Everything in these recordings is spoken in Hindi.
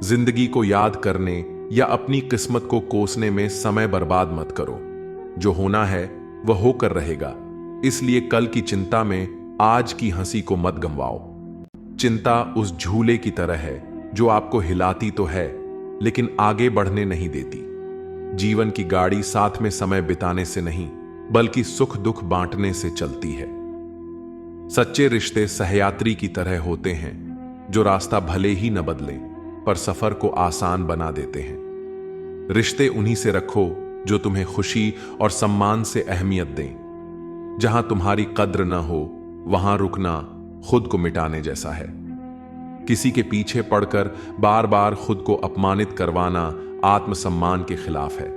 जिंदगी को याद करने या अपनी किस्मत को कोसने में समय बर्बाद मत करो। जो होना है वह होकर रहेगा, इसलिए कल की चिंता में आज की हंसी को मत गंवाओ। चिंता उस झूले की तरह है जो आपको हिलाती तो है लेकिन आगे बढ़ने नहीं देती। जीवन की गाड़ी साथ में समय बिताने से नहीं बल्कि सुख दुख बांटने से चलती है। सच्चे रिश्ते सहयात्री की तरह होते हैं जो रास्ता भले ही न बदले पर सफर को आसान बना देते हैं। रिश्ते उन्हीं से रखो जो तुम्हें खुशी और सम्मान से अहमियत दें। जहां तुम्हारी कद्र न हो वहां रुकना खुद को मिटाने जैसा है। किसी के पीछे पड़कर बार बार खुद को अपमानित करवाना आत्मसम्मान के खिलाफ है।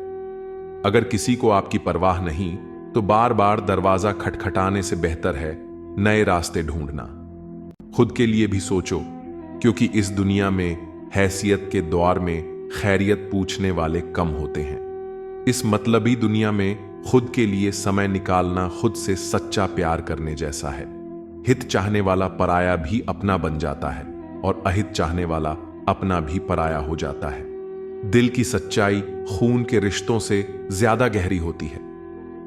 अगर किसी को आपकी परवाह नहीं तो बार बार दरवाजा खटखटाने से बेहतर है नए रास्ते ढूंढना। खुद के लिए भी सोचो, क्योंकि इस दुनिया में हैसियत के द्वार में खैरियत पूछने वाले कम होते हैं। इस मतलबी दुनिया में खुद के लिए समय निकालना खुद से सच्चा प्यार करने जैसा है। हित चाहने वाला पराया भी अपना बन जाता है और अहित चाहने वाला अपना भी पराया हो जाता है। दिल की सच्चाई खून के रिश्तों से ज्यादा गहरी होती है।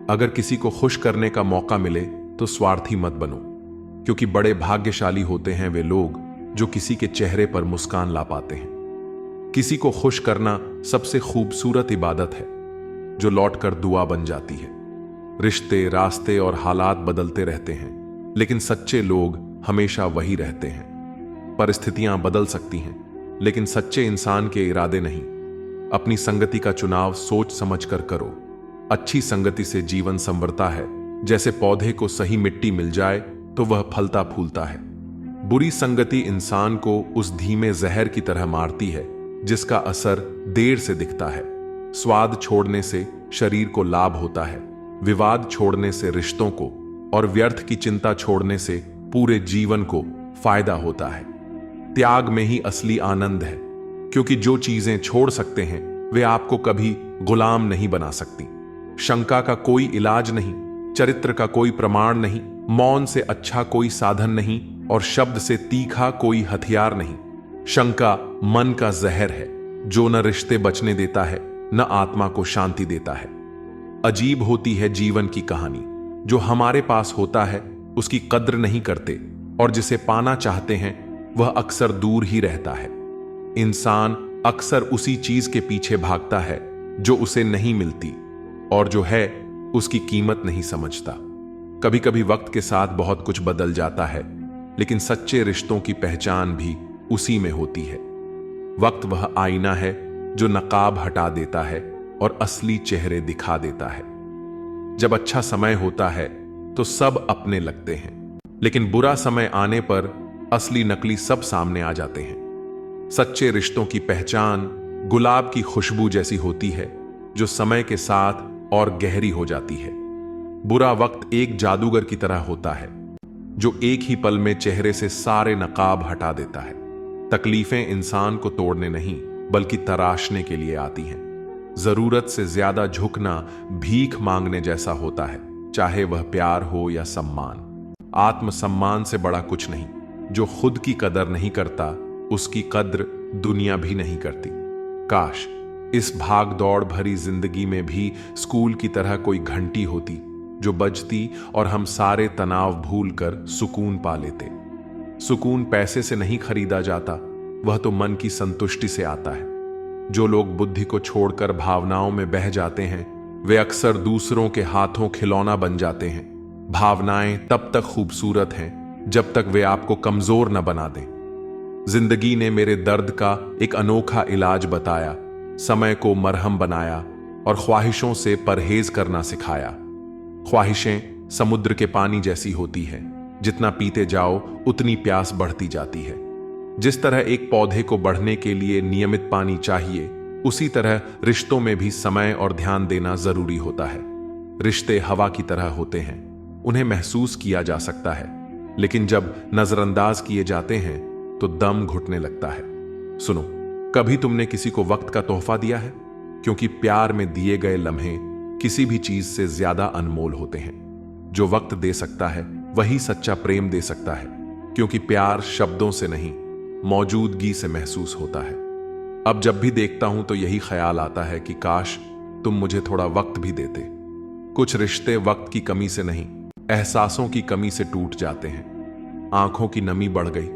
अगर किसी को खुश करने का मौका मिले तो स्वार्थी मत बनो, क्योंकि बड़े भाग्यशाली होते हैं वे लोग जो किसी के चेहरे पर मुस्कान ला पाते हैं। किसी को खुश करना सबसे खूबसूरत इबादत है जो लौटकर दुआ बन जाती है। रिश्ते, रास्ते और हालात बदलते रहते हैं, लेकिन सच्चे लोग हमेशा वही रहते हैं। परिस्थितियां बदल सकती हैं, लेकिन सच्चे इंसान के इरादे नहीं। अपनी संगति का चुनाव सोच समझकर करो। अच्छी संगति से जीवन संवरता है। जैसे पौधे को सही मिट्टी मिल जाए तो वह फलता फूलता है। बुरी संगति इंसान को उस धीमे जहर की तरह मारती है जिसका असर देर से दिखता है। स्वाद छोड़ने से शरीर को लाभ होता है, विवाद छोड़ने से रिश्तों को, और व्यर्थ की चिंता छोड़ने से पूरे जीवन को फायदा होता है। त्याग में ही असली आनंद है, क्योंकि जो चीजें छोड़ सकते हैं वे आपको कभी गुलाम नहीं बना सकती। शंका का कोई इलाज नहीं, चरित्र का कोई प्रमाण नहीं, मौन से अच्छा कोई साधन नहीं और शब्द से तीखा कोई हथियार नहीं। शंका मन का जहर है जो न रिश्ते बचने देता है न आत्मा को शांति देता है। अजीब होती है जीवन की कहानी। जो हमारे पास होता है उसकी कद्र नहीं करते, और जिसे पाना चाहते हैं वह अक्सर दूर ही रहता है। इंसान अक्सर उसी चीज के पीछे भागता है जो उसे नहीं मिलती, और जो है उसकी कीमत नहीं समझता। कभी कभी वक्त के साथ बहुत कुछ बदल जाता है, लेकिन सच्चे रिश्तों की पहचान भी उसी में होती है। वक्त वह आईना है जो नकाब हटा देता है और असली चेहरे दिखा देता है। जब अच्छा समय होता है तो सब अपने लगते हैं, लेकिन बुरा समय आने पर असली नकली सब सामने आ जाते हैं। सच्चे रिश्तों की पहचान गुलाब की खुशबू जैसी होती है जो समय के साथ और गहरी हो जाती है। बुरा वक्त एक जादूगर की तरह होता है जो एक ही पल में चेहरे से सारे नकाब हटा देता है। तकलीफें इंसान को तोड़ने नहीं बल्कि तराशने के लिए आती हैं। जरूरत से ज्यादा झुकना भीख मांगने जैसा होता है, चाहे वह प्यार हो या सम्मान। आत्मसम्मान से बड़ा कुछ नहीं। जो खुद की कदर नहीं करता उसकी कद्र दुनिया भी नहीं करती। काश इस भाग दौड़ भरी जिंदगी में भी स्कूल की तरह कोई घंटी होती जो बजती और हम सारे तनाव भूलकर सुकून पा लेते। सुकून पैसे से नहीं खरीदा जाता, वह तो मन की संतुष्टि से आता है। जो लोग बुद्धि को छोड़कर भावनाओं में बह जाते हैं वे अक्सर दूसरों के हाथों खिलौना बन जाते हैं। भावनाएं तब तक खूबसूरत हैं जब तक वे आपको कमजोर न बना दें। जिंदगी ने मेरे दर्द का एक अनोखा इलाज बताया, समय को मरहम बनाया और ख्वाहिशों से परहेज करना सिखाया। ख्वाहिशें समुद्र के पानी जैसी होती हैं, जितना पीते जाओ उतनी प्यास बढ़ती जाती है। जिस तरह एक पौधे को बढ़ने के लिए नियमित पानी चाहिए, उसी तरह रिश्तों में भी समय और ध्यान देना जरूरी होता है। रिश्ते हवा की तरह होते हैं, उन्हें महसूस किया जा सकता है, लेकिन जब नजरअंदाज किए जाते हैं तो दम घुटने लगता है। सुनो, कभी तुमने किसी को वक्त का तोहफा दिया है? क्योंकि प्यार में दिए गए लम्हे किसी भी चीज से ज्यादा अनमोल होते हैं। जो वक्त दे सकता है वही सच्चा प्रेम दे सकता है, क्योंकि प्यार शब्दों से नहीं मौजूदगी से महसूस होता है। अब जब भी देखता हूं तो यही ख्याल आता है कि काश तुम मुझे थोड़ा वक्त भी देते। कुछ रिश्ते वक्त की कमी से नहीं, एहसासों की कमी से टूट जाते हैं। आंखों की नमी बढ़ गई,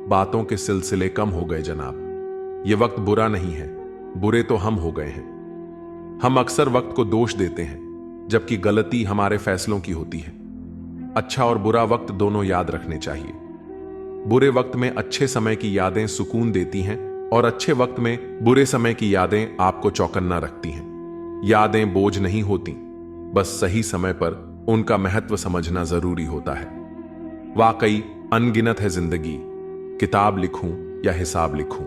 बातों के सिलसिले कम हो गए जनाब। ये वक्त बुरा नहीं है, बुरे तो हम हो गए हैं। हम अक्सर वक्त को दोष देते हैं, जबकि गलती हमारे फैसलों की होती है। अच्छा और बुरा वक्त दोनों याद रखने चाहिए। बुरे वक्त में अच्छे समय की यादें सुकून देती हैं और अच्छे वक्त में बुरे समय की यादें आपको चौकन्ना रखती हैं। यादें बोझ नहीं होती, बस सही समय पर उनका महत्व समझना जरूरी होता है। वाकई अनगिनत है जिंदगी, किताब लिखूं या हिसाब लिखूं।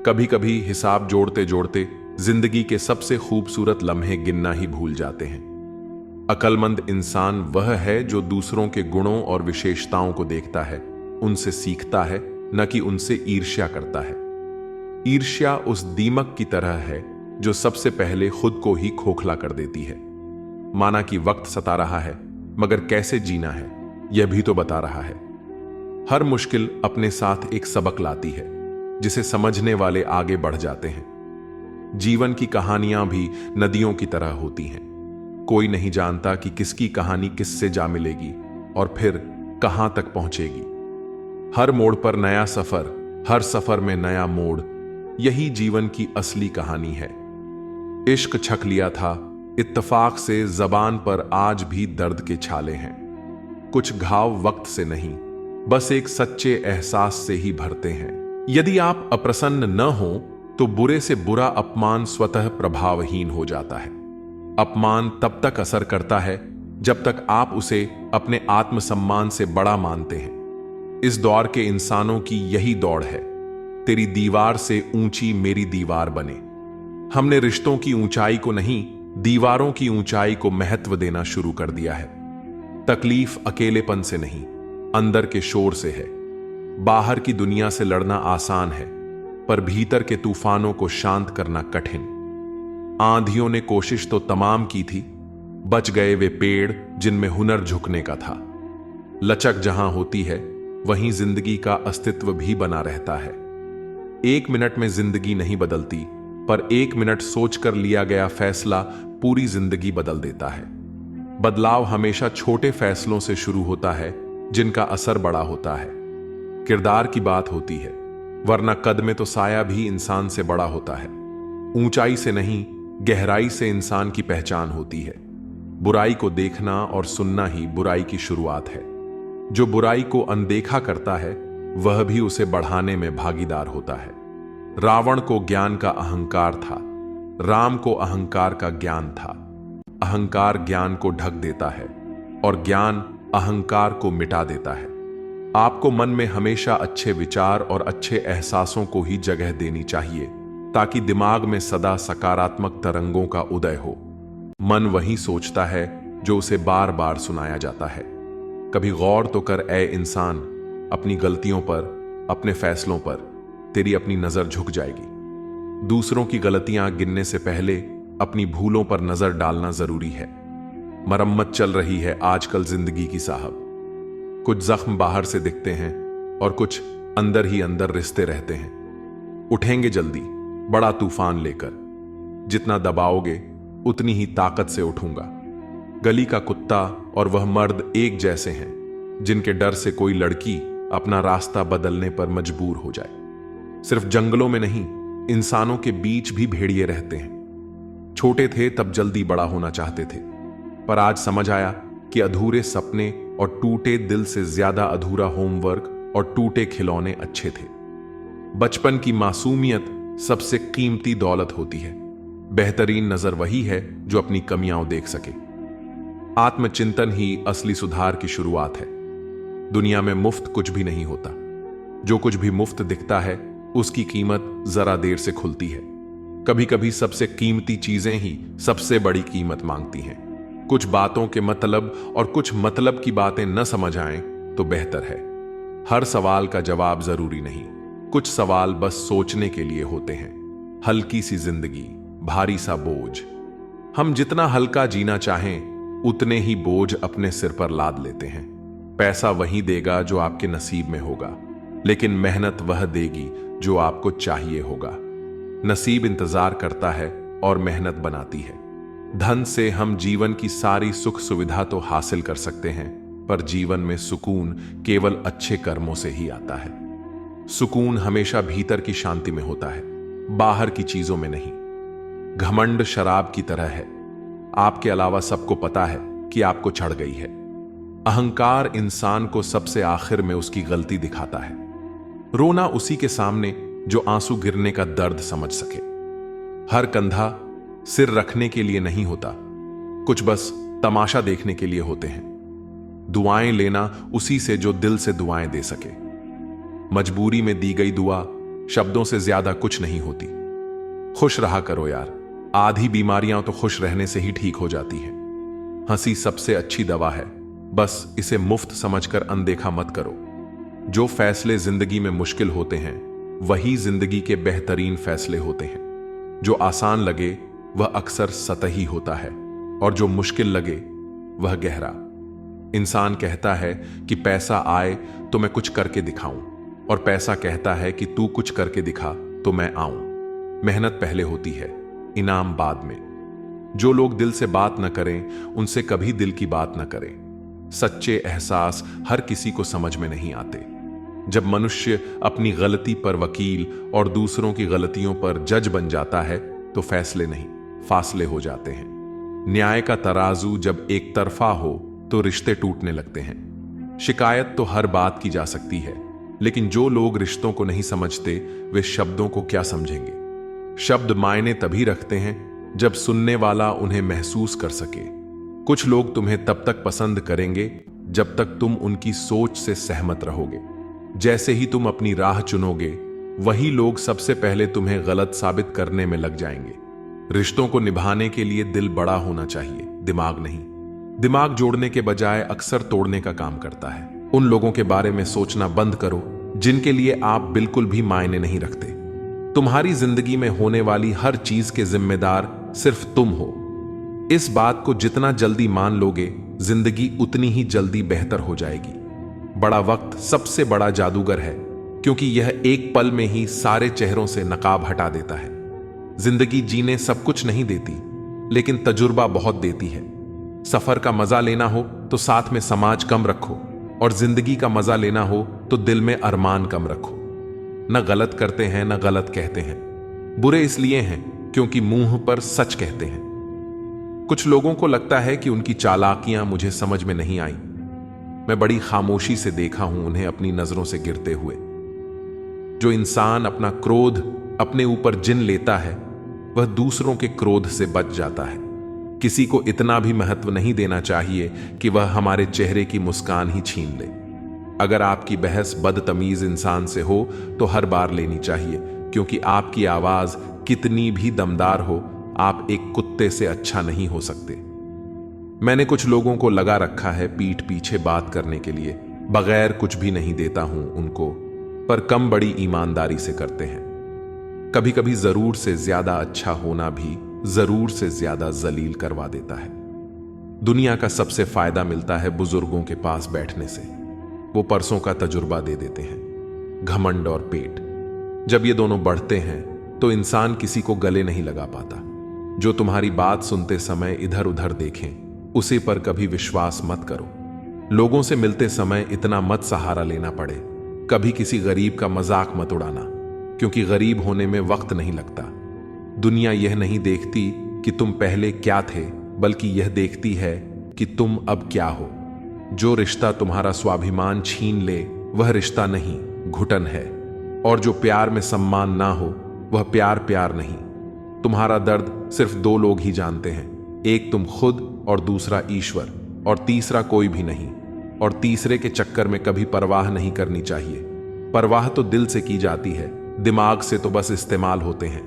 कभी कभी हिसाब जोड़ते जोड़ते जिंदगी के सबसे खूबसूरत लम्हे गिनना ही भूल जाते हैं। अक्लमंद इंसान वह है जो दूसरों के गुणों और विशेषताओं को देखता है, उनसे सीखता है, न कि उनसे ईर्ष्या करता है। ईर्ष्या उस दीमक की तरह है जो सबसे पहले खुद को ही खोखला कर देती है। माना कि वक्त सता रहा है, मगर कैसे जीना है यह भी तो बता रहा है। हर मुश्किल अपने साथ एक सबक लाती है, जिसे समझने वाले आगे बढ़ जाते हैं। जीवन की कहानियां भी नदियों की तरह होती हैं। कोई नहीं जानता कि किसकी कहानी किससे जा मिलेगी और फिर कहां तक पहुंचेगी। हर मोड़ पर नया सफर, हर सफर में नया मोड़, यही जीवन की असली कहानी है। इश्क छक लिया था, इत्तफाक से जबान पर आज भी दर्द के छाले हैं। कुछ घाव वक्त से नहीं, बस एक सच्चे एहसास से ही भरते हैं। यदि आप अप्रसन्न न हो तो बुरे से बुरा अपमान स्वतः प्रभावहीन हो जाता है। अपमान तब तक असर करता है जब तक आप उसे अपने आत्मसम्मान से बड़ा मानते हैं। इस दौर के इंसानों की यही दौड़ है, तेरी दीवार से ऊंची मेरी दीवार बने। हमने रिश्तों की ऊंचाई को नहीं, दीवारों की ऊंचाई को महत्व देना शुरू कर दिया है। तकलीफ अकेलेपन से नहीं, अंदर के शोर से है। बाहर की दुनिया से लड़ना आसान है, पर भीतर के तूफानों को शांत करना कठिन। आंधियों ने कोशिश तो तमाम की थी, बच गए वे पेड़ जिनमें हुनर झुकने का था। लचक जहां होती है वहीं जिंदगी का अस्तित्व भी बना रहता है। 1 मिनट में जिंदगी नहीं बदलती, पर 1 मिनट सोचकर लिया गया फैसला पूरी जिंदगी बदल देता है। बदलाव हमेशा छोटे फैसलों से शुरू होता है, जिनका असर बड़ा होता है। किरदार की बात होती है, वरना कद में तो साया भी इंसान से बड़ा होता है। ऊंचाई से नहीं, गहराई से इंसान की पहचान होती है। बुराई को देखना और सुनना ही बुराई की शुरुआत है। जो बुराई को अनदेखा करता है वह भी उसे बढ़ाने में भागीदार होता है। रावण को ज्ञान का अहंकार था, राम को अहंकार का ज्ञान था। अहंकार ज्ञान को ढक देता है और ज्ञान अहंकार को मिटा देता है। आपको मन में हमेशा अच्छे विचार और अच्छे एहसासों को ही जगह देनी चाहिए, ताकि दिमाग में सदा सकारात्मक तरंगों का उदय हो। मन वही सोचता है जो उसे बार बार सुनाया जाता है। कभी गौर तो कर ऐ इंसान, अपनी गलतियों पर, अपने फैसलों पर तेरी अपनी नजर झुक जाएगी। दूसरों की गलतियां गिनने से पहले अपनी भूलों पर नजर डालना जरूरी है। मरम्मत चल रही है आजकल जिंदगी की साहब। कुछ जख्म बाहर से दिखते हैं और कुछ अंदर ही अंदर रिश्ते रहते हैं। उठेंगे जल्दी बड़ा तूफान लेकर, जितना दबाओगे उतनी ही ताकत से उठूंगा। गली का कुत्ता और वह मर्द एक जैसे हैं, जिनके डर से कोई लड़की अपना रास्ता बदलने पर मजबूर हो जाए। सिर्फ जंगलों में नहीं, इंसानों के बीच भी भेड़िए रहते हैं। छोटे थे तब जल्दी बड़ा होना चाहते थे, पर आज समझ आया कि अधूरे सपने और टूटे दिल से ज्यादा अधूरा होमवर्क और टूटे खिलौने अच्छे थे। बचपन की मासूमियत सबसे कीमती दौलत होती है। बेहतरीन नजर वही है जो अपनी कमियां देख सके। आत्मचिंतन ही असली सुधार की शुरुआत है। दुनिया में मुफ्त कुछ भी नहीं होता। जो कुछ भी मुफ्त दिखता है उसकी कीमत जरा देर से खुलती है। कभी कभी सबसे कीमती चीजें ही सबसे बड़ी कीमत मांगती हैं। कुछ बातों के मतलब और कुछ मतलब की बातें न समझ आएं तो बेहतर है। हर सवाल का जवाब जरूरी नहीं, कुछ सवाल बस सोचने के लिए होते हैं। हल्की सी जिंदगी, भारी सा बोझ। हम जितना हल्का जीना चाहें उतने ही बोझ अपने सिर पर लाद लेते हैं। पैसा वही देगा जो आपके नसीब में होगा, लेकिन मेहनत वह देगी जो आपको चाहिए होगा। नसीब इंतजार करता है और मेहनत बनाती है। धन से हम जीवन की सारी सुख सुविधा तो हासिल कर सकते हैं, पर जीवन में सुकून केवल अच्छे कर्मों से ही आता है। सुकून हमेशा भीतर की शांति में होता है, बाहर की चीजों में नहीं। घमंड शराब की तरह है, आपके अलावा सबको पता है कि आपको चढ़ गई है। अहंकार इंसान को सबसे आखिर में उसकी गलती दिखाता है। रोना उसी के सामने जो आंसू गिरने का दर्द समझ सके। हर कंधा सिर रखने के लिए नहीं होता, कुछ बस तमाशा देखने के लिए होते हैं। दुआएं लेना उसी से जो दिल से दुआएं दे सके। मजबूरी में दी गई दुआ शब्दों से ज्यादा कुछ नहीं होती। खुश रहा करो यार, आधी बीमारियां तो खुश रहने से ही ठीक हो जाती हैं। हंसी सबसे अच्छी दवा है, बस इसे मुफ्त समझकर अनदेखा मत करो। जो फैसले जिंदगी में मुश्किल होते हैं वही जिंदगी के बेहतरीन फैसले होते हैं। जो आसान लगे वह अक्सर सतही होता है, और जो मुश्किल लगे वह गहरा। इंसान कहता है कि पैसा आए तो मैं कुछ करके दिखाऊं, और पैसा कहता है कि तू कुछ करके दिखा तो मैं आऊं। मेहनत पहले होती है, इनाम बाद में। जो लोग दिल से बात न करें उनसे कभी दिल की बात न करें। सच्चे एहसास हर किसी को समझ में नहीं आते। जब मनुष्य अपनी गलती पर वकील और दूसरों की गलतियों पर जज बन जाता है तो फैसले नहीं, फासले हो जाते हैं। न्याय का तराजू जब एक तरफा हो तो रिश्ते टूटने लगते हैं। शिकायत तो हर बात की जा सकती है, लेकिन जो लोग रिश्तों को नहीं समझते वे शब्दों को क्या समझेंगे। शब्द मायने तभी रखते हैं जब सुनने वाला उन्हें महसूस कर सके। कुछ लोग तुम्हें तब तक पसंद करेंगे जब तक तुम उनकी सोच से सहमत रहोगे। जैसे ही तुम अपनी राह चुनोगे वही लोग सबसे पहले तुम्हें गलत साबित करने में लग जाएंगे। रिश्तों को निभाने के लिए दिल बड़ा होना चाहिए, दिमाग नहीं। दिमाग जोड़ने के बजाय अक्सर तोड़ने का काम करता है। उन लोगों के बारे में सोचना बंद करो जिनके लिए आप बिल्कुल भी मायने नहीं रखते। तुम्हारी जिंदगी में होने वाली हर चीज के जिम्मेदार सिर्फ तुम हो। इस बात को जितना जल्दी मान लोगे जिंदगी उतनी ही जल्दी बेहतर हो जाएगी। बड़ा वक्त सबसे बड़ा जादूगर है, क्योंकि यह एक पल में ही सारे चेहरों से नकाब हटा देता है। जिंदगी जीने सब कुछ नहीं देती, लेकिन तजुर्बा बहुत देती है। सफर का मजा लेना हो तो साथ में समाज कम रखो, और जिंदगी का मजा लेना हो तो दिल में अरमान कम रखो। न गलत करते हैं न गलत कहते हैं, बुरे इसलिए हैं क्योंकि मुंह पर सच कहते हैं। कुछ लोगों को लगता है कि उनकी चालाकियां मुझे समझ में नहीं आई। मैं बड़ी खामोशी से देखा हूं उन्हें अपनी नजरों से गिरते हुए। जो इंसान अपना क्रोध अपने ऊपर जिन लेता है वह दूसरों के क्रोध से बच जाता है। किसी को इतना भी महत्व नहीं देना चाहिए कि वह हमारे चेहरे की मुस्कान ही छीन ले। अगर आपकी बहस बदतमीज इंसान से हो तो हर बार लेनी चाहिए, क्योंकि आपकी आवाज कितनी भी दमदार हो, आप एक कुत्ते से अच्छा नहीं हो सकते। मैंने कुछ लोगों को लगा रखा है पीठ पीछे बात करने के लिए, बगैर कुछ भी नहीं देता हूं उनको, पर कम बड़ी ईमानदारी से करते हैं। कभी कभी जरूर से ज्यादा अच्छा होना भी जरूर से ज्यादा जलील करवा देता है। दुनिया का सबसे फायदा मिलता है बुजुर्गों के पास बैठने से। वो परसों का तजुर्बा दे देते हैं। घमंड और पेट जब ये दोनों बढ़ते हैं तो इंसान किसी को गले नहीं लगा पाता। जो तुम्हारी बात सुनते समय इधर उधर देखें उसे पर कभी विश्वास मत करो। लोगों से मिलते समय इतना मत सहारा लेना पड़े। कभी किसी गरीब का मजाक मत उड़ाना, क्योंकि गरीब होने में वक्त नहीं लगता। दुनिया यह नहीं देखती कि तुम पहले क्या थे, बल्कि यह देखती है कि तुम अब क्या हो। जो रिश्ता तुम्हारा स्वाभिमान छीन ले वह रिश्ता नहीं, घुटन है। और जो प्यार में सम्मान ना हो वह प्यार प्यार नहीं। तुम्हारा दर्द सिर्फ दो लोग ही जानते हैं, एक तुम खुद और दूसरा ईश्वर, और तीसरा कोई भी नहीं। और तीसरे के चक्कर में कभी परवाह नहीं करनी चाहिए। परवाह तो दिल से की जाती है, दिमाग से तो बस इस्तेमाल होते हैं।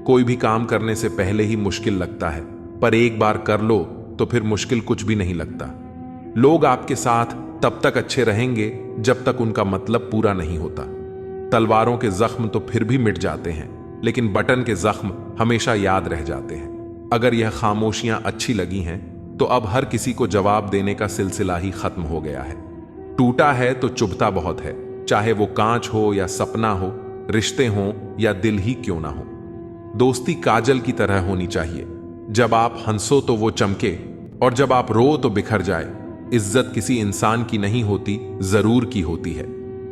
कोई भी काम करने से पहले ही मुश्किल लगता है, पर एक बार कर लो तो फिर मुश्किल कुछ भी नहीं लगता। लोग आपके साथ तब तक अच्छे रहेंगे जब तक उनका मतलब पूरा नहीं होता। तलवारों के जख्म तो फिर भी मिट जाते हैं, लेकिन बटन के जख्म हमेशा याद रह जाते हैं। अगर यह खामोशियां अच्छी लगी हैं तो अब हर किसी को जवाब देने का सिलसिला ही खत्म हो गया है। टूटा है तो चुभता बहुत है, चाहे वो कांच हो या सपना हो, रिश्ते हों या दिल ही क्यों ना हो। दोस्ती काजल की तरह होनी चाहिए, जब आप हंसो तो वो चमके और जब आप रो तो बिखर जाए। इज्जत किसी इंसान की नहीं होती, जरूर की होती है।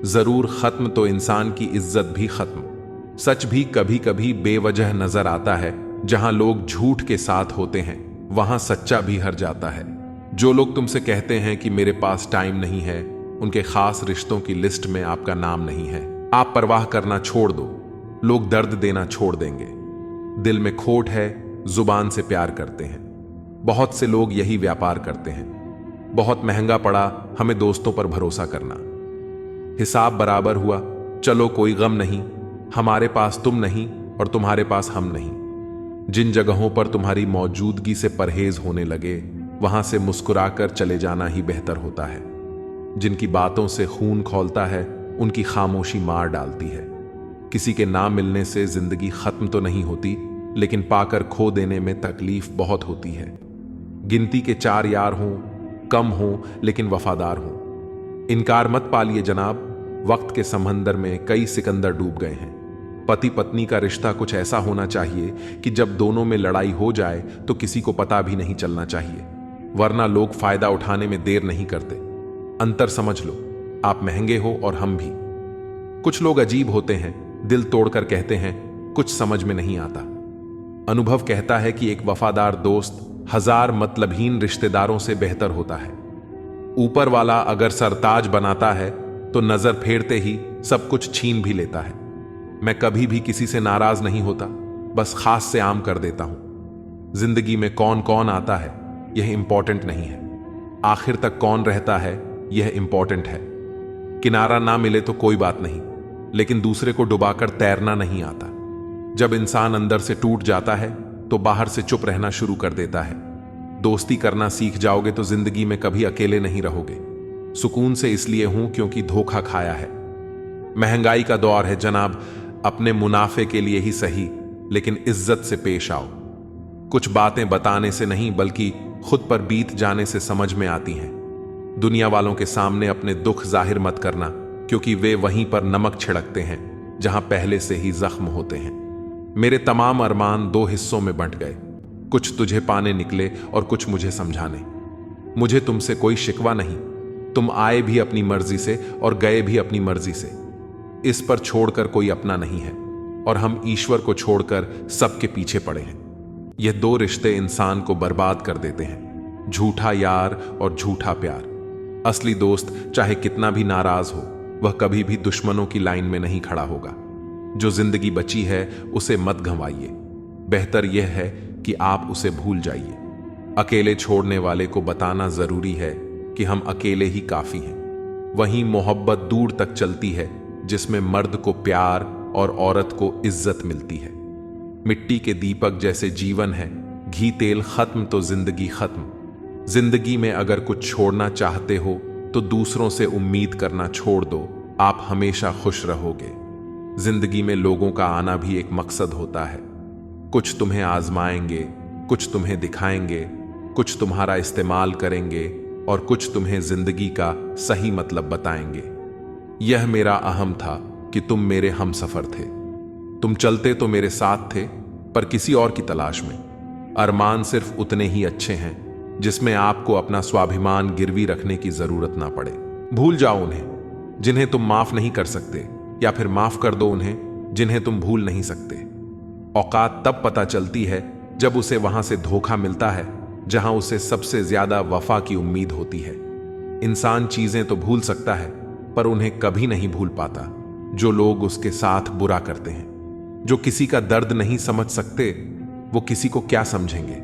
जरूर खत्म तो इंसान की इज्जत भी खत्म। सच भी कभी कभी बेवजह नजर आता है। जहां लोग झूठ के साथ होते हैं वहां सच्चा भी हर जाता है। जो लोग तुमसे कहते हैं कि मेरे पास टाइम नहीं है, उनके खास रिश्तों की लिस्ट में आपका नाम नहीं है। आप परवाह करना छोड़ दो, लोग दर्द देना छोड़ देंगे। दिल में खोट है, जुबान से प्यार करते हैं। बहुत से लोग यही व्यापार करते हैं। बहुत महंगा पड़ा हमें दोस्तों पर भरोसा करना। हिसाब बराबर हुआ, चलो कोई गम नहीं, हमारे पास तुम नहीं और तुम्हारे पास हम नहीं। जिन जगहों पर तुम्हारी मौजूदगी से परहेज होने लगे वहां से मुस्कुराकर चले जाना ही बेहतर होता है। जिनकी बातों से खून खौलता है उनकी खामोशी मार डालती है। किसी के ना मिलने से जिंदगी खत्म तो नहीं होती, लेकिन पाकर खो देने में तकलीफ बहुत होती है। गिनती के 4 यार हों, कम हों लेकिन वफादार हों। इनकार मत पालिए जनाब, वक्त के समंदर में कई सिकंदर डूब गए हैं। पति पत्नी का रिश्ता कुछ ऐसा होना चाहिए कि जब दोनों में लड़ाई हो जाए तो किसी को पता भी नहीं चलना चाहिए, वरना लोग फायदा उठाने में देर नहीं करते। अंतर समझ लो, आप महंगे हो और हम भी। कुछ लोग अजीब होते हैं, दिल तोड़कर कहते हैं कुछ समझ में नहीं आता। अनुभव कहता है कि एक वफादार दोस्त 1000 मतलबहीन रिश्तेदारों से बेहतर होता है। ऊपर वाला अगर सरताज बनाता है तो नजर फेरते ही सब कुछ छीन भी लेता है। मैं कभी भी किसी से नाराज नहीं होता, बस खास से आम कर देता हूं। जिंदगी में कौन कौन आता है यह इंपॉर्टेंट नहीं है, आखिर तक कौन रहता है यह इंपॉर्टेंट है। किनारा ना मिले तो कोई बात नहीं, लेकिन दूसरे को डुबाकर तैरना नहीं आता। जब इंसान अंदर से टूट जाता है तो बाहर से चुप रहना शुरू कर देता है। दोस्ती करना सीख जाओगे तो जिंदगी में कभी अकेले नहीं रहोगे। सुकून से इसलिए हूं क्योंकि धोखा खाया है। महंगाई का दौर है जनाब, अपने मुनाफे के लिए ही सही, लेकिन इज्जत से पेश आओ। कुछ बातें बताने से नहीं बल्कि खुद पर बीत जाने से समझ में आती हैं। दुनिया वालों के सामने अपने दुख जाहिर मत करना, क्योंकि वे वहीं पर नमक छिड़कते हैं जहां पहले से ही जख्म होते हैं। मेरे तमाम अरमान 2 हिस्सों में बंट गए, कुछ तुझे पाने निकले और कुछ मुझे समझाने। मुझे तुमसे कोई शिकवा नहीं, तुम आए भी अपनी मर्जी से और गए भी अपनी मर्जी से। इस पर छोड़कर कोई अपना नहीं है और हम ईश्वर को छोड़कर सबके पीछे पड़े हैं। यह 2 रिश्ते इंसान को बर्बाद कर देते हैं, झूठा यार और झूठा प्यार। असली दोस्त चाहे कितना भी नाराज हो, वह कभी भी दुश्मनों की लाइन में नहीं खड़ा होगा। जो जिंदगी बची है उसे मत गंवाइए, बेहतर यह है कि आप उसे भूल जाइए। अकेले छोड़ने वाले को बताना जरूरी है कि हम अकेले ही काफी हैं। वहीं मोहब्बत दूर तक चलती है जिसमें मर्द को प्यार और औरत को इज्जत मिलती है। मिट्टी के दीपक जैसे जीवन है, घी तेल खत्म तो जिंदगी खत्म। जिंदगी में अगर कुछ छोड़ना चाहते हो तो दूसरों से उम्मीद करना छोड़ दो, आप हमेशा खुश रहोगे। जिंदगी में लोगों का आना भी एक मकसद होता है। कुछ तुम्हें आजमाएंगे, कुछ तुम्हें दिखाएंगे, कुछ तुम्हारा इस्तेमाल करेंगे और कुछ तुम्हें जिंदगी का सही मतलब बताएंगे। यह मेरा अहम था कि तुम मेरे हमसफर थे। तुम चलते तो मेरे साथ थे, पर किसी और की तलाश में। अरमान सिर्फ उतने ही अच्छे हैं जिसमें आपको अपना स्वाभिमान गिरवी रखने की जरूरत ना पड़े। भूल जाओ उन्हें जिन्हें तुम माफ नहीं कर सकते, या फिर माफ कर दो उन्हें जिन्हें तुम भूल नहीं सकते। औकात तब पता चलती है जब उसे वहां से धोखा मिलता है जहां उसे सबसे ज्यादा वफा की उम्मीद होती है। इंसान चीजें तो भूल सकता है पर उन्हें कभी नहीं भूल पाता जो लोग उसके साथ बुरा करते हैं। जो किसी का दर्द नहीं समझ सकते वो किसी को क्या समझेंगे।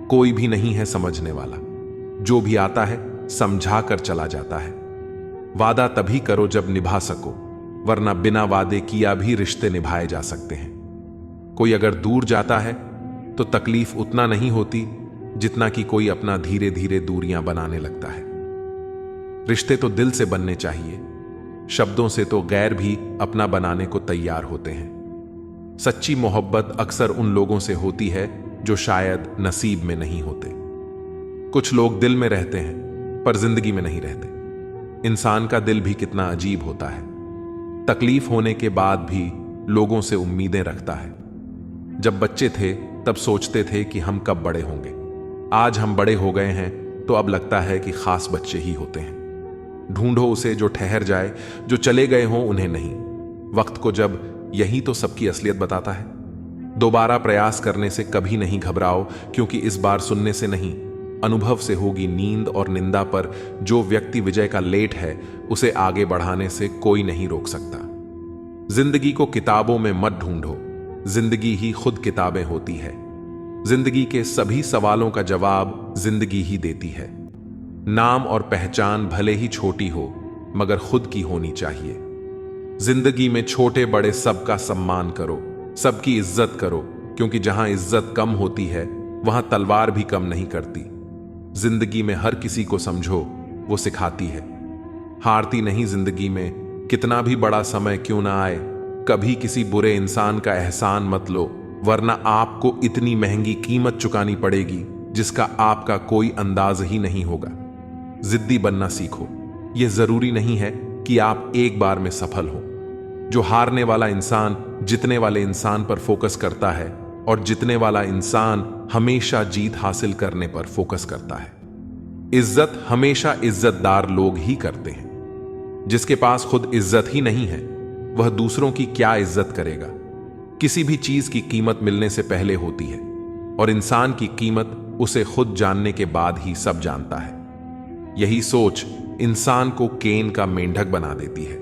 कोई भी नहीं है समझने वाला, जो भी आता है समझा कर चला जाता है। वादा तभी करो जब निभा सको, वरना बिना वादे किया भी रिश्ते निभाए जा सकते हैं। कोई अगर दूर जाता है तो तकलीफ उतना नहीं होती जितना कि कोई अपना धीरे धीरे दूरियां बनाने लगता है। रिश्ते तो दिल से बनने चाहिए, शब्दों से तो गैर भी अपना बनाने को तैयार होते हैं। सच्ची मोहब्बत अक्सर उन लोगों से होती है जो शायद नसीब में नहीं होते। कुछ लोग दिल में रहते हैं पर जिंदगी में नहीं रहते। इंसान का दिल भी कितना अजीब होता है, तकलीफ होने के बाद भी लोगों से उम्मीदें रखता है। जब बच्चे थे तब सोचते थे कि हम कब बड़े होंगे। आज हम बड़े हो गए हैं तो अब लगता है कि खास बच्चे ही होते हैं। ढूंढो उसे जो ठहर जाए, जो चले गए हों उन्हें नहीं। वक्त को जब यही तो सबकी असलियत बताता है। दोबारा प्रयास करने से कभी नहीं घबराओ, क्योंकि इस बार सुनने से नहीं, अनुभव से होगी नींद और निंदा। पर जो व्यक्ति विजय का लेट है उसे आगे बढ़ाने से कोई नहीं रोक सकता। जिंदगी को किताबों में मत ढूंढो, जिंदगी ही खुद किताबें होती है। जिंदगी के सभी सवालों का जवाब जिंदगी ही देती है। नाम और पहचान भले ही छोटी हो मगर खुद की होनी चाहिए। जिंदगी में छोटे बड़े सबका सम्मान करो, सबकी इज्जत करो, क्योंकि जहां इज्जत कम होती है वहां तलवार भी कम नहीं करती। जिंदगी में हर किसी को समझो, वो सिखाती है। हारती नहीं जिंदगी में, कितना भी बड़ा समय क्यों ना आए। कभी किसी बुरे इंसान का एहसान मत लो, वरना आपको इतनी महंगी कीमत चुकानी पड़ेगी जिसका आपका कोई अंदाज ही नहीं होगा। जिद्दी बनना सीखो। यह जरूरी नहीं है कि आप एक बार में सफल हो। जो हारने वाला इंसान जितने वाले इंसान पर फोकस करता है, और जितने वाला इंसान हमेशा जीत हासिल करने पर फोकस करता है। इज्जत हमेशा इज्जतदार लोग ही करते हैं। जिसके पास खुद इज्जत ही नहीं है वह दूसरों की क्या इज्जत करेगा। किसी भी चीज की कीमत मिलने से पहले होती है, और इंसान की कीमत उसे खुद जानने के बाद ही सब जानता है। यही सोच इंसान को केन का मेंढक बना देती है।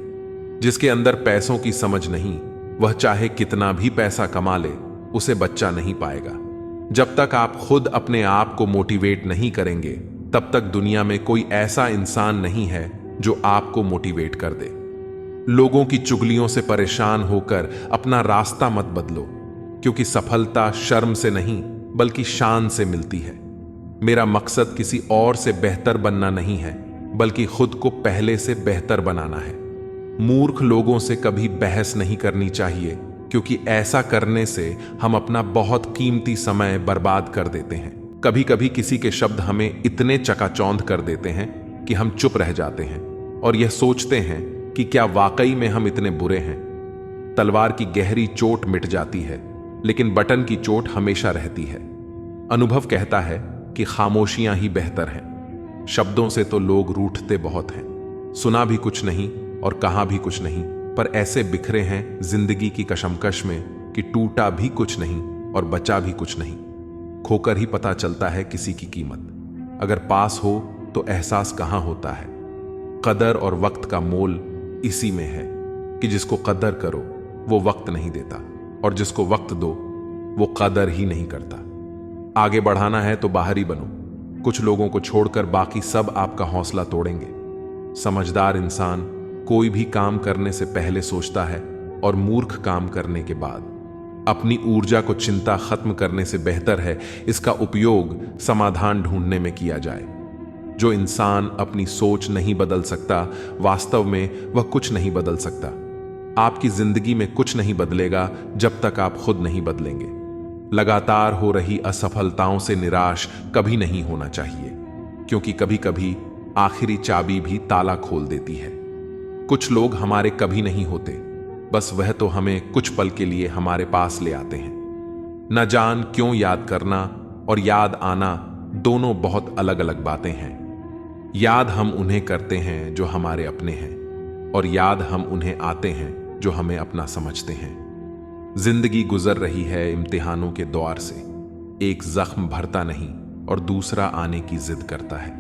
जिसके अंदर पैसों की समझ नहीं, वह चाहे कितना भी पैसा कमा ले उसे बच्चा नहीं पाएगा। जब तक आप खुद अपने आप को मोटिवेट नहीं करेंगे तब तक दुनिया में कोई ऐसा इंसान नहीं है जो आपको मोटिवेट कर दे। लोगों की चुगलियों से परेशान होकर अपना रास्ता मत बदलो, क्योंकि सफलता शर्म से नहीं बल्कि शान से मिलती है। मेरा मकसद किसी और से बेहतर बनना नहीं है, बल्कि खुद को पहले से बेहतर बनाना है। मूर्ख लोगों से कभी बहस नहीं करनी चाहिए, क्योंकि ऐसा करने से हम अपना बहुत कीमती समय बर्बाद कर देते हैं। कभी कभी किसी के शब्द हमें इतने चकाचौंध कर देते हैं कि हम चुप रह जाते हैं और यह सोचते हैं कि क्या वाकई में हम इतने बुरे हैं। तलवार की गहरी चोट मिट जाती है, लेकिन बटन की चोट हमेशा रहती है। अनुभव कहता है कि खामोशियां ही बेहतर हैं। शब्दों से तो लोग रूठते बहुत हैं। सुना भी कुछ नहीं और कहा भी कुछ नहीं, पर ऐसे बिखरे हैं जिंदगी की कशमकश में कि टूटा भी कुछ नहीं और बचा भी कुछ नहीं। खोकर ही पता चलता है किसी की कीमत। अगर पास हो तो एहसास कहां होता है। कदर और वक्त का मोल इसी में है कि जिसको कदर करो वो वक्त नहीं देता, और जिसको वक्त दो वो कदर ही नहीं करता। आगे बढ़ाना है तो बाहरी बनो। कुछ लोगों को छोड़कर बाकी सब आपका हौसला तोड़ेंगे। समझदार इंसान कोई भी काम करने से पहले सोचता है, और मूर्ख काम करने के बाद। अपनी ऊर्जा को चिंता खत्म करने से बेहतर है इसका उपयोग समाधान ढूंढने में किया जाए। जो इंसान अपनी सोच नहीं बदल सकता, वास्तव में वह कुछ नहीं बदल सकता। आपकी जिंदगी में कुछ नहीं बदलेगा जब तक आप खुद नहीं बदलेंगे। लगातार हो रही असफलताओं से निराश कभी नहीं होना चाहिए, क्योंकि कभी कभी आखिरी चाबी भी ताला खोल देती है। कुछ लोग हमारे कभी नहीं होते, बस वह तो हमें कुछ पल के लिए हमारे पास ले आते हैं। न जान क्यों याद करना और याद आना दोनों बहुत अलग अलग बातें हैं। याद हम उन्हें करते हैं जो हमारे अपने हैं, और याद हम उन्हें आते हैं जो हमें अपना समझते हैं। जिंदगी गुजर रही है इम्तिहानों के दौर से। एक जख्म भरता नहीं और दूसरा आने की जिद करता है।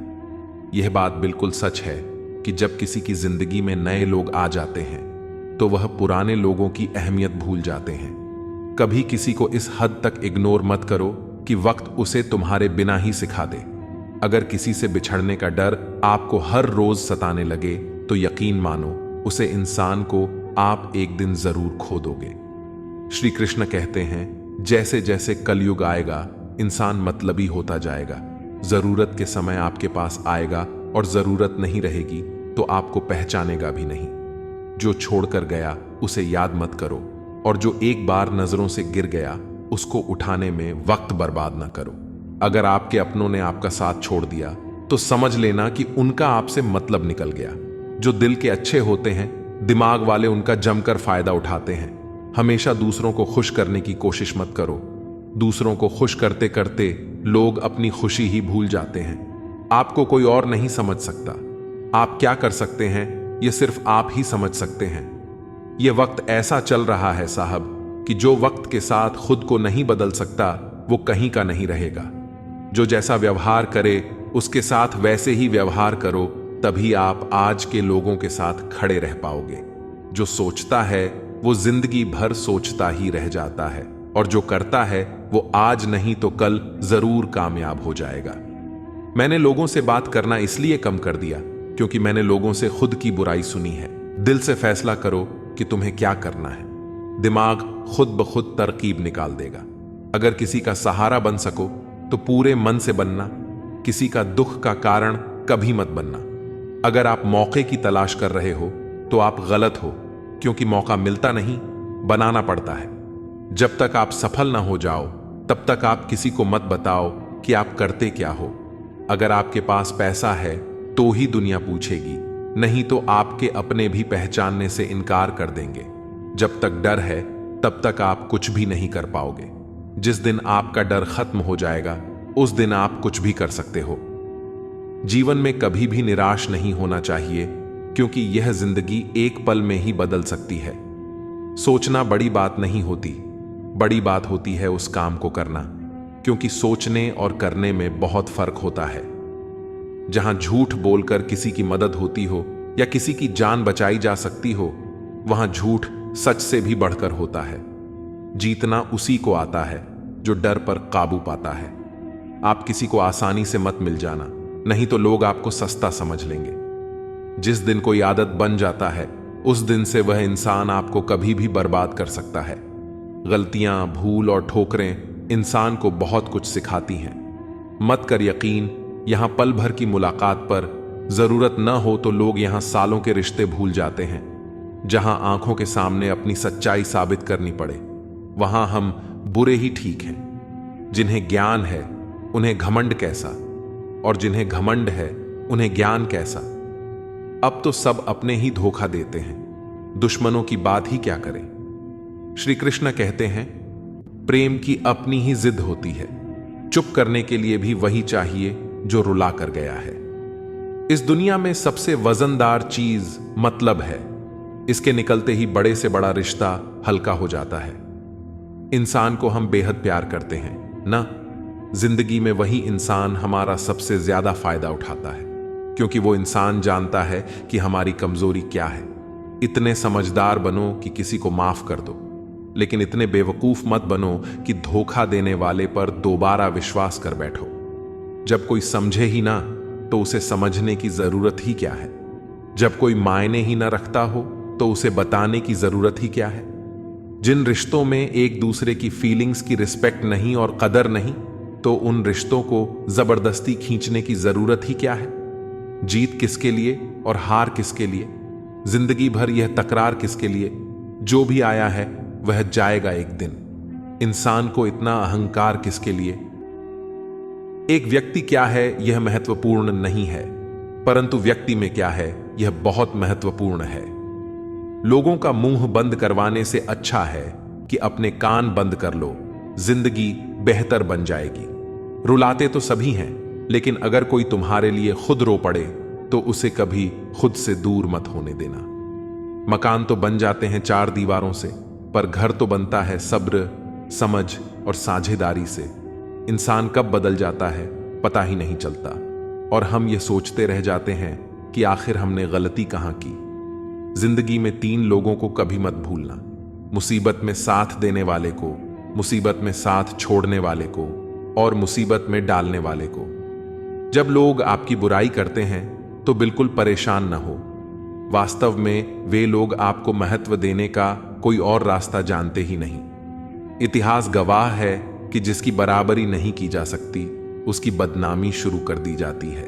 यह बात बिल्कुल सच है कि जब किसी की जिंदगी में नए लोग आ जाते हैं तो वह पुराने लोगों की अहमियत भूल जाते हैं। कभी किसी को इस हद तक इग्नोर मत करो कि वक्त उसे तुम्हारे बिना ही सिखा दे। अगर किसी से बिछड़ने का डर आपको हर रोज सताने लगे तो यकीन मानो उसे इंसान को आप एक दिन जरूर खो दोगे। श्री कृष्ण कहते हैं, जैसे जैसे कलयुग आएगा इंसान मतलबी होता जाएगा। जरूरत के समय आपके पास आएगा और जरूरत नहीं रहेगी तो आपको पहचानेगा भी नहीं। जो छोड़कर गया उसे याद मत करो, और जो एक बार नजरों से गिर गया उसको उठाने में वक्त बर्बाद ना करो। अगर आपके अपनों ने आपका साथ छोड़ दिया तो समझ लेना कि उनका आपसे मतलब निकल गया। जो दिल के अच्छे होते हैं दिमाग वाले उनका जमकर फायदा उठाते हैं। हमेशा दूसरों को खुश करने की कोशिश मत करो। दूसरों को खुश करते करते लोग अपनी खुशी ही भूल जाते हैं। आपको कोई और नहीं समझ सकता। आप क्या कर सकते हैं ये सिर्फ आप ही समझ सकते हैं। ये वक्त ऐसा चल रहा है साहब कि जो वक्त के साथ खुद को नहीं बदल सकता वो कहीं का नहीं रहेगा। जो जैसा व्यवहार करे उसके साथ वैसे ही व्यवहार करो, तभी आप आज के लोगों के साथ खड़े रह पाओगे। जो सोचता है वो जिंदगी भर सोचता ही रह जाता है, और जो करता है वो आज नहीं तो कल जरूर कामयाब हो जाएगा। मैंने लोगों से बात करना इसलिए कम कर दिया क्योंकि मैंने लोगों से खुद की बुराई सुनी है। दिल से फैसला करो कि तुम्हें क्या करना है। दिमाग खुद ब खुद तरकीब निकाल देगा। अगर किसी का सहारा बन सको तो पूरे मन से बनना। किसी का दुख का कारण कभी मत बनना। अगर आप मौके की तलाश कर रहे हो तो आप गलत हो, क्योंकि मौका मिलता नहीं, बनाना पड़ता है। जब तक आप सफल ना हो जाओ तब तक आप किसी को मत बताओ कि आप करते क्या हो। अगर आपके पास पैसा है तो ही दुनिया पूछेगी, नहीं तो आपके अपने भी पहचानने से इनकार कर देंगे। जब तक डर है तब तक आप कुछ भी नहीं कर पाओगे। जिस दिन आपका डर खत्म हो जाएगा उस दिन आप कुछ भी कर सकते हो। जीवन में कभी भी निराश नहीं होना चाहिए, क्योंकि यह जिंदगी एक पल में ही बदल सकती है। सोचना बड़ी बात नहीं होती, बड़ी बात होती है उस काम को करना, क्योंकि सोचने और करने में बहुत फर्क होता है। जहां झूठ बोलकर किसी की मदद होती हो या किसी की जान बचाई जा सकती हो, वहां झूठ सच से भी बढ़कर होता है। जीतना उसी को आता है जो डर पर काबू पाता है। आप किसी को आसानी से मत मिल जाना, नहीं तो लोग आपको सस्ता समझ लेंगे। जिस दिन कोई आदत बन जाता है उस दिन से वह इंसान आपको कभी भी बर्बाद कर सकता है। गलतियां, भूल और ठोकरें इंसान को बहुत कुछ सिखाती हैं। मत कर यकीन, यहां पल भर की मुलाकात पर जरूरत न हो तो लोग यहां सालों के रिश्ते भूल जाते हैं। जहां आंखों के सामने अपनी सच्चाई साबित करनी पड़े वहां हम बुरे ही ठीक हैं। जिन्हें ज्ञान है उन्हें घमंड कैसा, और जिन्हें घमंड है उन्हें ज्ञान कैसा। अब तो सब अपने ही धोखा देते हैं, दुश्मनों की बात ही क्या करें। श्री कृष्ण कहते हैं, प्रेम की अपनी ही जिद होती है, चुप करने के लिए भी वही चाहिए जो रुला कर गया है। इस दुनिया में सबसे वजनदार चीज मतलब है। इसके निकलते ही बड़े से बड़ा रिश्ता हल्का हो जाता है। इंसान को हम बेहद प्यार करते हैं ना। जिंदगी में वही इंसान हमारा सबसे ज्यादा फायदा उठाता है, क्योंकि वो इंसान जानता है कि हमारी कमजोरी क्या है। इतने समझदार बनो कि किसी को माफ कर दो, लेकिन इतने बेवकूफ मत बनो कि धोखा देने वाले पर दोबारा विश्वास कर बैठो। जब कोई समझे ही ना तो उसे समझने की जरूरत ही क्या है। जब कोई मायने ही ना रखता हो तो उसे बताने की जरूरत ही क्या है। जिन रिश्तों में एक दूसरे की फीलिंग्स की रिस्पेक्ट नहीं और कदर नहीं, तो उन रिश्तों को जबरदस्ती खींचने की जरूरत ही क्या है। जीत किसके लिए और हार किसके लिए, जिंदगी भर यह तकरार किसके लिए। जो भी आया है वह जाएगा एक दिन। इंसान को इतना अहंकार किसके लिए। एक व्यक्ति क्या है यह महत्वपूर्ण नहीं है, परंतु व्यक्ति में क्या है यह बहुत महत्वपूर्ण है। लोगों का मुंह बंद करवाने से अच्छा है कि अपने कान बंद कर लो। जिंदगी बेहतर बन जाएगी। रुलाते तो सभी हैं, लेकिन अगर कोई तुम्हारे लिए खुद रो पड़े तो उसे कभी खुद से दूर मत होने देना। मकान तो बन जाते हैं चार दीवारों से, पर घर तो बनता है सब्र, समझ और साझेदारी से। इंसान कब बदल जाता है पता ही नहीं चलता, और हम ये सोचते रह जाते हैं कि आखिर हमने गलती कहां की। जिंदगी में तीन लोगों को कभी मत भूलना, मुसीबत में साथ देने वाले को, मुसीबत में साथ छोड़ने वाले को, और मुसीबत में डालने वाले को। जब लोग आपकी बुराई करते हैं तो बिल्कुल परेशान न हो। वास्तव में वे लोग आपको महत्व देने का कोई और रास्ता जानते ही नहीं। इतिहास गवाह है कि जिसकी बराबरी नहीं की जा सकती उसकी बदनामी शुरू कर दी जाती है।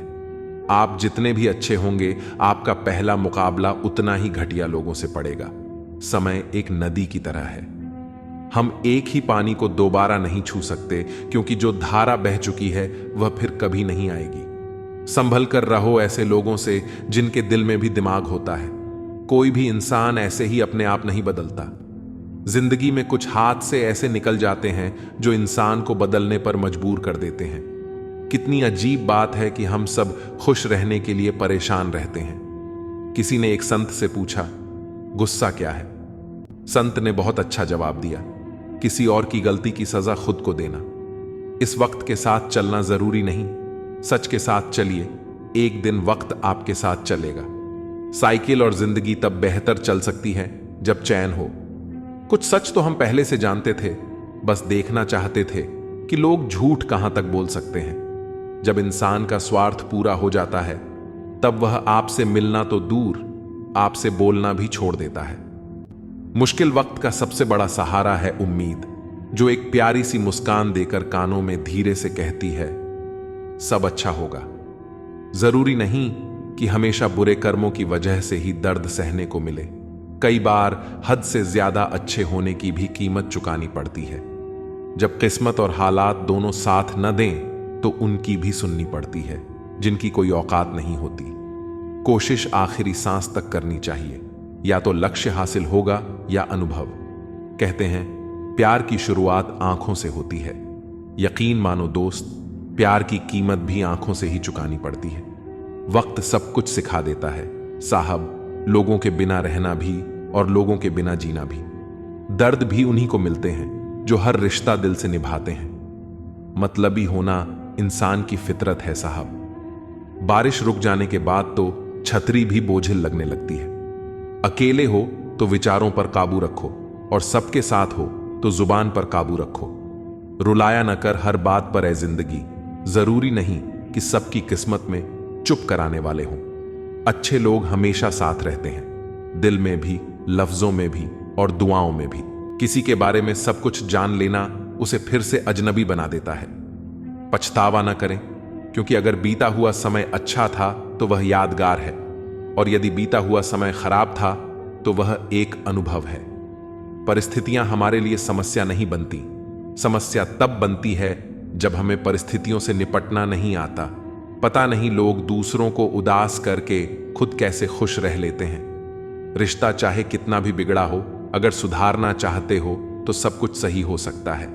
आप जितने भी अच्छे होंगे, आपका पहला मुकाबला उतना ही घटिया लोगों से पड़ेगा। समय एक नदी की तरह है। हम एक ही पानी को दोबारा नहीं छू सकते, क्योंकि जो धारा बह चुकी है वह फिर कभी नहीं आएगी। संभल कर रहो ऐसे लोगों से जिनके दिल में भी दिमाग होता है। कोई भी इंसान ऐसे ही अपने आप नहीं बदलता। जिंदगी में कुछ हाथ से ऐसे निकल जाते हैं जो इंसान को बदलने पर मजबूर कर देते हैं। कितनी अजीब बात है कि हम सब खुश रहने के लिए परेशान रहते हैं। किसी ने एक संत से पूछा, गुस्सा क्या है? संत ने बहुत अच्छा जवाब दिया, किसी और की गलती की सजा खुद को देना। इस वक्त के साथ चलना जरूरी नहीं, सच के साथ चलिए, एक दिन वक्त आपके साथ चलेगा। साइकिल और जिंदगी तब बेहतर चल सकती है जब चैन हो। कुछ सच तो हम पहले से जानते थे, बस देखना चाहते थे कि लोग झूठ कहां तक बोल सकते हैं। जब इंसान का स्वार्थ पूरा हो जाता है, तब वह आपसे मिलना तो दूर, आपसे बोलना भी छोड़ देता है। मुश्किल वक्त का सबसे बड़ा सहारा है उम्मीद, जो एक प्यारी सी मुस्कान देकर कानों में धीरे से कहती है, सब अच्छा होगा। जरूरी नहीं कि हमेशा बुरे कर्मों की वजह से ही दर्द सहने को मिले। कई बार हद से ज्यादा अच्छे होने की भी कीमत चुकानी पड़ती है। जब किस्मत और हालात दोनों साथ न दें, तो उनकी भी सुननी पड़ती है, जिनकी कोई औकात नहीं होती। कोशिश आखिरी सांस तक करनी चाहिए, या तो लक्ष्य हासिल होगा या अनुभव। कहते हैं, प्यार की शुरुआत आंखों से होती है। यकीन मानो दोस्त, प्यार की कीमत भी आंखों से ही चुकानी पड़ती है। वक्त सब कुछ सिखा देता है साहब, लोगों के बिना रहना भी और लोगों के बिना जीना भी। दर्द भी उन्हीं को मिलते हैं जो हर रिश्ता दिल से निभाते हैं। मतलबी होना इंसान की फितरत है साहब। बारिश रुक जाने के बाद तो छतरी भी बोझिल लगने लगती है। अकेले हो तो विचारों पर काबू रखो, और सबके साथ हो तो जुबान पर काबू रखो। रुलाया न कर हर बात पर ए जिंदगी, जरूरी नहीं कि सबकी किस्मत में चुप कराने वाले हों। अच्छे लोग हमेशा साथ रहते हैं, दिल में भी, लफ्जों में भी और दुआओं में भी। किसी के बारे में सब कुछ जान लेना उसे फिर से अजनबी बना देता है। पछतावा न करें, क्योंकि अगर बीता हुआ समय अच्छा था तो वह यादगार है, और यदि बीता हुआ समय खराब था तो वह एक अनुभव है। परिस्थितियां हमारे लिए समस्या नहीं बनती, समस्या तब बनती है जब हमें परिस्थितियों से निपटना नहीं आता। पता नहीं लोग दूसरों को उदास करके खुद कैसे खुश रह लेते हैं। रिश्ता चाहे कितना भी बिगड़ा हो, अगर सुधारना चाहते हो तो सब कुछ सही हो सकता है।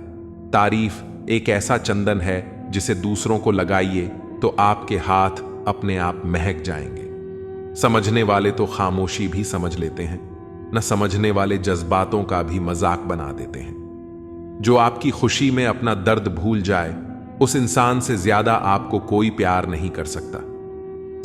तारीफ एक ऐसा चंदन है जिसे दूसरों को लगाइए तो आपके हाथ अपने आप महक जाएंगे। समझने वाले तो खामोशी भी समझ लेते हैं, न समझने वाले जज्बातों का भी मजाक बना देते हैं। जो आपकी खुशी में अपना दर्द भूल जाए, उस इंसान से ज्यादा आपको कोई प्यार नहीं कर सकता।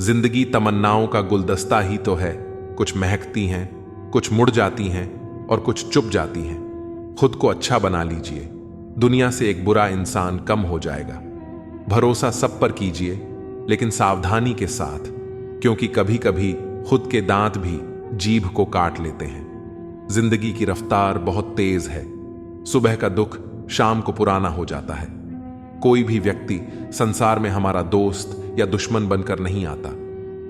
जिंदगी तमन्नाओं का गुलदस्ता ही तो है, कुछ महकती हैं, कुछ मुड़ जाती हैं और कुछ चुप जाती हैं। खुद को अच्छा बना लीजिए, दुनिया से एक बुरा इंसान कम हो जाएगा। भरोसा सब पर कीजिए, लेकिन सावधानी के साथ, क्योंकि कभी कभी खुद के दांत भी जीभ को काट लेते हैं। जिंदगी की रफ्तार बहुत तेज है, सुबह का दुख शाम को पुराना हो जाता है। कोई भी व्यक्ति संसार में हमारा दोस्त या दुश्मन बनकर नहीं आता।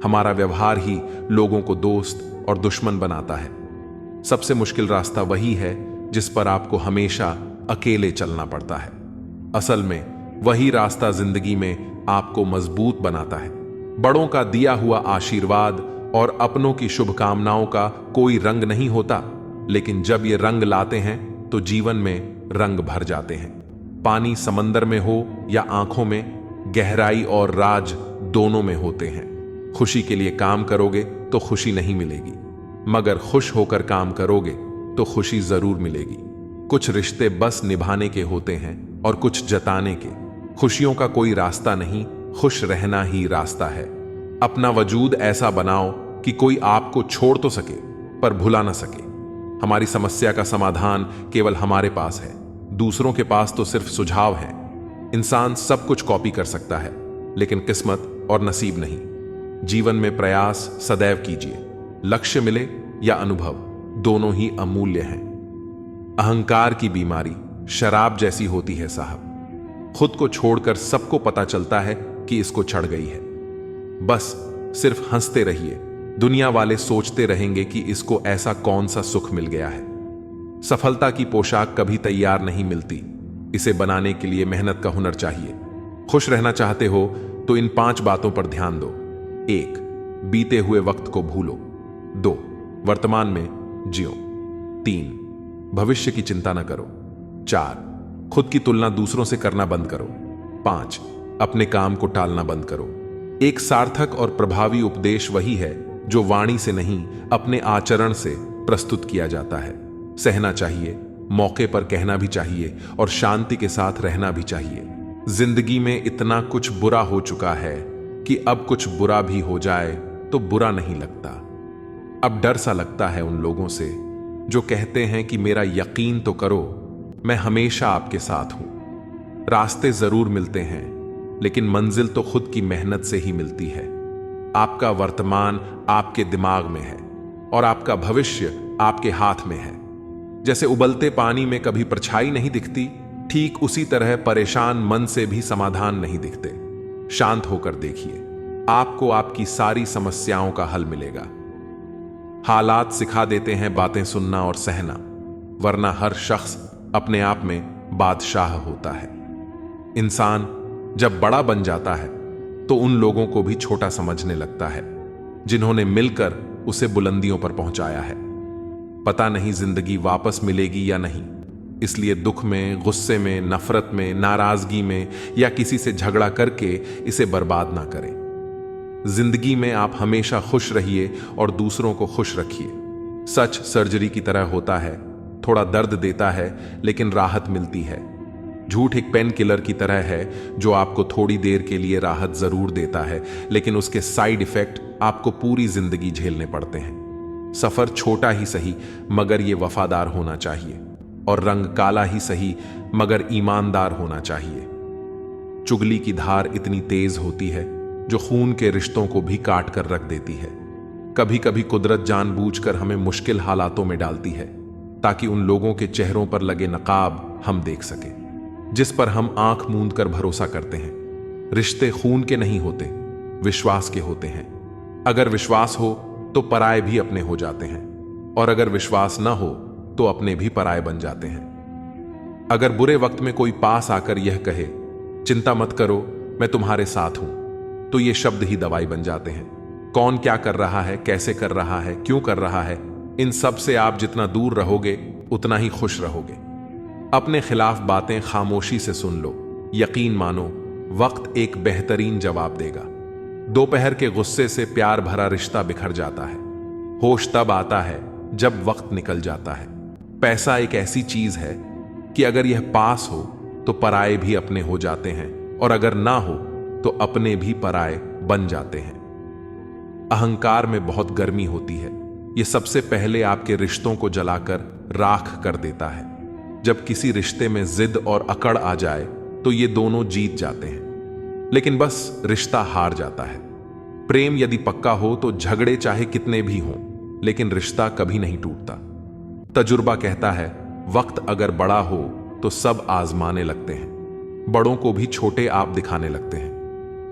हमारा व्यवहार ही लोगों को दोस्त और दुश्मन बनाता है। सबसे मुश्किल रास्ता वही है जिस पर आपको हमेशा अकेले चलना पड़ता है। असल में वही रास्ता जिंदगी में आपको मजबूत बनाता है। बड़ों का दिया हुआ आशीर्वाद और अपनों की शुभकामनाओं का कोई रंग नहीं होता, लेकिन जब ये रंग लाते हैं तो जीवन में रंग भर जाते हैं। पानी समंदर में हो या आंखों में, गहराई और राज दोनों में होते हैं। खुशी के लिए काम करोगे तो खुशी नहीं मिलेगी, मगर खुश होकर काम करोगे तो खुशी जरूर मिलेगी। कुछ रिश्ते बस निभाने के होते हैं और कुछ जताने के। खुशियों का कोई रास्ता नहीं, खुश रहना ही रास्ता है। अपना वजूद ऐसा बनाओ कि कोई आपको छोड़ तो सके पर भुला ना सके। हमारी समस्या का समाधान केवल हमारे पास है, दूसरों के पास तो सिर्फ सुझाव है। इंसान सब कुछ कॉपी कर सकता है, लेकिन किस्मत और नसीब नहीं। जीवन में प्रयास सदैव कीजिए, लक्ष्य मिले या अनुभव, दोनों ही अमूल्य हैं। अहंकार की बीमारी शराब जैसी होती है साहब। खुद को छोड़कर सबको पता चलता है कि इसको चढ़ गई है। बस सिर्फ हंसते रहिए, दुनिया वाले सोचते रहेंगे कि इसको ऐसा कौन सा सुख मिल गया है। सफलता की पोशाक कभी तैयार नहीं मिलती, इसे बनाने के लिए मेहनत का हुनर चाहिए। खुश रहना चाहते हो तो इन 5 बातों पर ध्यान दो। 1. बीते हुए वक्त को भूलो। 2. वर्तमान में जियो। 3. भविष्य की चिंता न करो। 4. खुद की तुलना दूसरों से करना बंद करो। 5. अपने काम को टालना बंद करो। एक सार्थक और प्रभावी उपदेश वही है जो वाणी से नहीं, अपने आचरण से प्रस्तुत किया जाता है। सहना चाहिए, मौके पर कहना भी चाहिए और शांति के साथ रहना भी चाहिए। जिंदगी में इतना कुछ बुरा हो चुका है कि अब कुछ बुरा भी हो जाए तो बुरा नहीं लगता। अब डर सा लगता है उन लोगों से जो कहते हैं कि मेरा यकीन तो करो, मैं हमेशा आपके साथ हूं। रास्ते जरूर मिलते हैं, लेकिन मंजिल तो खुद की मेहनत से ही मिलती है। आपका वर्तमान आपके दिमाग में है और आपका भविष्य आपके हाथ में है। जैसे उबलते पानी में कभी परछाई नहीं दिखती, ठीक उसी तरह परेशान मन से भी समाधान नहीं दिखते। शांत होकर देखिए, आपको आपकी सारी समस्याओं का हल मिलेगा। हालात सिखा देते हैं बातें सुनना और सहना, वरना हर शख्स अपने आप में बादशाह होता है। इंसान जब बड़ा बन जाता है तो उन लोगों को भी छोटा समझने लगता है जिन्होंने मिलकर उसे बुलंदियों पर पहुंचाया है। पता नहीं जिंदगी वापस मिलेगी या नहीं, इसलिए दुख में, गुस्से में, नफरत में, नाराजगी में या किसी से झगड़ा करके इसे बर्बाद ना करें। जिंदगी में आप हमेशा खुश रहिए और दूसरों को खुश रखिए। सच सर्जरी की तरह होता है, थोड़ा दर्द देता है लेकिन राहत मिलती है। झूठ एक पेन किलर की तरह है जो आपको थोड़ी देर के लिए राहत जरूर देता है, लेकिन उसके साइड इफेक्ट आपको पूरी जिंदगी झेलने पड़ते हैं। सफर छोटा ही सही मगर ये वफादार होना चाहिए, और रंग काला ही सही मगर ईमानदार होना चाहिए। चुगली की धार इतनी तेज होती है जो खून के रिश्तों को भी काट कर रख देती है। कभी कभी कुदरत जानबूझकर हमें मुश्किल हालातों में डालती है ताकि उन लोगों के चेहरों पर लगे नकाब हम देख सकें जिस पर हम आंख मूंद कर भरोसा करते हैं। रिश्ते खून के नहीं होते, विश्वास के होते हैं। अगर विश्वास हो तो पराये भी अपने हो जाते हैं, और अगर विश्वास न हो तो अपने भी पराये बन जाते हैं। अगर बुरे वक्त में कोई पास आकर यह कहे, चिंता मत करो मैं तुम्हारे साथ हूं, तो ये शब्द ही दवाई बन जाते हैं। कौन क्या कर रहा है, कैसे कर रहा है, क्यों कर रहा है, इन सब से आप जितना दूर रहोगे उतना ही खुश रहोगे। अपने खिलाफ बातें खामोशी से सुन लो, यकीन मानो वक्त एक बेहतरीन जवाब देगा। दोपहर के गुस्से से प्यार भरा रिश्ता बिखर जाता है। होश तब आता है जब वक्त निकल जाता है। पैसा एक ऐसी चीज है कि अगर यह पास हो तो पराये भी अपने हो जाते हैं, और अगर ना हो तो अपने भी पराये बन जाते हैं। अहंकार में बहुत गर्मी होती है, यह सबसे पहले आपके रिश्तों को जलाकर राख कर देता है। जब किसी रिश्ते में जिद और अकड़ आ जाए तो ये दोनों जीत जाते हैं, लेकिन बस रिश्ता हार जाता है। प्रेम यदि पक्का हो तो झगड़े चाहे कितने भी हों, लेकिन रिश्ता कभी नहीं टूटता। तजुर्बा कहता है वक्त अगर बड़ा हो तो सब आजमाने लगते हैं, बड़ों को भी छोटे आप दिखाने लगते हैं।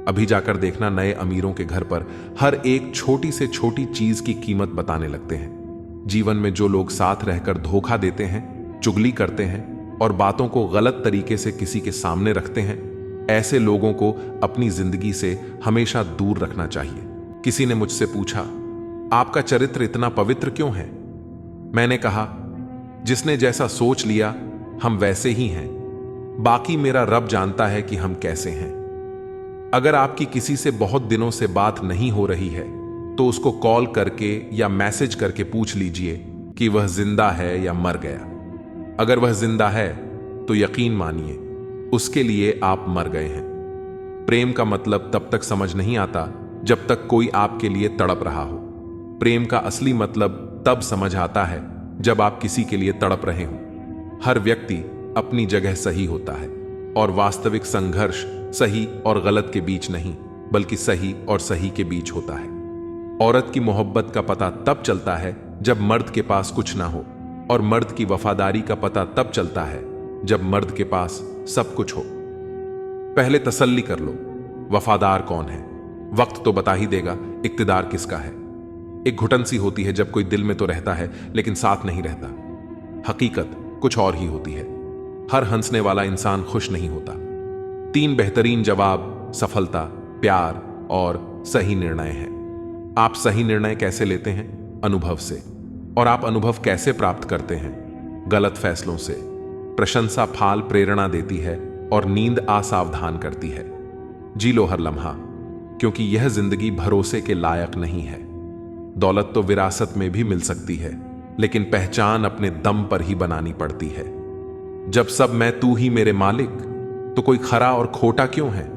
अभी जाकर देखना, नए अमीरों के घर पर हर एक छोटी से छोटी चीज की कीमत बताने लगते हैं। जीवन में जो लोग साथ रहकर धोखा देते हैं, चुगली करते हैं और बातों को गलत तरीके से किसी के सामने रखते हैं, ऐसे लोगों को अपनी जिंदगी से हमेशा दूर रखना चाहिए। किसी ने मुझसे पूछा, आपका चरित्र इतना पवित्र क्यों है? मैंने कहा, जिसने जैसा सोच लिया हम वैसे ही हैं, बाकी मेरा रब जानता है कि हम कैसे हैं। अगर आपकी किसी से बहुत दिनों से बात नहीं हो रही है तो उसको कॉल करके या मैसेज करके पूछ लीजिए कि वह जिंदा है या मर गया। अगर वह जिंदा है तो यकीन मानिए उसके लिए आप मर गए हैं। प्रेम का मतलब तब तक समझ नहीं आता जब तक कोई आपके लिए तड़प रहा हो। प्रेम का असली मतलब तब समझ आता है जब आप किसी के लिए तड़प रहे हो। हर व्यक्ति अपनी जगह सही होता है, और वास्तविक संघर्ष सही और गलत के बीच नहीं बल्कि सही और सही के बीच होता है। औरत की मोहब्बत का पता तब चलता है जब मर्द के पास कुछ ना हो, और मर्द की वफादारी का पता तब चलता है जब मर्द के पास सब कुछ हो। पहले तसल्ली कर लो, वफादार कौन है? वक्त तो बता ही देगा इक्तिदार किसका है। एक घुटन सी होती है जब कोई दिल में तो रहता है लेकिन साथ नहीं रहता। हकीकत कुछ और ही होती है। हर हंसने वाला इंसान खुश नहीं होता। 3 बेहतरीन जवाब सफलता, प्यार और सही निर्णय हैं। आप सही निर्णय कैसे लेते हैं? अनुभव से। और आप अनुभव कैसे प्राप्त करते हैं? गलत फैसलों से। प्रशंसा फाल प्रेरणा देती है और नींद असावधान करती है। जी लो हर लम्हा, क्योंकि यह जिंदगी भरोसे के लायक नहीं है। दौलत तो विरासत में भी मिल सकती है, लेकिन पहचान अपने दम पर ही बनानी पड़ती है। जब सब मैं तू ही मेरे मालिक, तो कोई खरा और खोटा क्यों है?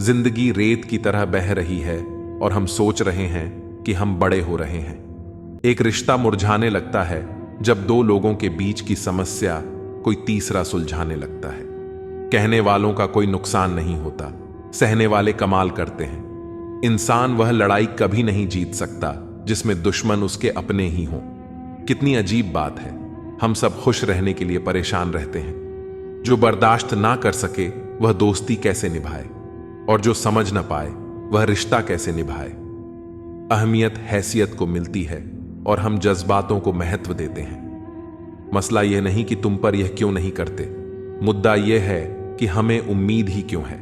जिंदगी रेत की तरह बह रही है और हम सोच रहे हैं कि हम बड़े हो रहे हैं। एक रिश्ता मुरझाने लगता है जब दो लोगों के बीच की समस्या कोई तीसरा सुलझाने लगता है। कहने वालों का कोई नुकसान नहीं होता, सहने वाले कमाल करते हैं। इंसान वह लड़ाई कभी नहीं जीत सकता जिसमें दुश्मन उसके अपने ही हों। कितनी अजीब बात है, हम सब खुश रहने के लिए परेशान रहते हैं। जो बर्दाश्त ना कर सके वह दोस्ती कैसे निभाए, और जो समझ ना पाए वह रिश्ता कैसे निभाए। अहमियत हैसियत को मिलती है और हम जज्बातों को महत्व देते हैं। मसला यह नहीं कि तुम पर यह क्यों नहीं करते, मुद्दा यह है कि हमें उम्मीद ही क्यों है।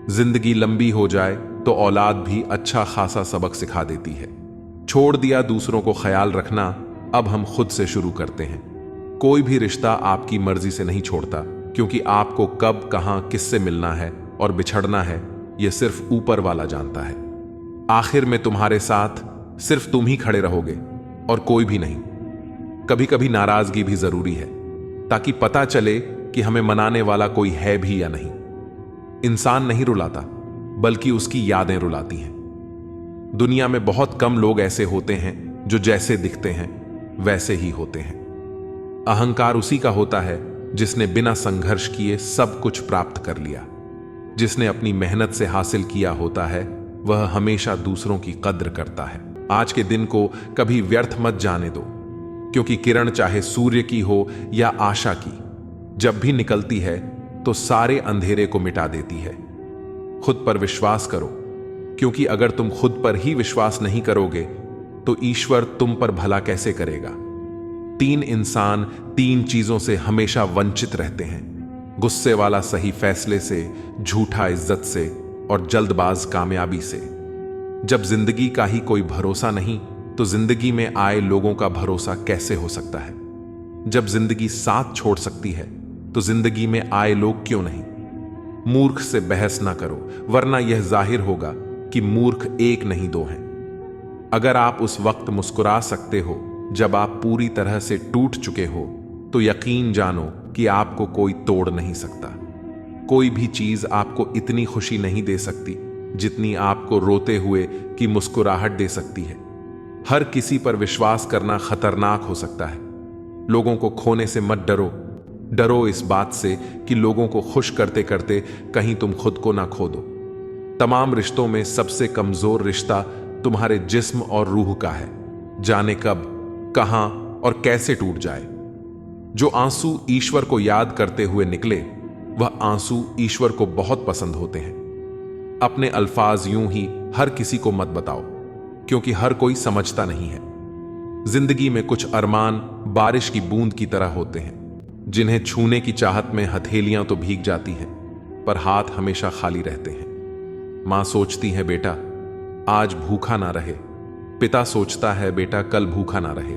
जिंदगी लंबी हो जाए तो औलाद भी अच्छा खासा सबक सिखा देती है। छोड़ दिया दूसरों को ख्याल रखना, अब हम खुद से शुरू करते हैं। कोई भी रिश्ता आपकी मर्जी से नहीं छोड़ता, क्योंकि आपको कब कहां किससे मिलना है और बिछड़ना है यह सिर्फ ऊपर वाला जानता है। आखिर में तुम्हारे साथ सिर्फ तुम ही खड़े रहोगे और कोई भी नहीं। कभी कभी नाराजगी भी जरूरी है, ताकि पता चले कि हमें मनाने वाला कोई है भी या नहीं। इंसान नहीं रुलाता, बल्कि उसकी यादें रुलाती हैं। दुनिया में बहुत कम लोग ऐसे होते हैं जो जैसे दिखते हैं वैसे ही होते हैं। अहंकार उसी का होता है जिसने बिना संघर्ष किए सब कुछ प्राप्त कर लिया। जिसने अपनी मेहनत से हासिल किया होता है वह हमेशा दूसरों की कद्र करता है। आज के दिन को कभी व्यर्थ मत जाने दो, क्योंकि किरण चाहे सूर्य की हो या आशा की, जब भी निकलती है तो सारे अंधेरे को मिटा देती है। खुद पर विश्वास करो, क्योंकि अगर तुम खुद पर ही विश्वास नहीं करोगे तो ईश्वर तुम पर भला कैसे करेगा। 3 इंसान 3 चीजों से हमेशा वंचित रहते हैं: गुस्से वाला सही फैसले से, झूठा इज्जत से और जल्दबाज कामयाबी से। जब जिंदगी का ही कोई भरोसा नहीं तो जिंदगी में आए लोगों का भरोसा कैसे हो सकता है। जब जिंदगी साथ छोड़ सकती है तो जिंदगी में आए लोग क्यों नहीं। मूर्ख से बहस ना करो, वरना यह जाहिर होगा कि मूर्ख एक नहीं दो हैं। अगर आप उस वक्त मुस्कुरा सकते हो जब आप पूरी तरह से टूट चुके हो, तो यकीन जानो कि आपको कोई तोड़ नहीं सकता। कोई भी चीज आपको इतनी खुशी नहीं दे सकती जितनी आपको रोते हुए की मुस्कुराहट दे सकती है। हर किसी पर विश्वास करना खतरनाक हो सकता है। लोगों को खोने से मत डरो, डरो इस बात से कि लोगों को खुश करते करते कहीं तुम खुद को ना खो दो। तमाम रिश्तों में सबसे कमजोर रिश्ता तुम्हारे जिस्म और रूह का है। जाने कब, कहां और कैसे टूट जाए। जो आंसू ईश्वर को याद करते हुए निकले, वह आंसू ईश्वर को बहुत पसंद होते हैं। अपने अल्फाज यूं ही हर किसी को मत बताओ, क्योंकि हर कोई समझता नहीं है। जिंदगी में कुछ अरमान बारिश की बूंद की तरह होते हैं, जिन्हें छूने की चाहत में हथेलियां तो भीग जाती हैं, पर हाथ हमेशा खाली रहते हैं। मां सोचती है बेटा आज भूखा ना रहे, पिता सोचता है बेटा कल भूखा ना रहे।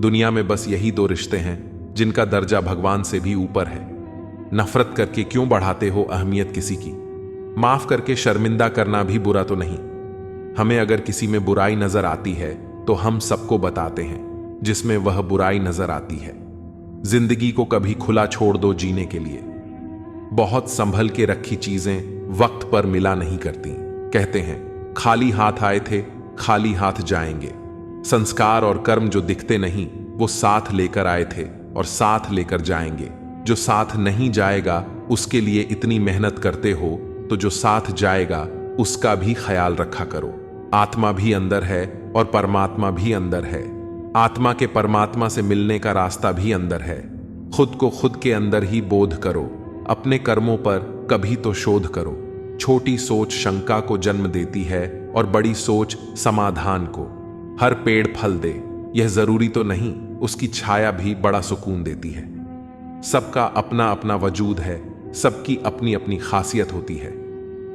दुनिया में बस यही 2 रिश्ते हैं जिनका दर्जा भगवान से भी ऊपर है। नफरत करके क्यों बढ़ाते हो अहमियत किसी की। माफ करके शर्मिंदा करना भी बुरा तो नहीं। हमें अगर किसी में बुराई नजर आती है तो हम सबको बताते हैं जिसमें वह बुराई नजर आती है। जिंदगी को कभी खुला छोड़ दो जीने के लिए। बहुत संभल के रखी चीजें वक्त पर मिला नहीं करती। कहते हैं खाली हाथ आए थे खाली हाथ जाएंगे। संस्कार और कर्म जो दिखते नहीं वो साथ लेकर आए थे और साथ लेकर जाएंगे। जो साथ नहीं जाएगा उसके लिए इतनी मेहनत करते हो तो जो साथ जाएगा उसका भी ख्याल रखा करो। आत्मा भी अंदर है और परमात्मा भी अंदर है। आत्मा के परमात्मा से मिलने का रास्ता भी अंदर है। खुद को खुद के अंदर ही बोध करो। अपने कर्मों पर कभी तो शोध करो। छोटी सोच शंका को जन्म देती है और बड़ी सोच समाधान को। हर पेड़ फल दे यह जरूरी तो नहीं, उसकी छाया भी बड़ा सुकून देती है। सबका अपना अपना वजूद है, सबकी अपनी अपनी खासियत होती है।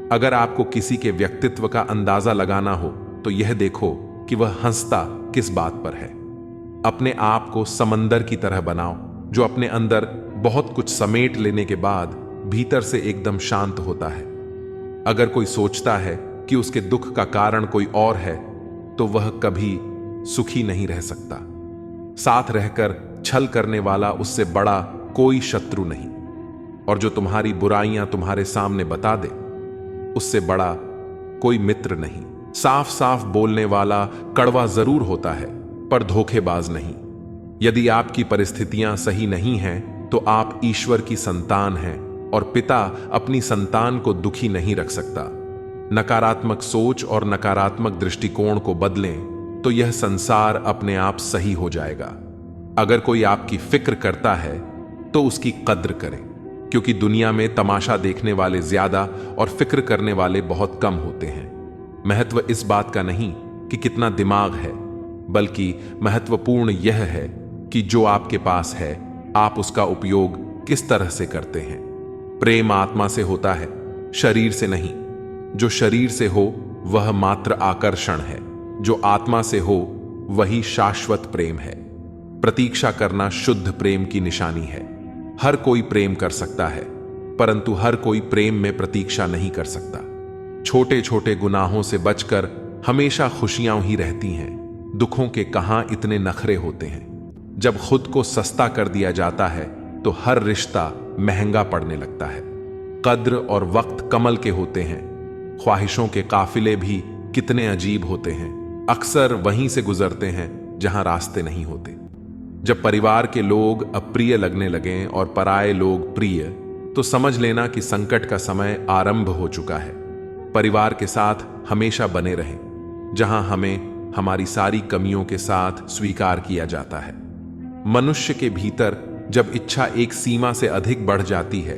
अगर आपको किसी के व्यक्तित्व का अंदाजा लगाना हो तो यह देखो कि वह हंसता किस बात पर है। अपने आप को समंदर की तरह बनाओ जो अपने अंदर बहुत कुछ समेट लेने के बाद भीतर से एकदम शांत होता है। अगर कोई सोचता है कि उसके दुख का कारण कोई और है, तो वह कभी सुखी नहीं रह सकता। साथ रहकर छल करने वाला उससे बड़ा कोई शत्रु नहीं, और जो तुम्हारी बुराइयां तुम्हारे सामने बता दे, उससे बड़ा कोई मित्र नहीं। साफ साफ बोलने वाला कड़वा जरूर होता है, पर धोखेबाज नहीं। यदि आपकी परिस्थितियां सही नहीं हैं, तो आप ईश्वर की संतान हैं, और पिता अपनी संतान को दुखी नहीं रख सकता। नकारात्मक सोच और नकारात्मक दृष्टिकोण को बदलें, तो यह संसार अपने आप सही हो जाएगा। अगर कोई आपकी फिक्र करता है, तो उसकी कद्र करें, क्योंकि दुनिया में तमाशा देखने वाले ज्यादा और फिक्र करने वाले बहुत कम होते हैं। महत्व इस बात का नहीं कि कितना दिमाग है, बल्कि महत्वपूर्ण यह है कि जो आपके पास है, आप उसका उपयोग किस तरह से करते हैं। प्रेम आत्मा से होता है, शरीर से नहीं। जो शरीर से हो वह मात्र आकर्षण है, जो आत्मा से हो वही शाश्वत प्रेम है। प्रतीक्षा करना शुद्ध प्रेम की निशानी है। हर कोई प्रेम कर सकता है, परंतु हर कोई प्रेम में प्रतीक्षा नहीं कर सकता। छोटे छोटे गुनाहों से बचकर हमेशा खुशियां ही रहती हैं। दुखों के कहां इतने नखरे होते हैं। जब खुद को सस्ता कर दिया जाता है, तो हर रिश्ता महंगा पड़ने लगता है। कद्र और वक्त कमल के होते हैं। ख्वाहिशों के काफिले भी कितने अजीब होते हैं, अक्सर वहीं से गुजरते हैं जहां रास्ते नहीं होते। जब परिवार के लोग अप्रिय लगने लगें और पराये लोग प्रिय, तो समझ लेना कि संकट का समय आरंभ हो चुका है। परिवार के साथ हमेशा बने रहें, जहां हमें हमारी सारी कमियों के साथ स्वीकार किया जाता है। मनुष्य के भीतर जब इच्छा एक सीमा से अधिक बढ़ जाती है,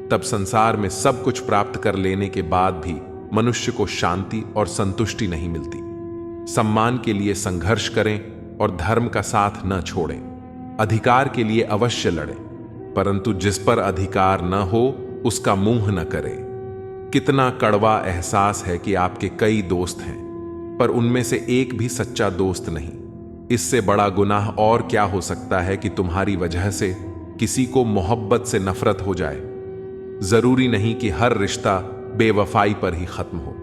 तब संसार में सब कुछ प्राप्त कर लेने के बाद भी मनुष्य को शांति और संतुष्टि नहीं मिलती। सम्मान के लिए संघर्ष करें और धर्म का साथ न छोड़ें। अधिकार के लिए अवश्य लड़ें, परंतु जिस पर अधिकार न हो उसका मुंह न करें। कितना कड़वा एहसास है कि आपके कई दोस्त हैं, पर उनमें से एक भी सच्चा दोस्त नहीं। इससे बड़ा गुनाह और क्या हो सकता है कि तुम्हारी वजह से किसी को मोहब्बत से नफरत हो जाए। जरूरी नहीं कि हर रिश्ता बेवफाई पर ही खत्म हो।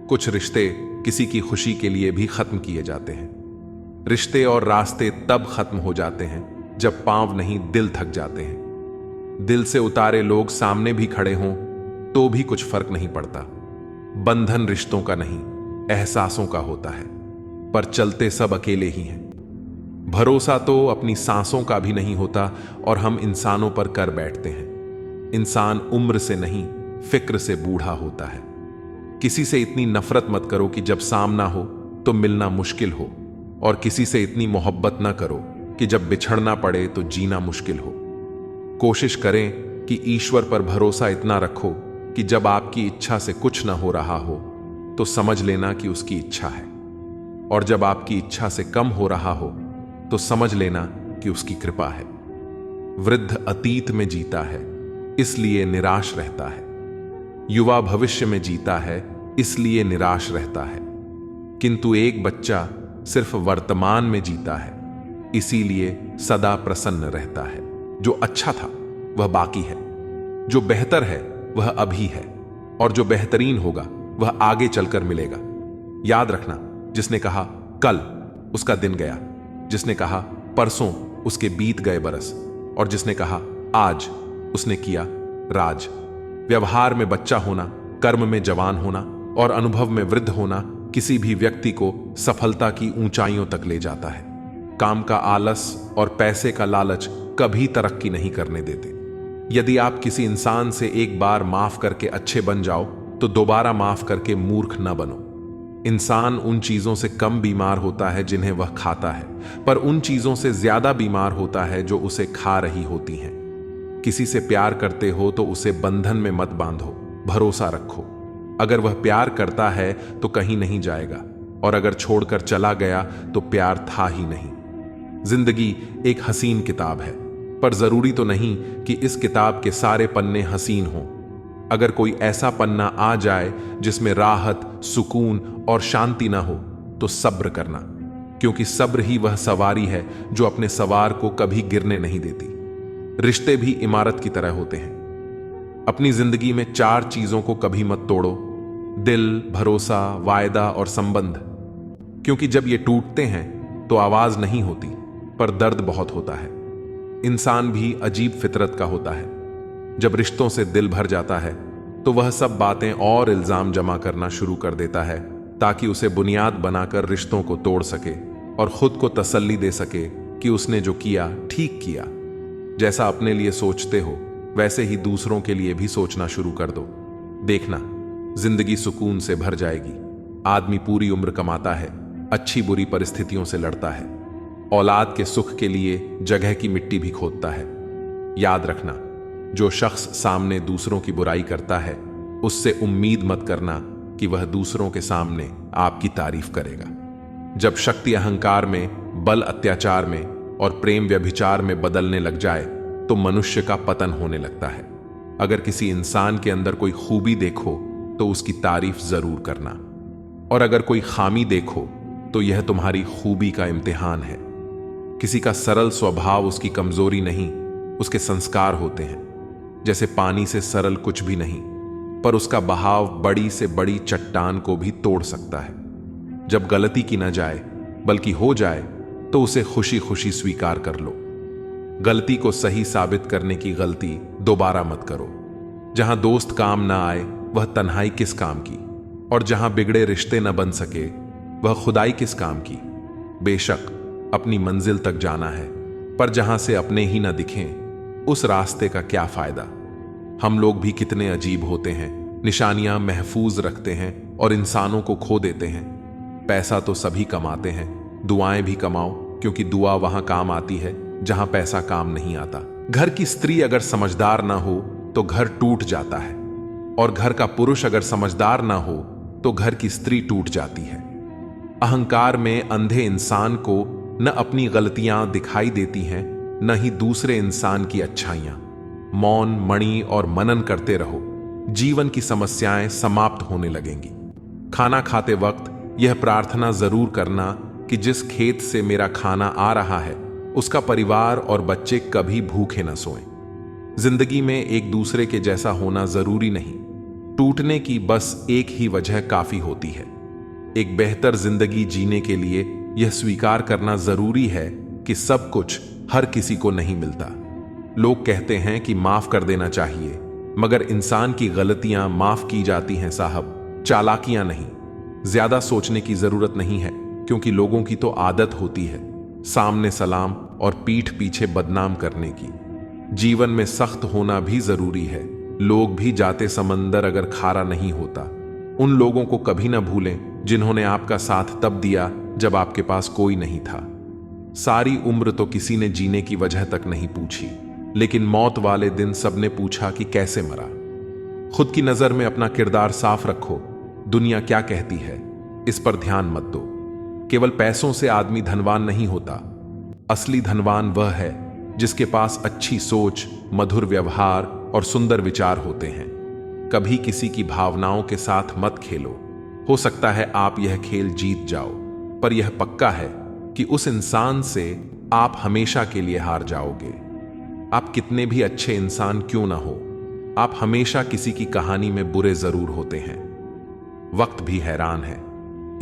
कुछ रिश्ते किसी की खुशी के लिए भी खत्म किए जाते हैं। रिश्ते और रास्ते तब खत्म हो जाते हैं जब पांव नहीं दिल थक जाते हैं। दिल से उतारे लोग सामने भी खड़े हों तो भी कुछ फर्क नहीं पड़ता। बंधन रिश्तों का नहीं, एहसासों का होता है, पर चलते सब अकेले ही हैं। भरोसा तो अपनी सांसों का भी नहीं होता, और हम इंसानों पर कर बैठते हैं। इंसान उम्र से नहीं, फिक्र से बूढ़ा होता है। किसी से इतनी नफरत मत करो कि जब सामना हो तो मिलना मुश्किल हो, और किसी से इतनी मोहब्बत ना करो कि जब बिछड़ना पड़े तो जीना मुश्किल हो। कोशिश करें कि ईश्वर पर भरोसा इतना रखो कि जब आपकी इच्छा से कुछ ना हो रहा हो तो समझ लेना कि उसकी इच्छा है, और जब आपकी इच्छा से कम हो रहा हो तो समझ लेना कि उसकी कृपा है। वृद्ध अतीत में जीता है, इसलिए निराश रहता है। युवा भविष्य में जीता है, इसलिए निराश रहता है। किंतु एक बच्चा सिर्फ वर्तमान में जीता है, इसीलिए सदा प्रसन्न रहता है। जो अच्छा था वह बाकी है, जो बेहतर है वह अभी है, और जो बेहतरीन होगा वह आगे चलकर मिलेगा। याद रखना, जिसने कहा कल उसका दिन गया, जिसने कहा परसों उसके बीत गए बरस, और जिसने कहा आज उसने किया राज। व्यवहार में बच्चा होना, कर्म में जवान होना और अनुभव में वृद्ध होना किसी भी व्यक्ति को सफलता की ऊंचाइयों तक ले जाता है। काम का आलस और पैसे का लालच कभी तरक्की नहीं करने देते। यदि आप किसी इंसान से एक बार माफ करके अच्छे बन जाओ तो दोबारा माफ करके मूर्ख न बनो। इंसान उन चीजों से कम बीमार होता है जिन्हें वह खाता है, पर उन चीजों से ज्यादा बीमार होता है जो उसे खा रही होती हैं। किसी से प्यार करते हो तो उसे बंधन में मत बांधो, भरोसा रखो। अगर वह प्यार करता है तो कहीं नहीं जाएगा, और अगर छोड़कर चला गया तो प्यार था ही नहीं। जिंदगी एक हसीन किताब है, पर जरूरी तो नहीं कि इस किताब के सारे पन्ने हसीन हों। अगर कोई ऐसा पन्ना आ जाए जिसमें राहत, सुकून और शांति ना हो तो सब्र करना, क्योंकि सब्र ही वह सवारी है जो अपने सवार को कभी गिरने नहीं देती। रिश्ते भी इमारत की तरह होते हैं। अपनी जिंदगी में 4 चीजों को कभी मत तोड़ो: दिल, भरोसा, वायदा और संबंध। क्योंकि जब ये टूटते हैं तो आवाज नहीं होती, पर दर्द बहुत होता है। इंसान भी अजीब फितरत का होता है। जब रिश्तों से दिल भर जाता है तो वह सब बातें और इल्जाम जमा करना शुरू कर देता है, ताकि उसे बुनियाद बनाकर रिश्तों को तोड़ सके और खुद को तसल्ली दे सके कि उसने जो किया ठीक किया। जैसा अपने लिए सोचते हो वैसे ही दूसरों के लिए भी सोचना शुरू कर दो। देखना, जिंदगी सुकून से भर जाएगी। आदमी पूरी उम्र कमाता है, अच्छी बुरी परिस्थितियों से लड़ता है, औलाद के सुख के लिए जगह की मिट्टी भी खोदता है। याद रखना, जो शख्स सामने दूसरों की बुराई करता है, उससे उम्मीद मत करना कि वह दूसरों के सामने आपकी तारीफ करेगा। जब शक्ति अहंकार में, बल अत्याचार में और प्रेम व्यभिचार में बदलने लग जाए तो मनुष्य का पतन होने लगता है। अगर किसी इंसान के अंदर कोई खूबी देखो तो उसकी तारीफ जरूर करना, और अगर कोई खामी देखो तो यह तुम्हारी खूबी का इम्तिहान है। किसी का सरल स्वभाव उसकी कमजोरी नहीं, उसके संस्कार होते हैं। जैसे पानी से सरल कुछ भी नहीं, पर उसका बहाव बड़ी से बड़ी चट्टान को भी तोड़ सकता है। जब गलती की न जाए बल्कि हो जाए तो उसे खुशी खुशी स्वीकार कर लो। गलती को सही साबित करने की गलती दोबारा मत करो। जहां दोस्त काम ना आए वह तन्हाई किस काम की, और जहां बिगड़े रिश्ते न बन सके वह खुदाई किस काम की। बेशक अपनी मंजिल तक जाना है, पर जहां से अपने ही न दिखें उस रास्ते का क्या फायदा। हम लोग भी कितने अजीब होते हैं, निशानियां महफूज रखते हैं और इंसानों को खो देते हैं। पैसा तो सभी कमाते हैं, दुआएं भी कमाओ, क्योंकि दुआ वहां काम आती है जहां पैसा काम नहीं आता। घर की स्त्री अगर समझदार ना हो तो घर टूट जाता है, और घर का पुरुष अगर समझदार ना हो तो घर की स्त्री टूट जाती है। अहंकार में अंधे इंसान को न अपनी गलतियां दिखाई देती हैं, न ही दूसरे इंसान की अच्छाइयां। मौन, मणि और मनन करते रहो, जीवन की समस्याएं समाप्त होने लगेंगी। खाना खाते वक्त यह प्रार्थना जरूर करना कि जिस खेत से मेरा खाना आ रहा है उसका परिवार और बच्चे कभी भूखे न सोएं। जिंदगी में एक दूसरे के जैसा होना जरूरी नहीं, टूटने की बस एक ही वजह काफी होती है। एक बेहतर जिंदगी जीने के लिए यह स्वीकार करना जरूरी है कि सब कुछ हर किसी को नहीं मिलता। लोग कहते हैं कि माफ कर देना चाहिए, मगर इंसान की गलतियां माफ की जाती हैं साहब, चालाकियां नहीं। ज्यादा सोचने की जरूरत नहीं है, क्योंकि लोगों की तो आदत होती है सामने सलाम और पीठ पीछे बदनाम करने की। जीवन में सख्त होना भी जरूरी है। लोग भी जाते समंदर अगर खारा नहीं होता। उन लोगों को कभी ना भूलें जिन्होंने आपका साथ तब दिया जब आपके पास कोई नहीं था। सारी उम्र तो किसी ने जीने की वजह तक नहीं पूछी, लेकिन मौत वाले दिन सबने पूछा कि कैसे मरा। खुद की नजर में अपना किरदार साफ रखो। दुनिया क्या कहती है इस पर ध्यान मत दो। केवल पैसों से आदमी धनवान नहीं होता। असली धनवान वह है जिसके पास अच्छी सोच, मधुर व्यवहार और सुंदर विचार होते हैं। कभी किसी की भावनाओं के साथ मत खेलो। हो सकता है आप यह खेल जीत जाओ, पर यह पक्का है कि उस इंसान से आप हमेशा के लिए हार जाओगे। आप कितने भी अच्छे इंसान क्यों ना हो, आप हमेशा किसी की कहानी में बुरे जरूर होते हैं। वक्त भी हैरान है,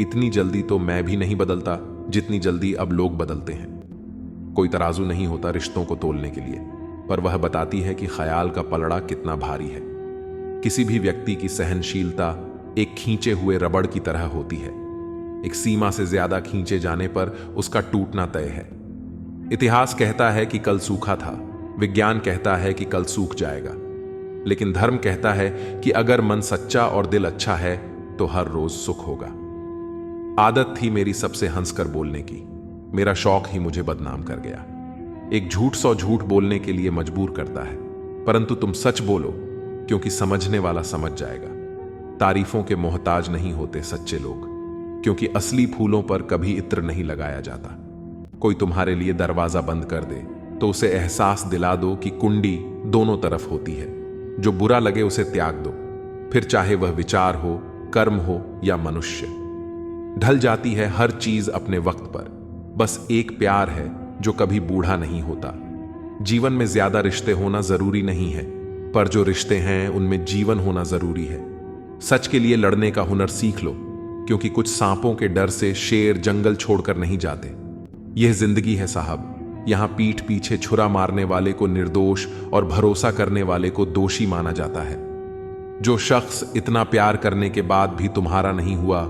इतनी जल्दी तो मैं भी नहीं बदलता जितनी जल्दी अब लोग बदलते हैं। कोई तराजू नहीं होता रिश्तों को तोलने के लिए, पर वह बताती है कि ख्याल का पलड़ा कितना भारी है। किसी भी व्यक्ति की सहनशीलता एक खींचे हुए रबड़ की तरह होती है। एक सीमा से ज्यादा खींचे जाने पर उसका टूटना तय है। इतिहास कहता है कि कल सूखा था, विज्ञान कहता है कि कल सूख जाएगा, लेकिन धर्म कहता है कि अगर मन सच्चा और दिल अच्छा है तो हर रोज सुख होगा। आदत थी मेरी सबसे हंसकर बोलने की, मेरा शौक ही मुझे बदनाम कर गया। एक झूठ 100 झूठ बोलने के लिए मजबूर करता है, परंतु तुम सच बोलो, क्योंकि समझने वाला समझ जाएगा। तारीफों के मोहताज नहीं होते सच्चे लोग, क्योंकि असली फूलों पर कभी इत्र नहीं लगाया जाता। कोई तुम्हारे लिए दरवाजा बंद कर दे तो उसे एहसास दिला दो कि कुंडी दोनों तरफ होती है। जो बुरा लगे उसे त्याग दो, फिर चाहे वह विचार हो, कर्म हो या मनुष्य। ढल जाती है हर चीज अपने वक्त पर। बस एक प्यार है जो कभी बूढ़ा नहीं होता। जीवन में ज्यादा रिश्ते होना जरूरी नहीं है, पर जो रिश्ते हैं उनमें जीवन होना जरूरी है। सच के लिए लड़ने का हुनर सीख लो, क्योंकि कुछ सांपों के डर से शेर जंगल छोड़कर नहीं जाते। यह जिंदगी है साहब, यहां पीठ पीछे छुरा मारने वाले को निर्दोष और भरोसा करने वाले को दोषी माना जाता है। जो शख्स इतना प्यार करने के बाद भी तुम्हारा नहीं हुआ,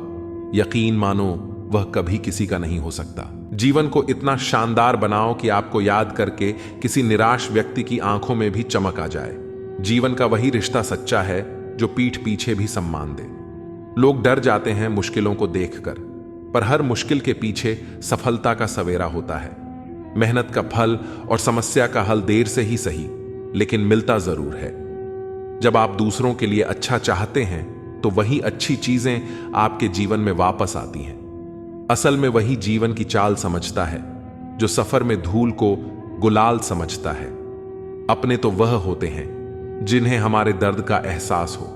यकीन मानो वह कभी किसी का नहीं हो सकता। जीवन को इतना शानदार बनाओ कि आपको याद करके किसी निराश व्यक्ति की आंखों में भी चमक आ जाए। जीवन का वही रिश्ता सच्चा है जो पीठ पीछे भी सम्मान दे। लोग डर जाते हैं मुश्किलों को देखकर, पर हर मुश्किल के पीछे सफलता का सवेरा होता है। मेहनत का फल और समस्या का हल देर से ही सही, लेकिन मिलता जरूर है। जब आप दूसरों के लिए अच्छा चाहते हैं तो वही अच्छी चीजें आपके जीवन में वापस आती हैं। असल में वही जीवन की चाल समझता है जो सफर में धूल को गुलाल समझता है। अपने तो वह होते हैं जिन्हें हमारे दर्द का एहसास हो,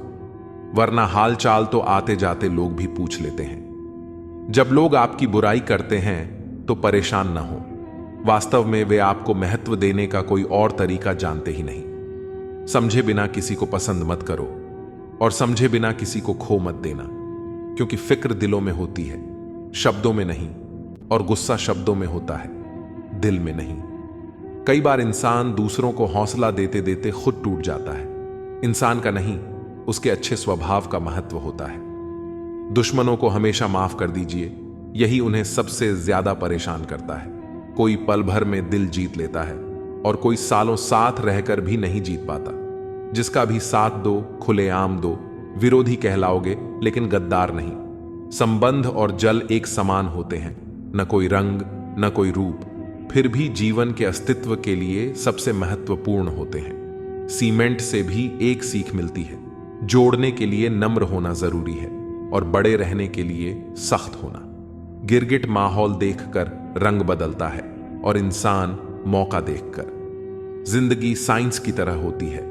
वरना हाल चाल तो आते जाते लोग भी पूछ लेते हैं। जब लोग आपकी बुराई करते हैं तो परेशान ना हो, वास्तव में वे आपको महत्व देने का कोई और तरीका जानते ही नहीं। समझे बिना किसी को पसंद मत करो और समझे बिना किसी को खो मत देना, क्योंकि फिक्र दिलों में होती है, शब्दों में नहीं, और गुस्सा शब्दों में होता है, दिल में नहीं। कई बार इंसान दूसरों को हौसला देते देते खुद टूट जाता है। इंसान का नहीं, उसके अच्छे स्वभाव का महत्व होता है। दुश्मनों को हमेशा माफ कर दीजिए, यही उन्हें सबसे ज्यादा परेशान करता है। कोई पल भर में दिल जीत लेता है और कोई सालों साथ रहकर भी नहीं जीत पाता। जिसका भी साथ दो, खुलेआम दो, विरोधी कहलाओगे लेकिन गद्दार नहीं। संबंध और जल एक समान होते हैं, न कोई रंग न कोई रूप, फिर भी जीवन के अस्तित्व के लिए सबसे महत्वपूर्ण होते हैं। सीमेंट से भी एक सीख मिलती है, जोड़ने के लिए नम्र होना जरूरी है और बड़े रहने के लिए सख्त होना। गिरगिट माहौल देखकर रंग बदलता है और इंसान मौका देखकर। जिंदगी साइंस की तरह होती है,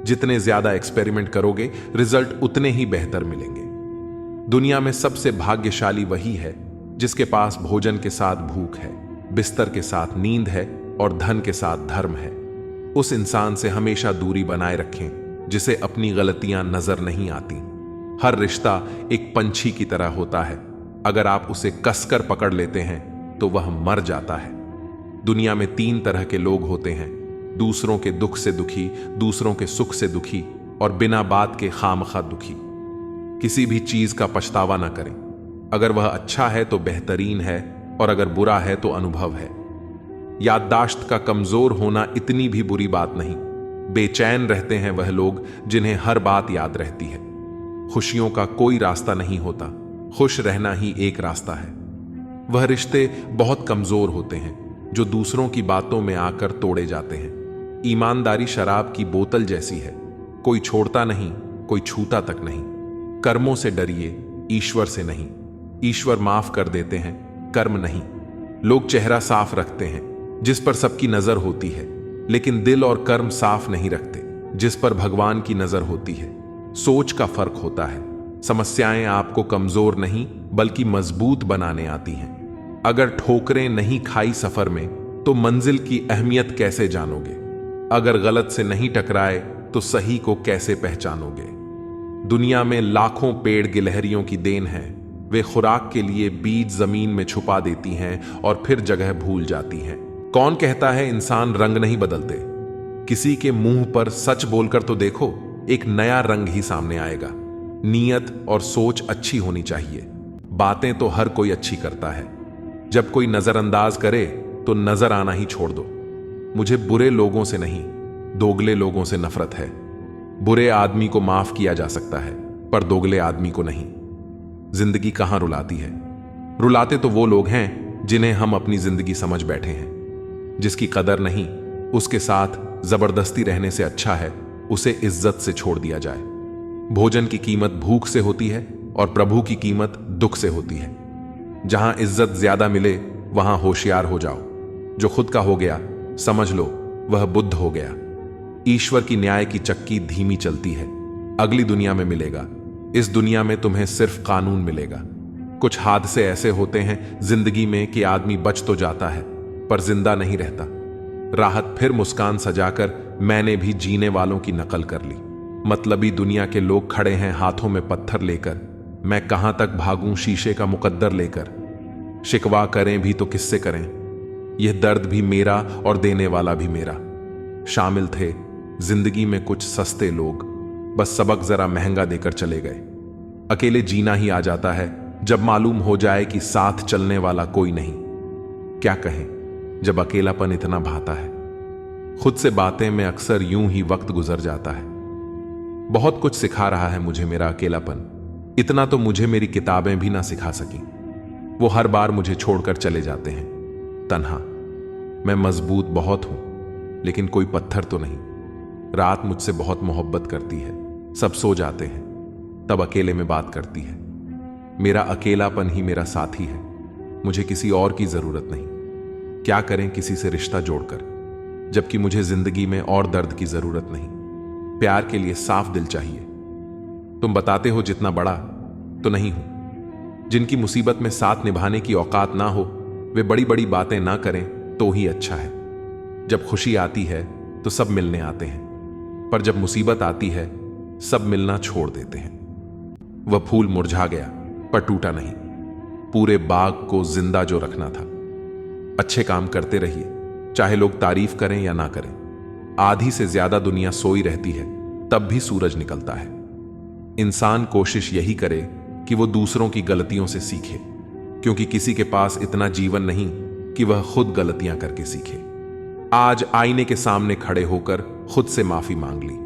जितने ज्यादा एक्सपेरिमेंट करोगे रिजल्ट उतने ही बेहतर मिलेंगे। दुनिया में सबसे भाग्यशाली वही है जिसके पास भोजन के साथ भूख है, बिस्तर के साथ नींद है और धन के साथ धर्म है। उस इंसान से हमेशा दूरी बनाए रखें जिसे अपनी गलतियां नजर नहीं आती। हर रिश्ता एक पंछी की तरह होता है, अगर आप उसे कसकर पकड़ लेते हैं तो वह मर जाता है। दुनिया में 3 तरह के लोग होते हैं, दूसरों के दुख से दुखी, दूसरों के सुख से दुखी और बिना बात के खामखा दुखी। किसी भी चीज का पछतावा ना करें। अगर वह अच्छा है तो बेहतरीन है, और अगर बुरा है तो अनुभव है। याददाश्त का कमजोर होना इतनी भी बुरी बात नहीं। बेचैन रहते हैं वह लोग जिन्हें हर बात याद रहती है। खुशियों का कोई रास्ता नहीं होता, खुश रहना ही एक रास्ता है। वह रिश्ते बहुत कमजोर होते हैं जो दूसरों की बातों में आकर तोड़े जाते हैं। ईमानदारी शराब की बोतल जैसी है, कोई छोड़ता नहीं, कोई छूता तक नहीं। कर्मों से डरिए, ईश्वर से नहीं। ईश्वर माफ कर देते हैं, कर्म नहीं। लोग चेहरा साफ रखते हैं जिस पर सबकी नजर होती है, लेकिन दिल और कर्म साफ नहीं रखते जिस पर भगवान की नजर होती है। सोच का फर्क होता है। समस्याएं आपको कमजोर नहीं बल्कि मजबूत बनाने आती हैं। अगर ठोकरें नहीं खाई सफर में तो मंजिल की अहमियत कैसे जानोगे? अगर गलत से नहीं टकराए तो सही को कैसे पहचानोगे? दुनिया में लाखों पेड़ गिलहरियों की देन है। वे खुराक के लिए बीज जमीन में छुपा देती हैं और फिर जगह भूल जाती हैं। कौन कहता है इंसान रंग नहीं बदलते? किसी के मुंह पर सच बोलकर तो देखो, एक नया रंग ही सामने आएगा। नीयत और सोच अच्छी होनी चाहिए। बातें तो हर कोई अच्छी करता है। जब कोई नजरअंदाज करे तो नजर आना ही छोड़ दो। मुझे बुरे लोगों से नहीं, दोगले लोगों से नफरत है। बुरे आदमी को माफ किया जा सकता है, पर दोगले आदमी को नहीं। जिंदगी कहां रुलाती है? रुलाते तो वो लोग हैं जिन्हें हम अपनी जिंदगी समझ बैठे हैं। जिसकी कदर नहीं, उसके साथ जबरदस्ती रहने से अच्छा है उसे इज्जत से छोड़ दिया जाए। भोजन की कीमत भूख से होती है और प्रभु की कीमत दुख से होती है। जहां इज्जत ज्यादा मिले वहां होशियार हो जाओ। जो खुद का हो गया समझ लो वह बुद्ध हो गया। ईश्वर की न्याय की चक्की धीमी चलती है। अगली दुनिया में मिलेगा, इस दुनिया में तुम्हें सिर्फ कानून मिलेगा। कुछ हादसे ऐसे होते हैं जिंदगी में कि आदमी बच तो जाता है पर जिंदा नहीं रहता। राहत फिर मुस्कान सजाकर मैंने भी जीने वालों की नकल कर ली। मतलबी दुनिया के लोग खड़े हैं हाथों में पत्थर लेकर, मैं कहां तक भागूं शीशे का मुकद्दर लेकर। शिकवा करें भी तो किससे करें, यह दर्द भी मेरा और देने वाला भी मेरा। शामिल थे जिंदगी में कुछ सस्ते लोग, बस सबक जरा महंगा देकर चले गए। अकेले जीना ही आ जाता है जब मालूम हो जाए कि साथ चलने वाला कोई नहीं। क्या कहें जब अकेलापन इतना भाता है। खुद से बातें में अक्सर यूं ही वक्त गुजर जाता है। बहुत कुछ सिखा रहा है मुझे मेरा अकेलापन, इतना तो मुझे मेरी किताबें भी ना सिखा सकी। वो हर बार मुझे छोड़कर चले जाते हैं तन्हा। मैं मजबूत बहुत हूं लेकिन कोई पत्थर तो नहीं। रात मुझसे बहुत मोहब्बत करती है, सब सो जाते हैं तब अकेले में बात करती है। मेरा अकेलापन ही मेरा साथी है, मुझे किसी और की जरूरत नहीं। क्या करें किसी से रिश्ता जोड़कर, जबकि मुझे जिंदगी में और दर्द की जरूरत नहीं। प्यार के लिए साफ दिल चाहिए। तुम बताते हो जितना बड़ा, तो नहीं हूं। जिनकी मुसीबत में साथ निभाने की औकात ना हो, वे बड़ी बड़ी बातें ना करें तो ही अच्छा है। जब खुशी आती है तो सब मिलने आते हैं, पर जब मुसीबत आती है सब मिलना छोड़ देते हैं। वह फूल मुरझा गया पर टूटा नहीं, पूरे बाग को जिंदा जो रखना था। अच्छे काम करते रहिए, चाहे लोग तारीफ करें या ना करें। आधी से ज्यादा दुनिया सोई रहती है, तब भी सूरज निकलता है। इंसान कोशिश यही करे कि वो दूसरों की गलतियों से सीखे, क्योंकि किसी के पास इतना जीवन नहीं कि वह खुद गलतियां करके सीखे। आज आईने के सामने खड़े होकर खुद से माफी मांग ली,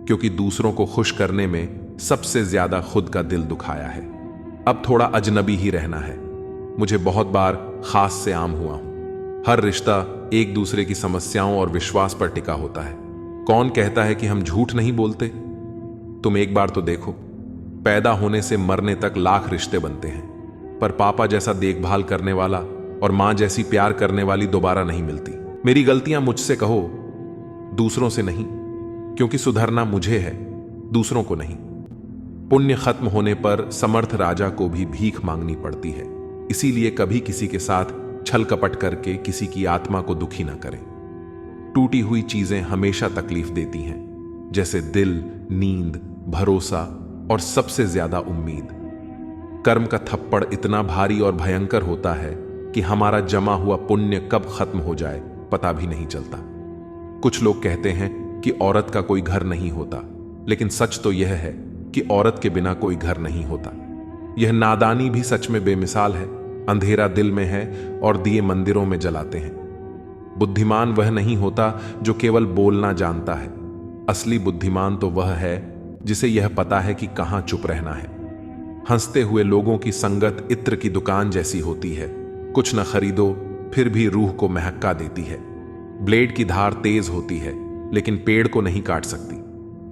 क्योंकि दूसरों को खुश करने में सबसे ज्यादा खुद का दिल दुखाया है। अब थोड़ा अजनबी ही रहना है। मुझे बहुत बार खास से आम हुआ हूं। हर रिश्ता एक दूसरे की समस्याओं और विश्वास पर टिका होता है। कौन कहता है कि हम झूठ नहीं बोलते? तुम एक बार तो देखो, पैदा होने से मरने तक लाख रिश्ते बनते हैं, पर पापा जैसा देखभाल करने वाला और मां जैसी प्यार करने वाली दोबारा नहीं मिलती। मेरी गलतियां मुझसे कहो, दूसरों से नहीं, क्योंकि सुधरना मुझे है, दूसरों को नहीं। पुण्य खत्म होने पर समर्थ राजा को भी भीख मांगनी पड़ती है। इसीलिए कभी किसी के साथ छल कपट करके किसी की आत्मा को दुखी ना करें। टूटी हुई चीजें हमेशा तकलीफ देती हैं, जैसे दिल, नींद, भरोसा और सबसे ज्यादा उम्मीद। कर्म का थप्पड़ इतना भारी और भयंकर होता है कि हमारा जमा हुआ पुण्य कब खत्म हो जाए पता भी नहीं चलता। कुछ लोग कहते हैं कि औरत का कोई घर नहीं होता, लेकिन सच तो यह है कि औरत के बिना कोई घर नहीं होता। यह नादानी भी सच में बेमिसाल है। अंधेरा दिल में है और दिए मंदिरों में जलाते हैं। बुद्धिमान वह नहीं होता जो केवल बोलना जानता है। असली बुद्धिमान तो वह है जिसे यह पता है कि कहां चुप रहना है। हंसते हुए लोगों की संगत इत्र की दुकान जैसी होती है। कुछ न खरीदो फिर भी रूह को महका देती है। ब्लेड की धार तेज होती है लेकिन पेड़ को नहीं काट सकती।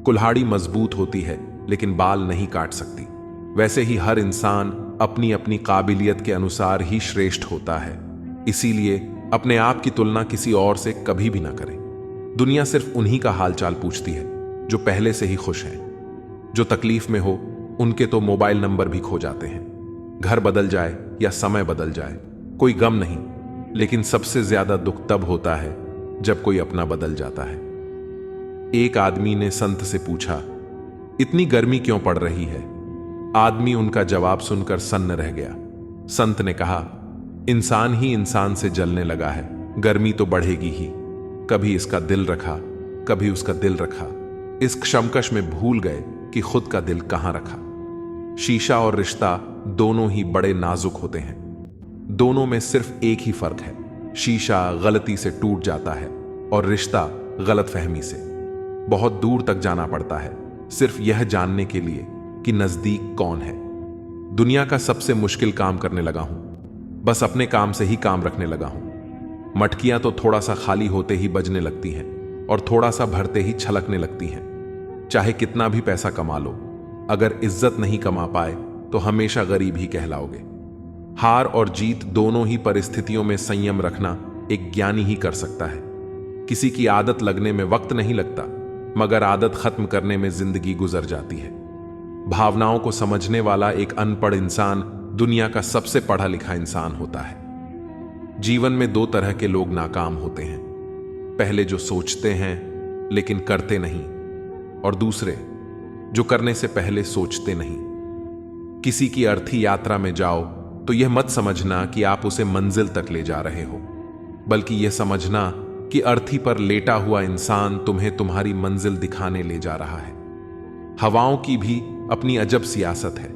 कुल्हाड़ी मजबूत होती है लेकिन बाल नहीं काट सकती। वैसे ही हर इंसान अपनी अपनी काबिलियत के अनुसार ही श्रेष्ठ होता है। इसीलिए अपने आप की तुलना किसी और से कभी भी ना करें। दुनिया सिर्फ उन्हीं का हालचाल पूछती है जो पहले से ही खुश हैं। जो तकलीफ में हो उनके तो मोबाइल नंबर भी खो जाते हैं। घर बदल जाए या समय बदल जाए कोई गम नहीं, लेकिन सबसे ज्यादा दुख तब होता है जब कोई अपना बदल जाता है। एक आदमी ने संत से पूछा, इतनी गर्मी क्यों पड़ रही है? आदमी उनका जवाब सुनकर सन्न रह गया। संत ने कहा, इंसान ही इंसान से जलने लगा है, गर्मी तो बढ़ेगी ही। कभी इसका दिल रखा, कभी उसका दिल रखा। इस क्षमकश में भूल गए कि खुद का दिल कहां रखा। शीशा और रिश्ता दोनों ही बड़े नाजुक होते हैं। दोनों में सिर्फ एक ही फर्क है, शीशा गलती से टूट जाता है और रिश्ता गलतफहमी से। बहुत दूर तक जाना पड़ता है सिर्फ यह जानने के लिए कि नजदीक कौन है। दुनिया का सबसे मुश्किल काम करने लगा हूं, बस अपने काम से ही काम रखने लगा हूं। मटकियां तो थोड़ा सा खाली होते ही बजने लगती हैं और थोड़ा सा भरते ही छलकने लगती हैं। चाहे कितना भी पैसा कमा लो, अगर इज्जत नहीं कमा पाए तो हमेशा गरीब ही कहलाओगे। हार और जीत दोनों ही परिस्थितियों में संयम रखना एक ज्ञानी ही कर सकता है। किसी की आदत लगने में वक्त नहीं लगता, मगर आदत खत्म करने में जिंदगी गुजर जाती है। भावनाओं को समझने वाला एक अनपढ़ इंसान दुनिया का सबसे पढ़ा लिखा इंसान होता है। जीवन में दो तरह के लोग नाकाम होते हैं, पहले जो सोचते हैं लेकिन करते नहीं, और दूसरे जो करने से पहले सोचते नहीं। किसी की अर्थी यात्रा में जाओ तो यह मत समझना कि आप उसे मंजिल तक ले जा रहे हो, बल्कि यह समझना कि अर्थी पर लेटा हुआ इंसान तुम्हें तुम्हारी मंजिल दिखाने ले जा रहा है। हवाओं की भी अपनी अजब सियासत है,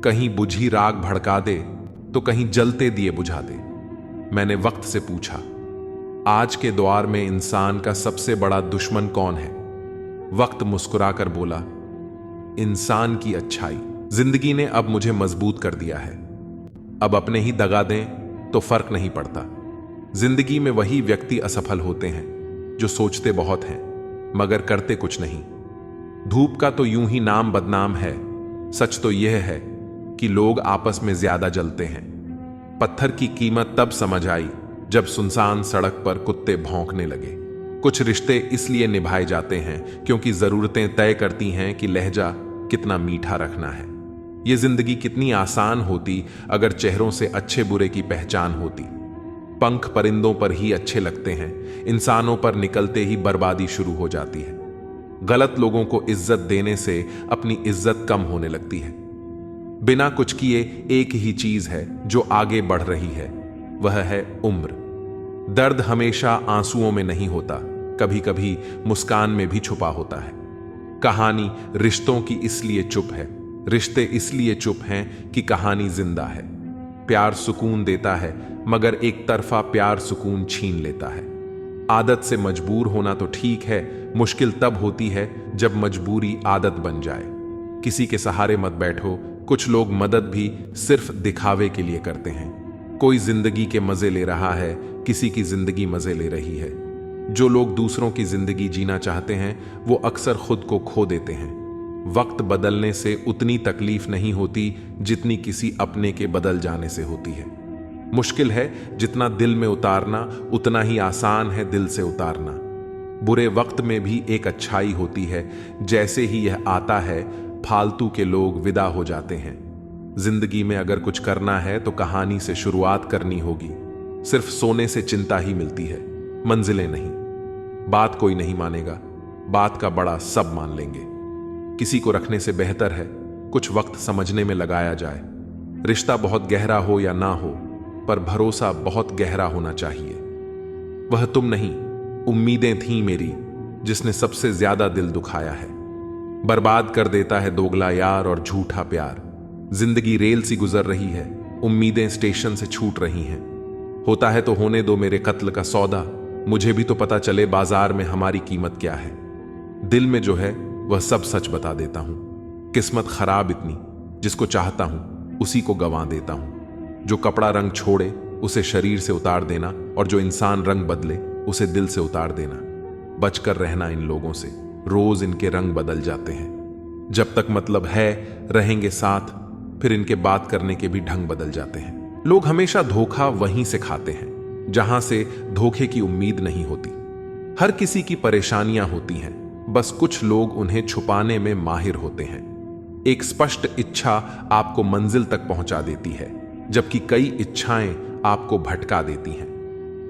कहीं बुझी राग भड़का दे तो कहीं जलते दिए बुझा दे। मैंने वक्त से पूछा, आज के दौर में इंसान का सबसे बड़ा दुश्मन कौन है? वक्त मुस्कुराकर बोला, इंसान की अच्छाई। जिंदगी ने अब मुझे मजबूत कर दिया है। अब अपने ही दगा दें तो फर्क नहीं पड़ता। जिंदगी में वही व्यक्ति असफल होते हैं जो सोचते बहुत हैं मगर करते कुछ नहीं। धूप का तो यूं ही नाम बदनाम है, सच तो यह है कि लोग आपस में ज्यादा जलते हैं। पत्थर की कीमत तब समझ आई जब सुनसान सड़क पर कुत्ते भौंकने लगे। कुछ रिश्ते इसलिए निभाए जाते हैं क्योंकि जरूरतें तय करती हैं कि लहजा कितना मीठा रखना है। ये जिंदगी कितनी आसान होती अगर चेहरों से अच्छे बुरे की पहचान होती। पंख परिंदों पर ही अच्छे लगते हैं, इंसानों पर निकलते ही बर्बादी शुरू हो जाती है। गलत लोगों को इज्जत देने से अपनी इज्जत कम होने लगती है। बिना कुछ किए एक ही चीज है जो आगे बढ़ रही है, वह है उम्र। दर्द हमेशा आंसुओं में नहीं होता, कभी कभी मुस्कान में भी छुपा होता है। कहानी रिश्तों की इसलिए चुप है, रिश्ते इसलिए चुप हैं कि कहानी जिंदा है। प्यार सुकून देता है मगर एक तरफा प्यार सुकून छीन लेता है। आदत से मजबूर होना तो ठीक है, मुश्किल तब होती है जब मजबूरी आदत बन जाए। किसी के सहारे मत बैठो, कुछ लोग मदद भी सिर्फ दिखावे के लिए करते हैं। कोई जिंदगी के मजे ले रहा है, किसी की जिंदगी मजे ले रही है। जो लोग दूसरों की जिंदगी जीना चाहते हैं वो अक्सर खुद को खो देते हैं। वक्त बदलने से उतनी तकलीफ नहीं होती जितनी किसी अपने के बदल जाने से होती है। मुश्किल है जितना दिल में उतारना, उतना ही आसान है दिल से उतारना। बुरे वक्त में भी एक अच्छाई होती है, जैसे ही यह आता है फालतू के लोग विदा हो जाते हैं। जिंदगी में अगर कुछ करना है तो कहानी से शुरुआत करनी होगी। सिर्फ सोने से चिंता ही मिलती है, मंजिलें नहीं। बात कोई नहीं मानेगा, बात का बड़ा सब मान लेंगे। किसी को रखने से बेहतर है कुछ वक्त समझने में लगाया जाए। रिश्ता बहुत गहरा हो या ना हो, पर भरोसा बहुत गहरा होना चाहिए। वह तुम नहीं, उम्मीदें थीं मेरी, जिसने सबसे ज्यादा दिल दुखाया है। बर्बाद कर देता है दोगला यार और झूठा प्यार। जिंदगी रेल सी गुजर रही है, उम्मीदें स्टेशन से छूट रही हैं। होता है तो होने दो मेरे कत्ल का सौदा, मुझे भी तो पता चले बाजार में हमारी कीमत क्या है। दिल में जो है वह सब सच बता देता हूं। किस्मत खराब इतनी, जिसको चाहता हूं उसी को गंवा देता हूं। जो कपड़ा रंग छोड़े उसे शरीर से उतार देना, और जो इंसान रंग बदले उसे दिल से उतार देना। बचकर रहना इन लोगों से, रोज इनके रंग बदल जाते हैं। जब तक मतलब है रहेंगे साथ, फिर इनके बात करने के भी ढंग बदल जाते हैं। लोग हमेशा धोखा वहीं से खाते हैं जहां से धोखे की उम्मीद नहीं होती। हर किसी की परेशानियां होती हैं, बस कुछ लोग उन्हें छुपाने में माहिर होते हैं। एक स्पष्ट इच्छा आपको मंजिल तक पहुंचा देती है, जबकि कई इच्छाएं आपको भटका देती हैं।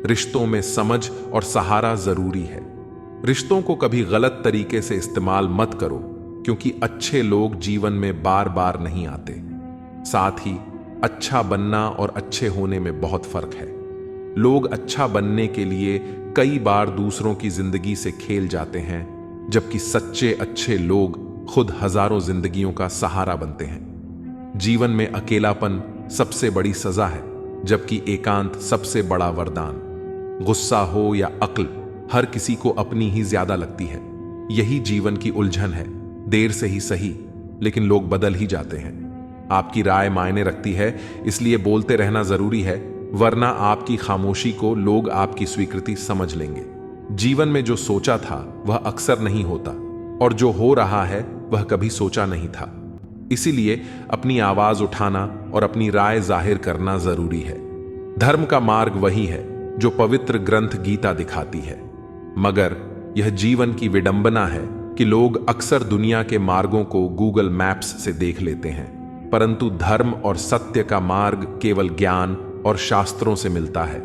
रिश्तों में समझ और सहारा जरूरी है। रिश्तों को कभी गलत तरीके से इस्तेमाल मत करो, क्योंकि अच्छे लोग जीवन में बार बार नहीं आते। साथ ही अच्छा बनना और अच्छे होने में बहुत फर्क है। लोग अच्छा बनने के लिए कई बार दूसरों की जिंदगी से खेल जाते हैं, जबकि सच्चे अच्छे लोग खुद हजारों जिंदगियों का सहारा बनते हैं। जीवन में अकेलापन सबसे बड़ी सजा है, जबकि एकांत सबसे बड़ा वरदान। गुस्सा हो या अक्ल, हर किसी को अपनी ही ज्यादा लगती है। यही जीवन की उलझन है। देर से ही सही, लेकिन लोग बदल ही जाते हैं। आपकी राय मायने रखती है, इसलिए बोलते रहना जरूरी है, वरना आपकी खामोशी को लोग आपकी स्वीकृति समझ लेंगे। जीवन में जो सोचा था वह अक्सर नहीं होता, और जो हो रहा है वह कभी सोचा नहीं था। इसीलिए अपनी आवाज उठाना और अपनी राय जाहिर करना जरूरी है। धर्म का मार्ग वही है जो पवित्र ग्रंथ गीता दिखाती है, मगर यह जीवन की विडंबना है कि लोग अक्सर दुनिया के मार्गों को गूगल मैप्स से देख लेते हैं, परंतु धर्म और सत्य का मार्ग केवल ज्ञान और शास्त्रों से मिलता है।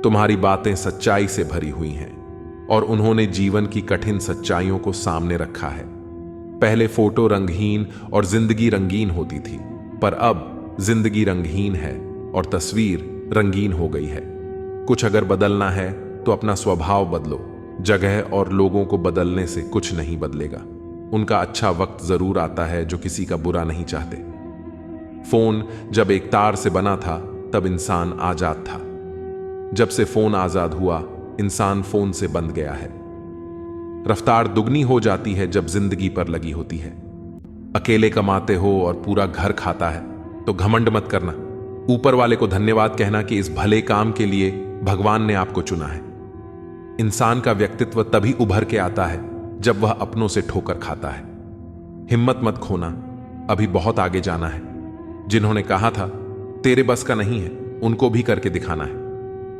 तुम्हारी बातें सच्चाई से भरी हुई हैं, और उन्होंने जीवन की कठिन सच्चाइयों को सामने रखा है। पहले फोटो रंगहीन और जिंदगी रंगीन होती थी, पर अब जिंदगी रंगहीन है और तस्वीर रंगीन हो गई है। कुछ अगर बदलना है तो अपना स्वभाव बदलो। जगह और लोगों को बदलने से कुछ नहीं बदलेगा। उनका अच्छा वक्त जरूर आता है जो किसी का बुरा नहीं चाहते। फोन जब एक तार से बना था तब इंसान आजाद था। जब से फोन आजाद हुआ, इंसान फोन से बंध गया है। रफ्तार दुगनी हो जाती है जब जिंदगी पर लगी होती है। अकेले कमाते हो और पूरा घर खाता है तो घमंड मत करना। ऊपर वाले को धन्यवाद कहना कि इस भले काम के लिए भगवान ने आपको चुना है। इंसान का व्यक्तित्व तभी उभर के आता है जब वह अपनों से ठोकर खाता है। हिम्मत मत खोना, अभी बहुत आगे जाना है। जिन्होंने कहा था तेरे बस का नहीं है, उनको भी करके दिखाना है।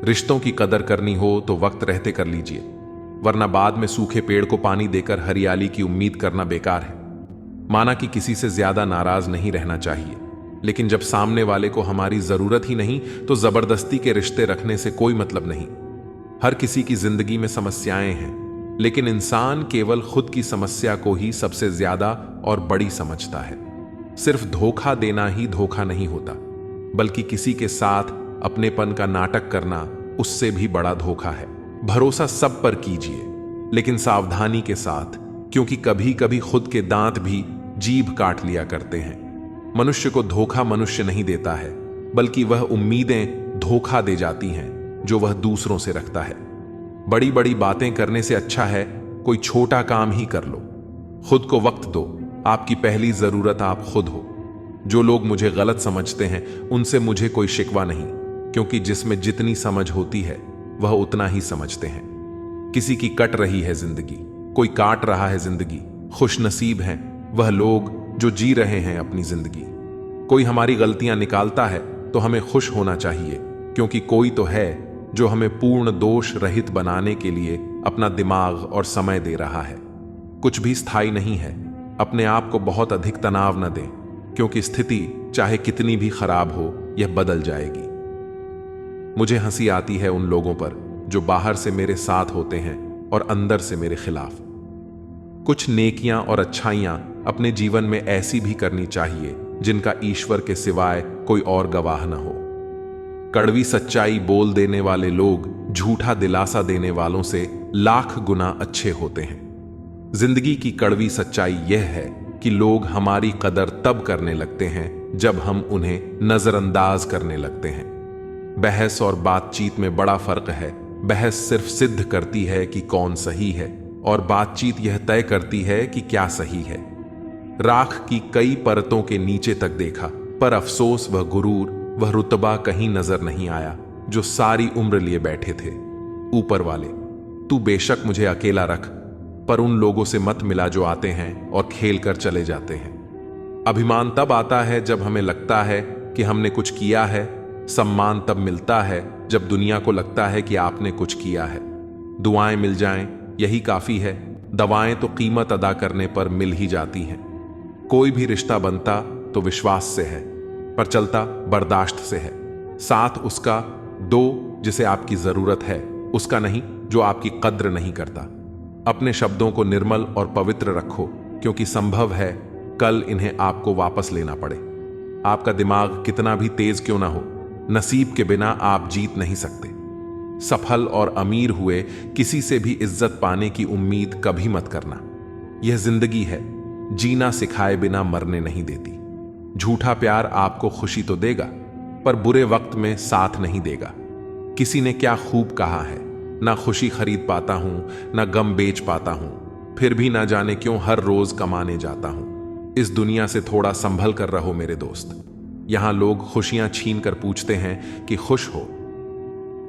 रिश्तों की कदर करनी हो तो वक्त रहते कर लीजिए, वरना बाद में सूखे पेड़ को पानी देकर हरियाली की उम्मीद करना बेकार है। माना कि किसी से ज्यादा नाराज नहीं रहना चाहिए, लेकिन जब सामने वाले को हमारी जरूरत ही नहीं तो जबरदस्ती के रिश्ते रखने से कोई मतलब नहीं। हर किसी की जिंदगी में समस्याएं हैं, लेकिन इंसान केवल खुद की समस्या को ही सबसे ज्यादा और बड़ी समझता है। सिर्फ धोखा देना ही धोखा नहीं होता, बल्कि किसी के साथ अपनेपन का नाटक करना उससे भी बड़ा धोखा है। भरोसा सब पर कीजिए, लेकिन सावधानी के साथ, क्योंकि कभी कभी खुद के दांत भी जीभ काट लिया करते हैं। मनुष्य को धोखा मनुष्य नहीं देता है, बल्कि वह उम्मीदें धोखा दे जाती हैं जो वह दूसरों से रखता है। बड़ी बड़ी बातें करने से अच्छा है कोई छोटा काम ही कर लो। खुद को वक्त दो, आपकी पहली जरूरत आप खुद हो। जो लोग मुझे गलत समझते हैं उनसे मुझे कोई शिकवा नहीं, क्योंकि जिसमें जितनी समझ होती है वह उतना ही समझते हैं। किसी की कट रही है जिंदगी, कोई काट रहा है जिंदगी। खुशनसीब हैं वह लोग जो जी रहे हैं अपनी जिंदगी। कोई हमारी गलतियां निकालता है तो हमें खुश होना चाहिए, क्योंकि कोई तो है जो हमें पूर्ण दोष रहित बनाने के लिए अपना दिमाग और समय दे रहा है। कुछ भी स्थायी नहीं है। अपने आप को बहुत अधिक तनाव न दें, क्योंकि स्थिति चाहे कितनी भी खराब हो यह बदल जाएगी। मुझे हंसी आती है उन लोगों पर जो बाहर से मेरे साथ होते हैं और अंदर से मेरे खिलाफ। कुछ नेकियां और अच्छाइयां अपने जीवन में ऐसी भी करनी चाहिए जिनका ईश्वर के सिवाय कोई और गवाह न हो। कड़वी सच्चाई बोल देने वाले लोग झूठा दिलासा देने वालों से लाख गुना अच्छे होते हैं। जिंदगी की कड़वी सच्चाई यह है कि लोग हमारी कदर तब करने लगते हैं जब हम उन्हें नजरअंदाज करने लगते हैं। बहस और बातचीत में बड़ा फर्क है। बहस सिर्फ सिद्ध करती है कि कौन सही है, और बातचीत यह तय करती है कि क्या सही है। राख की कई परतों के नीचे तक देखा, पर अफसोस वह गुरूर, वह रुतबा कहीं नजर नहीं आया जो सारी उम्र लिए बैठे थे। ऊपर वाले, तू बेशक मुझे अकेला रख, पर उन लोगों से मत मिला जो आते हैं और खेल कर चले जाते हैं। अभिमान तब आता है जब हमें लगता है कि हमने कुछ किया है। सम्मान तब मिलता है जब दुनिया को लगता है कि आपने कुछ किया है। दुआएं मिल जाएं यही काफी है, दवाएं तो कीमत अदा करने पर मिल ही जाती हैं। कोई भी रिश्ता बनता तो विश्वास से है, पर चलता बर्दाश्त से है। साथ उसका दो जिसे आपकी जरूरत है, उसका नहीं जो आपकी कद्र नहीं करता। अपने शब्दों को निर्मल और पवित्र रखो, क्योंकि संभव है कल इन्हें आपको वापस लेना पड़े। आपका दिमाग कितना भी तेज क्यों ना हो, नसीब के बिना आप जीत नहीं सकते। सफल और अमीर हुए किसी से भी इज्जत पाने की उम्मीद कभी मत करना। यह जिंदगी है, जीना सिखाए बिना मरने नहीं देती। झूठा प्यार आपको खुशी तो देगा, पर बुरे वक्त में साथ नहीं देगा। किसी ने क्या खूब कहा है, ना खुशी खरीद पाता हूं, ना गम बेच पाता हूं, फिर भी ना जाने क्यों हर रोज कमाने जाता हूं। इस दुनिया से थोड़ा संभल कर रहो मेरे दोस्त। यहां लोग खुशियां छीन कर पूछते हैं कि खुश हो।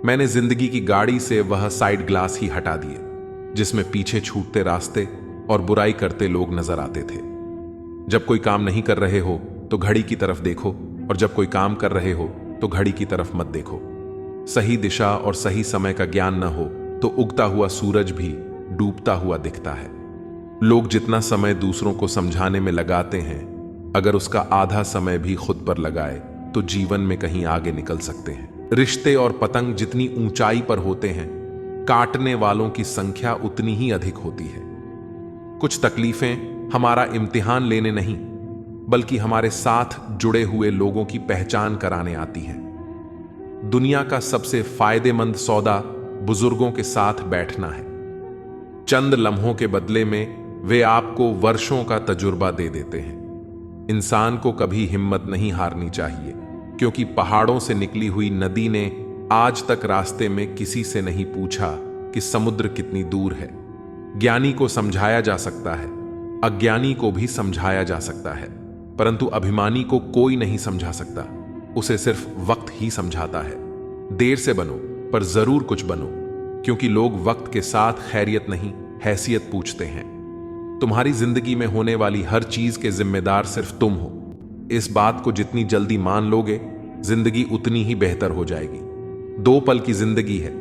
मैंने जिंदगी की गाड़ी से वह साइड ग्लास ही हटा दिए जिसमें पीछे छूटते रास्ते और बुराई करते लोग नजर आते थे। जब कोई काम नहीं कर रहे हो तो घड़ी की तरफ देखो, और जब कोई काम कर रहे हो तो घड़ी की तरफ मत देखो। सही दिशा और सही समय का ज्ञान न हो तो उगता हुआ सूरज भी डूबता हुआ दिखता है। लोग जितना समय दूसरों को समझाने में लगाते हैं, अगर उसका आधा समय भी खुद पर लगाए तो जीवन में कहीं आगे निकल सकते हैं। रिश्ते और पतंग जितनी ऊंचाई पर होते हैं, काटने वालों की संख्या उतनी ही अधिक होती है। कुछ तकलीफें हमारा इम्तिहान लेने नहीं, बल्कि हमारे साथ जुड़े हुए लोगों की पहचान कराने आती हैं। दुनिया का सबसे फायदेमंद सौदा बुजुर्गों के साथ बैठना है। चंद लम्हों के बदले में वे आपको वर्षों का तजुर्बा दे देते हैं। इंसान को कभी हिम्मत नहीं हारनी चाहिए, क्योंकि पहाड़ों से निकली हुई नदी ने आज तक रास्ते में किसी से नहीं पूछा कि समुद्र कितनी दूर है। ज्ञानी को समझाया जा सकता है, अज्ञानी को भी समझाया जा सकता है, परंतु अभिमानी को कोई नहीं समझा सकता। उसे सिर्फ वक्त ही समझाता है। देर से बनो, पर जरूर कुछ बनो, क्योंकि लोग वक्त के साथ खैरियत नहीं, हैसियत पूछते हैं। तुम्हारी जिंदगी में होने वाली हर चीज के जिम्मेदार सिर्फ तुम हो। इस बात को जितनी जल्दी मान लोगे, जिंदगी उतनी ही बेहतर हो जाएगी। 2 पल की जिंदगी है,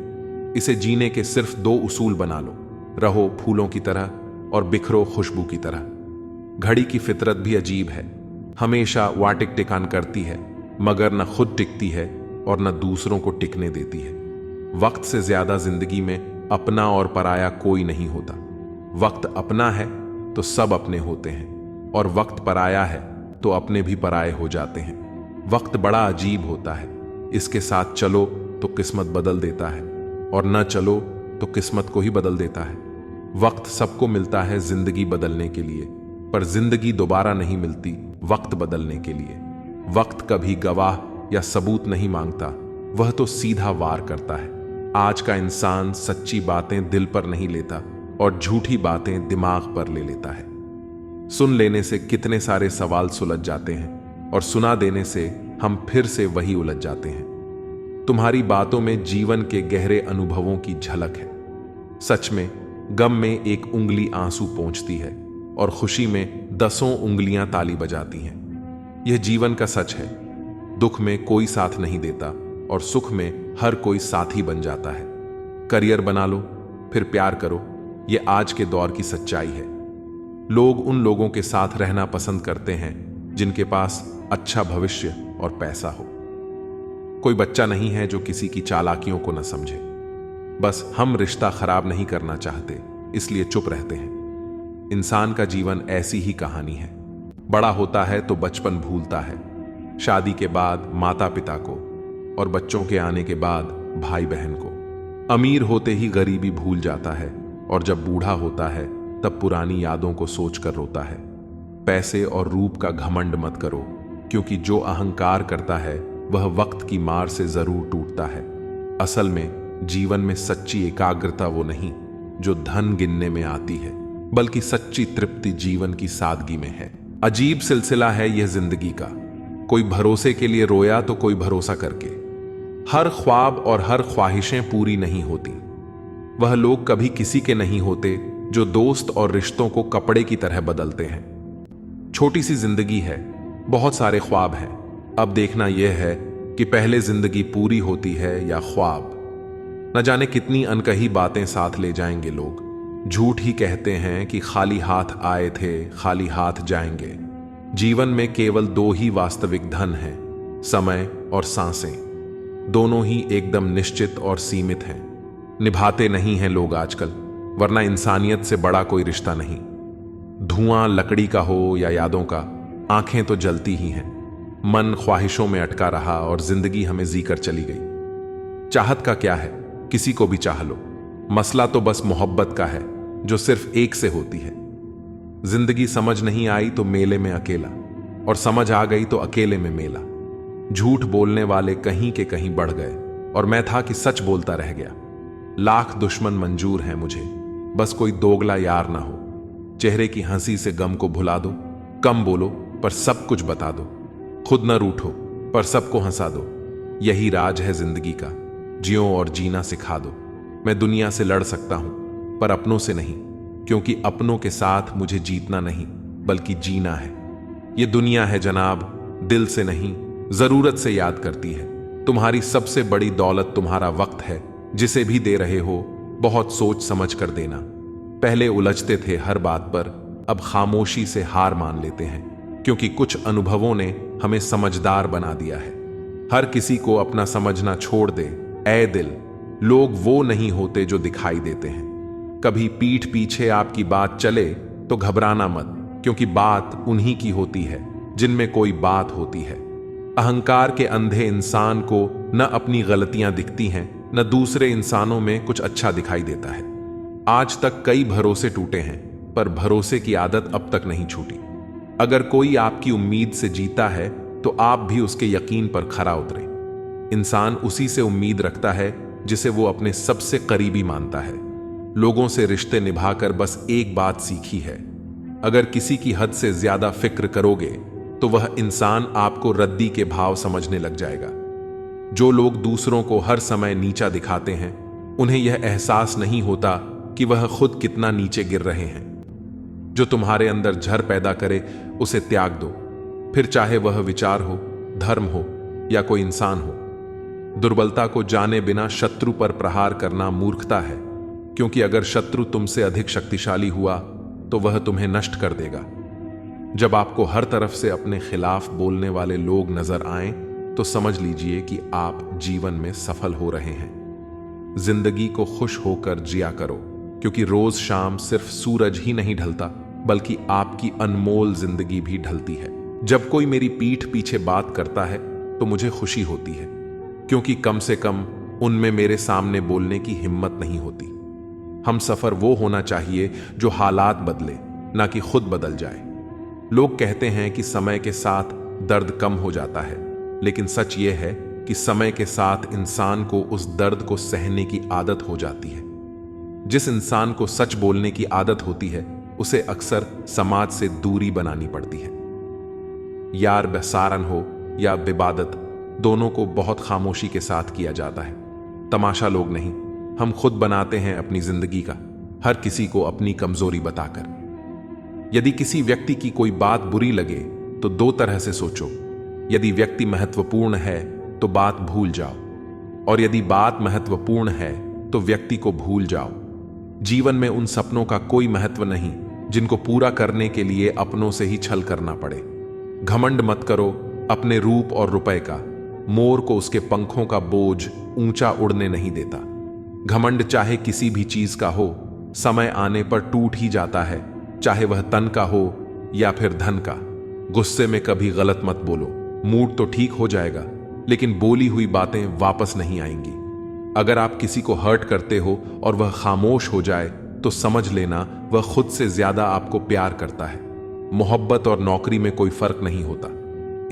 इसे जीने के सिर्फ 2 उसूल बना लो। रहो फूलों की तरह और बिखरो खुशबू की तरह। घड़ी की फितरत भी अजीब है, हमेशा वाटिक टिकान करती है, मगर न खुद टिकती है और न दूसरों को टिकने देती है। वक्त से ज्यादा जिंदगी में अपना और पराया कोई नहीं होता। वक्त अपना है तो सब अपने होते हैं, और वक्त पराया है तो अपने भी पराये हो जाते हैं। वक्त बड़ा अजीब होता है, इसके साथ चलो तो किस्मत बदल देता है, और न चलो तो किस्मत को ही बदल देता है। वक्त सबको मिलता है जिंदगी बदलने के लिए, पर जिंदगी दोबारा नहीं मिलती वक्त बदलने के लिए। वक्त कभी गवाह या सबूत नहीं मांगता, वह तो सीधा वार करता है। आज का इंसान सच्ची बातें दिल पर नहीं लेता और झूठी बातें दिमाग पर ले लेता है। सुन लेने से कितने सारे सवाल सुलझ जाते हैं, और सुना देने से हम फिर से वही उलझ जाते हैं। तुम्हारी बातों में जीवन के गहरे अनुभवों की झलक है। सच में गम में एक उंगली आंसू पोंछती है, और खुशी में 10 उंगलियां ताली बजाती हैं। यह जीवन का सच है। दुख में कोई साथ नहीं देता, और सुख में हर कोई साथी बन जाता है। करियर बना लो, फिर प्यार करो, यह आज के दौर की सच्चाई है। लोग उन लोगों के साथ रहना पसंद करते हैं जिनके पास अच्छा भविष्य और पैसा हो। कोई बच्चा नहीं है जो किसी की चालाकियों को न समझे। बस हम रिश्ता खराब नहीं करना चाहते, इसलिए चुप रहते हैं। इंसान का जीवन ऐसी ही कहानी है। बड़ा होता है तो बचपन भूलता है, शादी के बाद माता पिता को, और बच्चों के आने के बाद भाई बहन को। अमीर होते ही गरीबी भूल जाता है, और जब बूढ़ा होता है तब पुरानी यादों को सोचकर रोता है। पैसे और रूप का घमंड मत करो, क्योंकि जो अहंकार करता है वह वक्त की मार से जरूर टूटता है। असल में जीवन में सच्ची एकाग्रता वो नहीं जो धन गिनने में आती है, बल्कि सच्ची तृप्ति जीवन की सादगी में है। अजीब सिलसिला है यह जिंदगी का। कोई भरोसे के लिए रोया तो कोई भरोसा करके। हर ख्वाब और हर ख्वाहिशें पूरी नहीं होती। वह लोग कभी किसी के नहीं होते जो दोस्त और रिश्तों को कपड़े की तरह बदलते हैं। छोटी सी जिंदगी है, बहुत सारे ख्वाब हैं। अब देखना यह है कि पहले जिंदगी पूरी होती है या ख्वाब। न जाने कितनी अनकही बातें साथ ले जाएंगे लोग। झूठ ही कहते हैं कि खाली हाथ आए थे, खाली हाथ जाएंगे। जीवन में केवल 2 ही वास्तविक धन हैं, समय और सांसें। दोनों ही एकदम निश्चित और सीमित हैं। निभाते नहीं हैं लोग आजकल, वरना इंसानियत से बड़ा कोई रिश्ता नहीं। धुआं लकड़ी का हो या यादों का, आंखें तो जलती ही हैं। मन ख्वाहिशों में अटका रहा और जिंदगी हमें जीकर चली गई। चाहत का क्या है, किसी को भी चाह लो। मसला तो बस मोहब्बत का है, जो सिर्फ एक से होती है। जिंदगी समझ नहीं आई तो मेले में अकेला, और समझ आ गई तो अकेले में मेला। झूठ बोलने वाले कहीं के कहीं बढ़ गए, और मैं था कि सच बोलता रह गया। लाख दुश्मन मंजूर हैं मुझे, बस कोई दोगला यार ना हो। चेहरे की हंसी से गम को भुला दो, कम बोलो पर सब कुछ बता दो। खुद न रूठो पर सबको हंसा दो। यही राज है जिंदगी का, जियो और जीना सिखा दो। मैं दुनिया से लड़ सकता हूं, पर अपनों से नहीं, क्योंकि अपनों के साथ मुझे जीतना नहीं बल्कि जीना है। ये दुनिया है जनाब, दिल से नहीं जरूरत से याद करती है। तुम्हारी सबसे बड़ी दौलत तुम्हारा वक्त है, जिसे भी दे रहे हो बहुत सोच समझ कर देना। पहले उलझते थे हर बात पर, अब खामोशी से हार मान लेते हैं, क्योंकि कुछ अनुभवों ने हमें समझदार बना दिया है। हर किसी को अपना समझना छोड़ दे, ऐ दिल, लोग वो नहीं होते जो दिखाई देते हैं। कभी पीठ पीछे आपकी बात चले तो घबराना मत, क्योंकि बात उन्हीं की होती है जिनमें कोई बात होती है। अहंकार के अंधे इंसान को न अपनी गलतियां दिखती हैं, न दूसरे इंसानों में कुछ अच्छा दिखाई देता है। आज तक कई भरोसे टूटे हैं, पर भरोसे की आदत अब तक नहीं छूटी। अगर कोई आपकी उम्मीद से जीता है तो आप भी उसके यकीन पर खरा उतरे। इंसान उसी से उम्मीद रखता है जिसे वो अपने सबसे करीबी मानता है। लोगों से रिश्ते निभाकर बस एक बात सीखी है, अगर किसी की हद से ज्यादा फिक्र करोगे तो वह इंसान आपको रद्दी के भाव समझने लग जाएगा। जो लोग दूसरों को हर समय नीचा दिखाते हैं, उन्हें यह एहसास नहीं होता कि वह खुद कितना नीचे गिर रहे हैं। जो तुम्हारे अंदर झर पैदा करे उसे त्याग दो, फिर चाहे वह विचार हो, धर्म हो या कोई इंसान हो। दुर्बलता को जाने बिना शत्रु पर प्रहार करना मूर्खता है, क्योंकि अगर शत्रु तुमसे अधिक शक्तिशाली हुआ तो वह तुम्हें नष्ट कर देगा। जब आपको हर तरफ से अपने खिलाफ बोलने वाले लोग नजर आएं, तो समझ लीजिए कि आप जीवन में सफल हो रहे हैं। जिंदगी को खुश होकर जिया करो, क्योंकि रोज शाम सिर्फ सूरज ही नहीं ढलता, बल्कि आपकी अनमोल जिंदगी भी ढलती है। जब कोई मेरी पीठ पीछे बात करता है तो मुझे खुशी होती है, क्योंकि कम से कम उनमें मेरे सामने बोलने की हिम्मत नहीं होती। हम सफर वो होना चाहिए जो हालात बदले, ना कि खुद बदल जाए। लोग कहते हैं कि समय के साथ दर्द कम हो जाता है, लेकिन सच ये है कि समय के साथ इंसान को उस दर्द को सहने की आदत हो जाती है। जिस इंसान को सच बोलने की आदत होती है, उसे अक्सर समाज से दूरी बनानी पड़ती है। यार बेसारन हो या बिबादत, दोनों को बहुत खामोशी के साथ किया जाता है। तमाशा लोग नहीं, हम खुद बनाते हैं अपनी जिंदगी का, हर किसी को अपनी कमजोरी बताकर। यदि किसी व्यक्ति की कोई बात बुरी लगे तो दो तरह से सोचो। यदि व्यक्ति महत्वपूर्ण है तो बात भूल जाओ, और यदि बात महत्वपूर्ण है तो व्यक्ति को भूल जाओ। जीवन में उन सपनों का कोई महत्व नहीं जिनको पूरा करने के लिए अपनों से ही छल करना पड़े। घमंड मत करो अपने रूप और रुपए का। मोर को उसके पंखों का बोझ ऊंचा उड़ने नहीं देता। घमंड चाहे किसी भी चीज का हो, समय आने पर टूट ही जाता है, चाहे वह तन का हो या फिर धन का। गुस्से में कभी गलत मत बोलो। मूड तो ठीक हो जाएगा, लेकिन बोली हुई बातें वापस नहीं आएंगी। अगर आप किसी को हर्ट करते हो और वह खामोश हो जाए तो समझ लेना वह खुद से ज्यादा आपको प्यार करता है। मोहब्बत और नौकरी में कोई फर्क नहीं होता।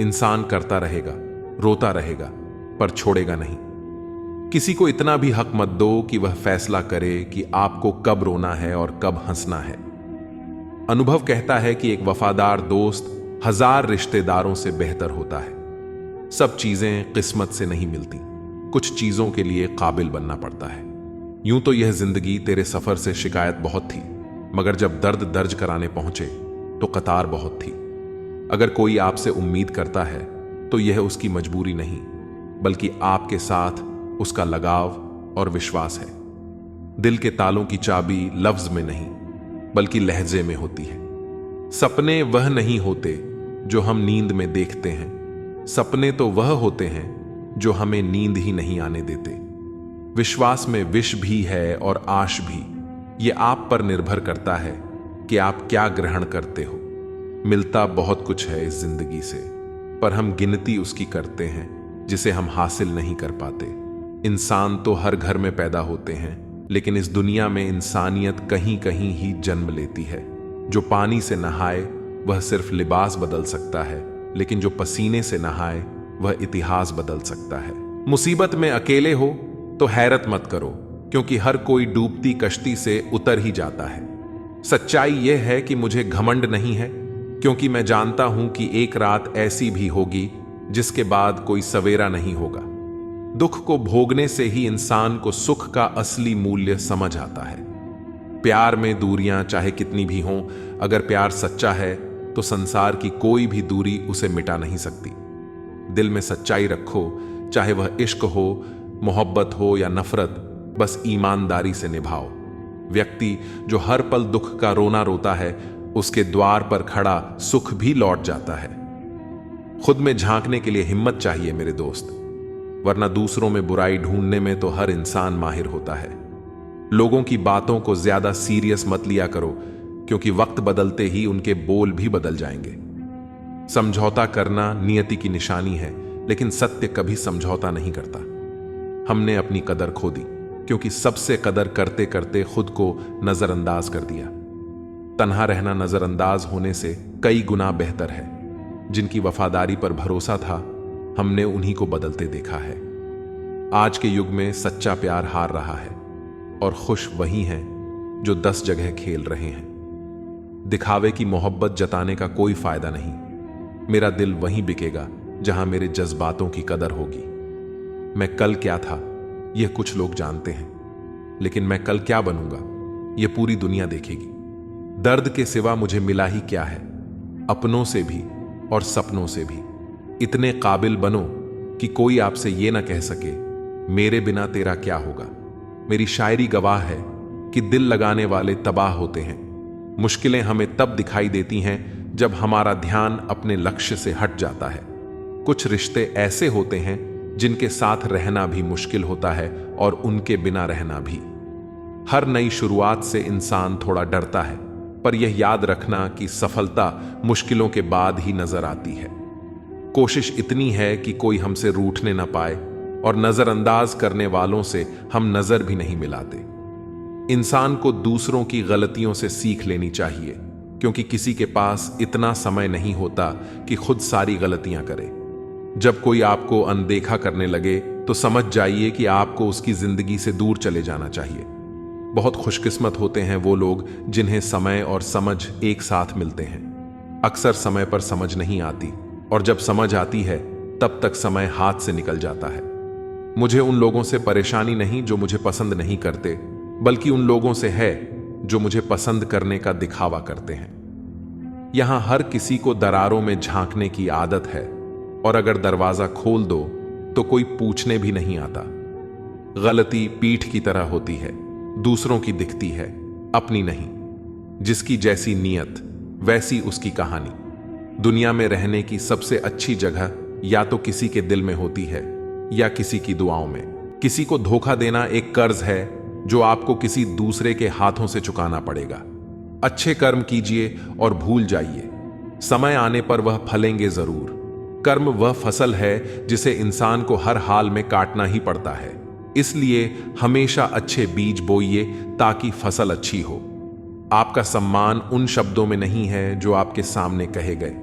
इंसान करता रहेगा, रोता रहेगा, पर छोड़ेगा नहीं। किसी को इतना भी हक मत दो कि वह फैसला करे कि आपको कब रोना है और कब हंसना है। अनुभव कहता है कि एक वफादार दोस्त 1000 रिश्तेदारों से बेहतर होता है। सब चीजें किस्मत से नहीं मिलती, कुछ चीजों के लिए काबिल बनना पड़ता है। यूं तो यह जिंदगी तेरे सफर से शिकायत बहुत थी, मगर जब दर्द दर्ज कराने पहुंचे तो कतार बहुत थी। अगर कोई आपसे उम्मीद करता है तो यह उसकी मजबूरी नहीं, बल्कि आपके साथ उसका लगाव और विश्वास है। दिल के तालों की चाबी लफ्ज में नहीं, बल्कि लहजे में होती है। सपने वह नहीं होते जो हम नींद में देखते हैं, सपने तो वह होते हैं जो हमें नींद ही नहीं आने देते। विश्वास में विष भी है और आश भी। ये आप पर निर्भर करता है कि आप क्या ग्रहण करते हो। मिलता बहुत कुछ है इस जिंदगी से, पर हम गिनती उसकी करते हैं जिसे हम हासिल नहीं कर पाते। इंसान तो हर घर में पैदा होते हैं, लेकिन इस दुनिया में इंसानियत कहीं कहीं ही जन्म लेती है। जो पानी से नहाए वह सिर्फ लिबास बदल सकता है, लेकिन जो पसीने से नहाए वह इतिहास बदल सकता है। मुसीबत में अकेले हो तो हैरत मत करो, क्योंकि हर कोई डूबती कश्ती से उतर ही जाता है। सच्चाई यह है कि मुझे घमंड नहीं है, क्योंकि मैं जानता हूं कि एक रात ऐसी भी होगी जिसके बाद कोई सवेरा नहीं होगा। दुख को भोगने से ही इंसान को सुख का असली मूल्य समझ आता है। प्यार में दूरियां चाहे कितनी भी हों, अगर प्यार सच्चा है तो संसार की कोई भी दूरी उसे मिटा नहीं सकती। दिल में सच्चाई रखो, चाहे वह इश्क हो, मोहब्बत हो या नफरत, बस ईमानदारी से निभाओ। व्यक्ति जो हर पल दुख का रोना रोता है, उसके द्वार पर खड़ा सुख भी लौट जाता है। खुद में झांकने के लिए हिम्मत चाहिए मेरे दोस्त, वरना दूसरों में बुराई ढूंढने में तो हर इंसान माहिर होता है। लोगों की बातों को ज्यादा सीरियस मत लिया करो, क्योंकि वक्त बदलते ही उनके बोल भी बदल जाएंगे। समझौता करना नियति की निशानी है, लेकिन सत्य कभी समझौता नहीं करता। हमने अपनी कदर खो दी, क्योंकि सबसे कदर करते करते खुद को नजरअंदाज कर दिया। तन्हा रहना नजरअंदाज होने से कई गुना बेहतर है। जिनकी वफादारी पर भरोसा था, हमने उन्हीं को बदलते देखा है। आज के युग में सच्चा प्यार हार रहा है, और खुश वही हैं जो 10 जगह खेल रहे हैं। दिखावे की मोहब्बत जताने का कोई फायदा नहीं। मेरा दिल वहीं बिकेगा जहां मेरे जज्बातों की कदर होगी। मैं कल क्या था यह कुछ लोग जानते हैं, लेकिन मैं कल क्या बनूंगा यह पूरी दुनिया देखेगी। दर्द के सिवा मुझे मिला ही क्या है, अपनों से भी और सपनों से भी। इतने काबिल बनो कि कोई आपसे यह ना कह सके मेरे बिना तेरा क्या होगा। मेरी शायरी गवाह है कि दिल लगाने वाले तबाह होते हैं। मुश्किलें हमें तब दिखाई देती हैं जब हमारा ध्यान अपने लक्ष्य से हट जाता है। कुछ रिश्ते ऐसे होते हैं जिनके साथ रहना भी मुश्किल होता है, और उनके बिना रहना भी। हर नई शुरुआत से इंसान थोड़ा डरता है, पर यह याद रखना कि सफलता मुश्किलों के बाद ही नजर आती है। कोशिश इतनी है कि कोई हमसे रूठने ना पाए, और नजरअंदाज करने वालों से हम नजर भी नहीं मिलाते। इंसान को दूसरों की गलतियों से सीख लेनी चाहिए, क्योंकि किसी के पास इतना समय नहीं होता कि खुद सारी गलतियां करे। जब कोई आपको अनदेखा करने लगे तो समझ जाइए कि आपको उसकी जिंदगी से दूर चले जाना चाहिए। बहुत खुशकिस्मत होते हैं वो लोग जिन्हें समय और समझ एक साथ मिलते हैं। अक्सर समय पर समझ नहीं आती, और जब समझ आती है तब तक समय हाथ से निकल जाता है। मुझे उन लोगों से परेशानी नहीं जो मुझे पसंद नहीं करते, बल्कि उन लोगों से है जो मुझे पसंद करने का दिखावा करते हैं। यहां हर किसी को दरारों में झांकने की आदत है, और अगर दरवाजा खोल दो तो कोई पूछने भी नहीं आता। गलती पीठ की तरह होती है, दूसरों की दिखती है, अपनी नहीं। जिसकी जैसी नीयत वैसी उसकी कहानी। दुनिया में रहने की सबसे अच्छी जगह या तो किसी के दिल में होती है या किसी की दुआओं में। किसी को धोखा देना एक कर्ज है जो आपको किसी दूसरे के हाथों से चुकाना पड़ेगा। अच्छे कर्म कीजिए और भूल जाइए, समय आने पर वह फलेंगे जरूर। कर्म वह फसल है जिसे इंसान को हर हाल में काटना ही पड़ता है, इसलिए हमेशा अच्छे बीज बोइए ताकि फसल अच्छी हो। आपका सम्मान उन शब्दों में नहीं है जो आपके सामने कहे गए,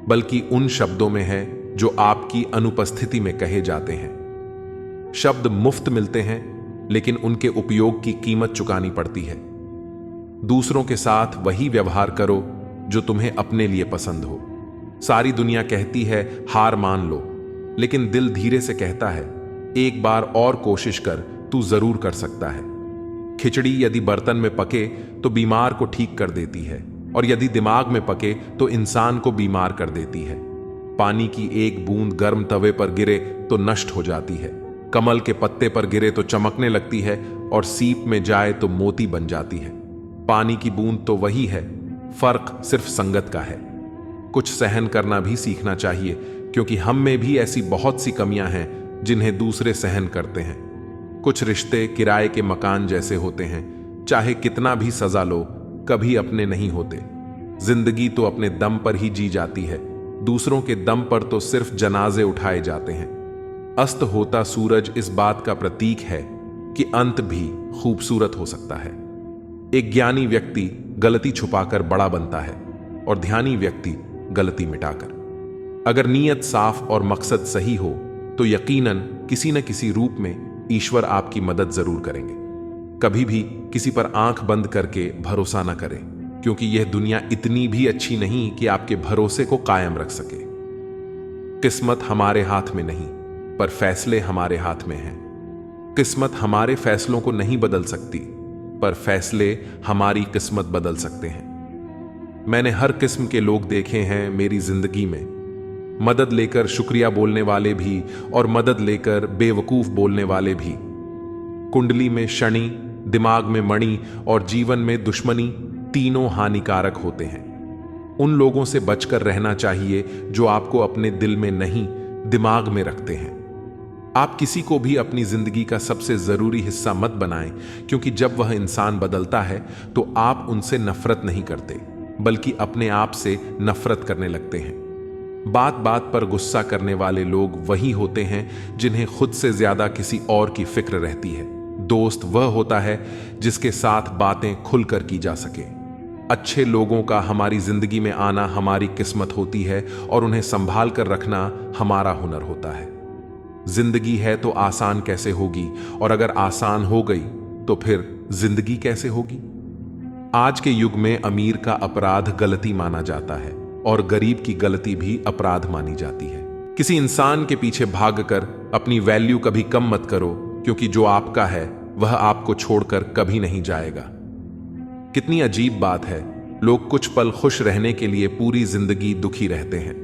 बल्कि उन शब्दों में है जो आपकी अनुपस्थिति में कहे जाते हैं। शब्द मुफ्त मिलते हैं, लेकिन उनके उपयोग की कीमत चुकानी पड़ती है। दूसरों के साथ वही व्यवहार करो जो तुम्हें अपने लिए पसंद हो। सारी दुनिया कहती है हार मान लो, लेकिन दिल धीरे से कहता है एक बार और कोशिश कर, तू जरूर कर सकता है। खिचड़ी यदि बर्तन में पके तो बीमार को ठीक कर देती है, और यदि दिमाग में पके तो इंसान को बीमार कर देती है। पानी की एक बूंद गर्म तवे पर गिरे तो नष्ट हो जाती है, कमल के पत्ते पर गिरे तो चमकने लगती है, और सीप में जाए तो मोती बन जाती है। पानी की बूंद तो वही है, फर्क सिर्फ संगत का है। कुछ सहन करना भी सीखना चाहिए, क्योंकि हम में भी ऐसी बहुत सी कमियां हैं जिन्हें दूसरे सहन करते हैं। कुछ रिश्ते किराए के मकान जैसे होते हैं, चाहे कितना भी सजा लो कभी अपने नहीं होते। जिंदगी तो अपने दम पर ही जी जाती है, दूसरों के दम पर तो सिर्फ जनाजे उठाए जाते हैं। अस्त होता सूरज इस बात का प्रतीक है कि अंत भी खूबसूरत हो सकता है। एक ज्ञानी व्यक्ति गलती छुपाकर बड़ा बनता है, और ध्यानी व्यक्ति गलती मिटाकर। अगर नीयत साफ और मकसद सही हो तो यकीनन किसी न किसी रूप में ईश्वर आपकी मदद जरूर करेंगे। कभी भी किसी पर आंख बंद करके भरोसा न करें, क्योंकि यह दुनिया इतनी भी अच्छी नहीं कि आपके भरोसे को कायम रख सके। किस्मत हमारे हाथ में नहीं, पर फैसले हमारे हाथ में हैं। किस्मत हमारे फैसलों को नहीं बदल सकती, पर फैसले हमारी किस्मत बदल सकते हैं। मैंने हर किस्म के लोग देखे हैं मेरी जिंदगी में, मदद लेकर शुक्रिया बोलने वाले भी और मदद लेकर बेवकूफ बोलने वाले भी। कुंडली में शनि, दिमाग में मणि और जीवन में दुश्मनी तीनों हानिकारक होते हैं। उन लोगों से बचकर रहना चाहिए जो आपको अपने दिल में नहीं दिमाग में रखते हैं। आप किसी को भी अपनी जिंदगी का सबसे जरूरी हिस्सा मत बनाएं, क्योंकि जब वह इंसान बदलता है तो आप उनसे नफरत नहीं करते, बल्कि अपने आप से नफरत करने लगते हैं। बात बात पर गुस्सा करने वाले लोग वही होते हैं जिन्हें खुद से ज्यादा किसी और की फिक्र रहती है। दोस्त वह होता है जिसके साथ बातें खुलकर की जा सके। अच्छे लोगों का हमारी जिंदगी में आना हमारी किस्मत होती है और उन्हें संभाल कर रखना हमारा हुनर होता है। जिंदगी है तो आसान कैसे होगी, और अगर आसान हो गई तो फिर जिंदगी कैसे होगी। आज के युग में अमीर का अपराध गलती माना जाता है और गरीब की गलती भी अपराध मानी जाती है। किसी इंसान के पीछे भागकर अपनी वैल्यू कभी कम मत करो, क्योंकि जो आपका है वह आपको छोड़कर कभी नहीं जाएगा। कितनी अजीब बात है, लोग कुछ पल खुश रहने के लिए पूरी जिंदगी दुखी रहते हैं।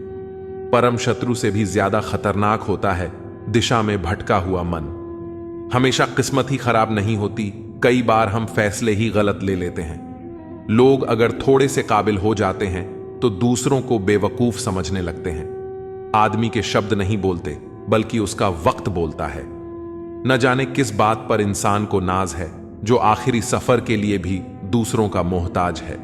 परम शत्रु से भी ज्यादा खतरनाक होता है दिशा में भटका हुआ मन। हमेशा किस्मत ही खराब नहीं होती, कई बार हम फैसले ही गलत ले लेते हैं। लोग अगर थोड़े से काबिल हो जाते हैं तो दूसरों को बेवकूफ समझने लगते हैं। आदमी के शब्द नहीं बोलते, बल्कि उसका वक्त बोलता है। न जाने किस बात पर इंसान को नाज है, जो आखिरी सफर के लिए भी दूसरों का मोहताज है।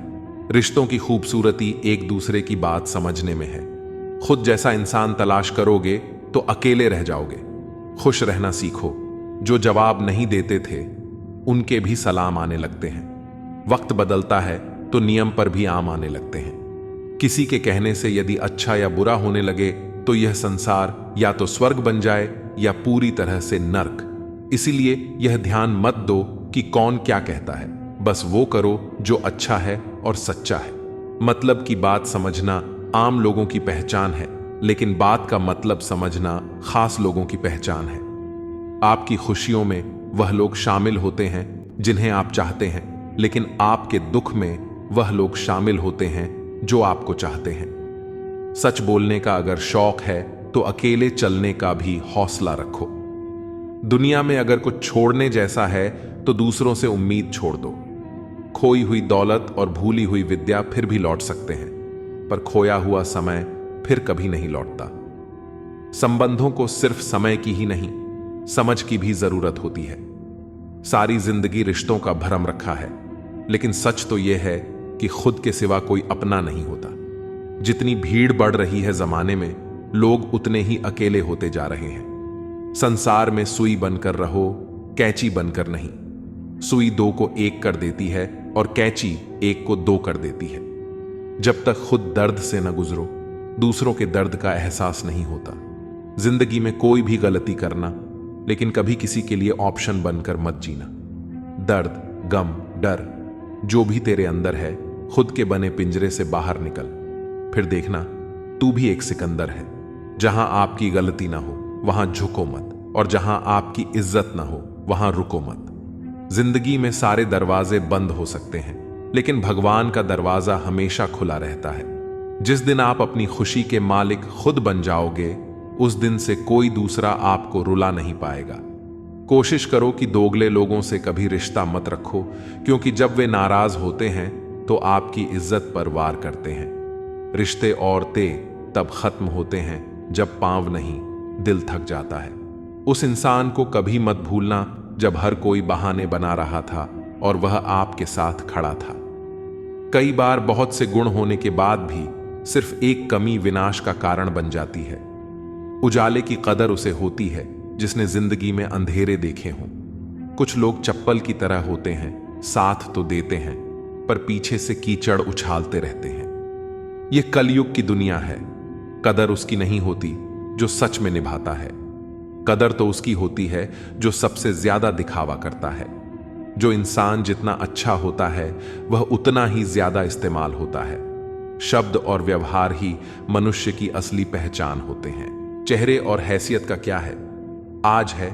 रिश्तों की खूबसूरती एक दूसरे की बात समझने में है। खुद जैसा इंसान तलाश करोगे तो अकेले रह जाओगे। खुश रहना सीखो। जो जवाब नहीं देते थे उनके भी सलाम आने लगते हैं। वक्त बदलता है तो नियम पर भी आम आने लगते हैं। किसी के कहने से यदि अच्छा या बुरा होने लगे तो यह संसार या तो स्वर्ग बन जाए या पूरी तरह से नर्क। इसीलिए यह ध्यान मत दो कि कौन क्या कहता है, बस वो करो जो अच्छा है और सच्चा है। मतलब की बात समझना आम लोगों की पहचान है, लेकिन बात का मतलब समझना खास लोगों की पहचान है। आपकी खुशियों में वह लोग शामिल होते हैं जिन्हें आप चाहते हैं, लेकिन आपके दुख में वह लोग शामिल होते हैं जो आपको चाहते हैं। सच बोलने का अगर शौक है तो अकेले चलने का भी हौसला रखो। दुनिया में अगर कुछ छोड़ने जैसा है तो दूसरों से उम्मीद छोड़ दो। खोई हुई दौलत और भूली हुई विद्या फिर भी लौट सकते हैं, पर खोया हुआ समय फिर कभी नहीं लौटता। संबंधों को सिर्फ समय की ही नहीं, समझ की भी जरूरत होती है। सारी जिंदगी रिश्तों का भरम रखा है, लेकिन सच तो यह है कि खुद के सिवा कोई अपना नहीं होता। जितनी भीड़ बढ़ रही है जमाने में, लोग उतने ही अकेले होते जा रहे हैं। संसार में सुई बनकर रहो, कैंची बनकर नहीं। सुई दो को एक कर देती है और कैंची एक को दो कर देती है। जब तक खुद दर्द से न गुजरो, दूसरों के दर्द का एहसास नहीं होता। जिंदगी में कोई भी गलती करना, लेकिन कभी किसी के लिए ऑप्शन बनकर मत जीना। दर्द, गम, डर जो भी तेरे अंदर है, खुद के बने पिंजरे से बाहर निकल। फिर देखना तू भी एक सिकंदर है। जहां आपकी गलती ना हो वहां झुको मत, और जहां आपकी इज्जत ना हो वहां रुको मत। जिंदगी में सारे दरवाजे बंद हो सकते हैं, लेकिन भगवान का दरवाजा हमेशा खुला रहता है। जिस दिन आप अपनी खुशी के मालिक खुद बन जाओगे, उस दिन से कोई दूसरा आपको रुला नहीं पाएगा। कोशिश करो कि दोगले लोगों से कभी रिश्ता मत रखो, क्योंकि जब वे नाराज होते हैं तो आपकी इज्जत पर वार करते हैं। रिश्ते और तब खत्म होते हैं जब पांव नहीं, दिल थक जाता है। उस इंसान को कभी मत भूलना जब हर कोई बहाने बना रहा था और वह आपके साथ खड़ा था। कई बार बहुत से गुण होने के बाद भी सिर्फ एक कमी विनाश का कारण बन जाती है। उजाले की कदर उसे होती है जिसने जिंदगी में अंधेरे देखे हों। कुछ लोग चप्पल की तरह होते हैं, साथ तो देते हैं पर पीछे से कीचड़ उछालते रहते हैं। यह कलयुग की दुनिया है। कदर उसकी नहीं होती जो सच में निभाता है। कदर तो उसकी होती है जो सबसे ज्यादा दिखावा करता है। जो इंसान जितना अच्छा होता है वह उतना ही ज्यादा इस्तेमाल होता है। शब्द और व्यवहार ही मनुष्य की असली पहचान होते हैं। चेहरे और हैसियत का क्या है, आज है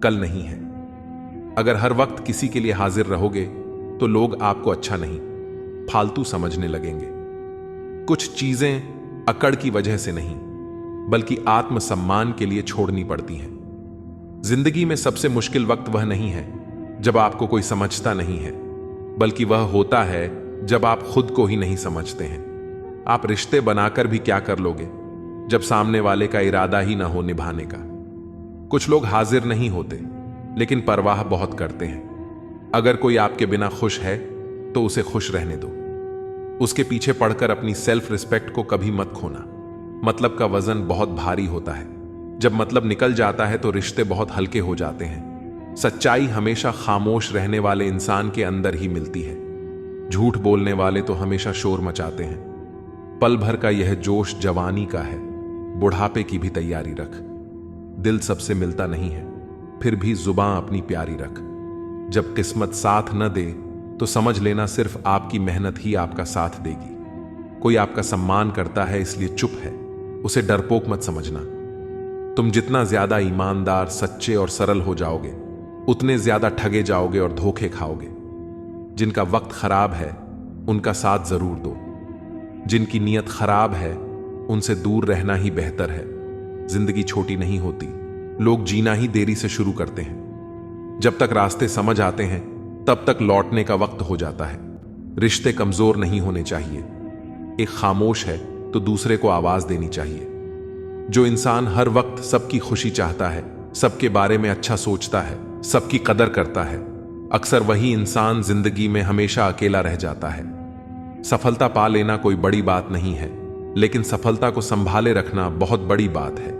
कल नहीं है। अगर हर वक्त किसी के लिए हाजिर रहोगे तो लोग आपको अच्छा नहीं, फालतू समझने लगेंगे। कुछ चीजें अकड़ की वजह से नहीं, बल्कि आत्मसम्मान के लिए छोड़नी पड़ती हैं। जिंदगी में सबसे मुश्किल वक्त वह नहीं है जब आपको कोई समझता नहीं है, बल्कि वह होता है जब आप खुद को ही नहीं समझते हैं। आप रिश्ते बनाकर भी क्या कर लोगे जब सामने वाले का इरादा ही ना हो निभाने का। कुछ लोग हाजिर नहीं होते, लेकिन परवाह बहुत करते हैं। अगर कोई आपके बिना खुश है तो उसे खुश रहने दो। उसके पीछे पड़कर अपनी सेल्फ रिस्पेक्ट को कभी मत खोना। मतलब का वजन बहुत भारी होता है। जब मतलब निकल जाता है तो रिश्ते बहुत हल्के हो जाते हैं। सच्चाई हमेशा खामोश रहने वाले इंसान के अंदर ही मिलती है। झूठ बोलने वाले तो हमेशा शोर मचाते हैं। पल भर का यह जोश जवानी का है, बुढ़ापे की भी तैयारी रख। दिल सबसे मिलता नहीं है, फिर भी जुबान अपनी प्यारी रख। जब किस्मत साथ न दे तो समझ लेना सिर्फ आपकी मेहनत ही आपका साथ देगी। कोई आपका सम्मान करता है इसलिए चुप है, उसे डरपोक मत समझना। तुम जितना ज्यादा ईमानदार, सच्चे और सरल हो जाओगे, उतने ज्यादा ठगे जाओगे और धोखे खाओगे। जिनका वक्त खराब है उनका साथ जरूर दो। जिनकी नीयत खराब है उनसे दूर रहना ही बेहतर है। जिंदगी छोटी नहीं होती, लोग जीना ही देरी से शुरू करते हैं। जब तक रास्ते समझ आते हैं तब तक लौटने का वक्त हो जाता है। रिश्ते कमजोर नहीं होने चाहिए। एक खामोश है तो दूसरे को आवाज देनी चाहिए। जो इंसान हर वक्त सबकी खुशी चाहता है, सबके बारे में अच्छा सोचता है, सबकी कदर करता है, अक्सर वही इंसान जिंदगी में हमेशा अकेला रह जाता है। सफलता पा लेना कोई बड़ी बात नहीं है, लेकिन सफलता को संभाले रखना बहुत बड़ी बात है।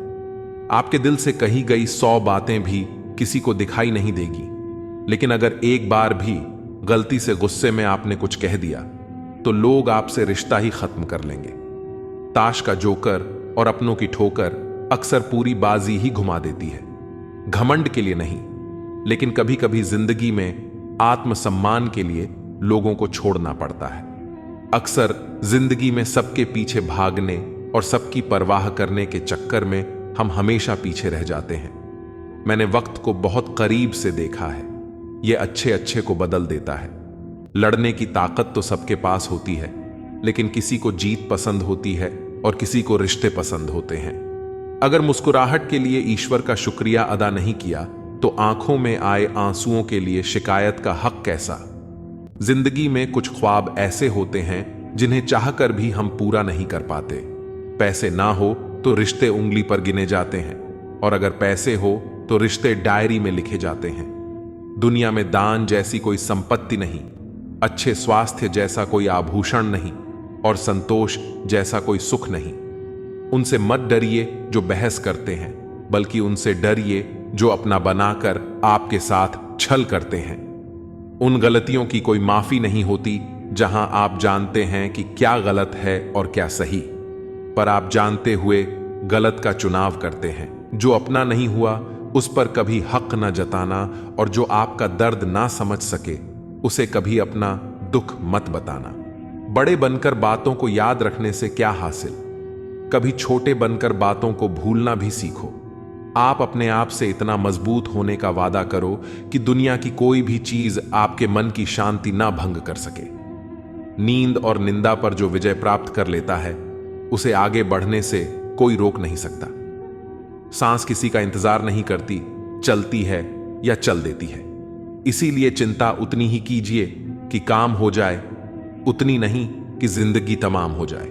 आपके दिल से कही गई 100 बातें भी किसी को दिखाई नहीं देगी, लेकिन अगर एक बार भी गलती से गुस्से में आपने कुछ कह दिया तो लोग आपसे रिश्ता ही खत्म कर लेंगे। ताश का जोकर और अपनों की ठोकर अक्सर पूरी बाजी ही घुमा देती है। घमंड के लिए नहीं, लेकिन कभी कभी जिंदगी में आत्मसम्मान के लिए लोगों को छोड़ना पड़ता है। अक्सर जिंदगी में सबके पीछे भागने और सबकी परवाह करने के चक्कर में हम हमेशा पीछे रह जाते हैं। मैंने वक्त को बहुत करीब से देखा है। यह अच्छे अच्छे को बदल देता है। लड़ने की ताकत तो सबके पास होती है, लेकिन किसी को जीत पसंद होती है और किसी को रिश्ते पसंद होते हैं। अगर मुस्कुराहट के लिए ईश्वर का शुक्रिया अदा नहीं किया तो आंखों में आए आंसुओं के लिए शिकायत का हक कैसा। जिंदगी में कुछ ख्वाब ऐसे होते हैं जिन्हें चाहकर भी हम पूरा नहीं कर पाते। पैसे ना हो तो रिश्ते उंगली पर गिने जाते हैं, और अगर पैसे हो तो रिश्ते डायरी में लिखे जाते हैं। दुनिया में दान जैसी कोई संपत्ति नहीं, अच्छे स्वास्थ्य जैसा कोई आभूषण नहीं, और संतोष जैसा कोई सुख नहीं। उनसे मत डरिए जो बहस करते हैं, बल्कि उनसे डरिए जो अपना बनाकर आपके साथ छल करते हैं। उन गलतियों की कोई माफी नहीं होती जहां आप जानते हैं कि क्या गलत है और क्या सही, पर आप जानते हुए गलत का चुनाव करते हैं। जो अपना नहीं हुआ उस पर कभी हक न जताना, और जो आपका दर्द ना समझ सके उसे कभी अपना दुख मत बताना। बड़े बनकर बातों को याद रखने से क्या हासिल, कभी छोटे बनकर बातों को भूलना भी सीखो। आप अपने आप से इतना मजबूत होने का वादा करो कि दुनिया की कोई भी चीज आपके मन की शांति ना भंग कर सके। नींद और निंदा पर जो विजय प्राप्त कर लेता है उसे आगे बढ़ने से कोई रोक नहीं सकता। सांस किसी का इंतजार नहीं करती, चलती है या चल देती है। इसीलिए चिंता उतनी ही कीजिए कि काम हो जाए, उतनी नहीं कि जिंदगी तमाम हो जाए।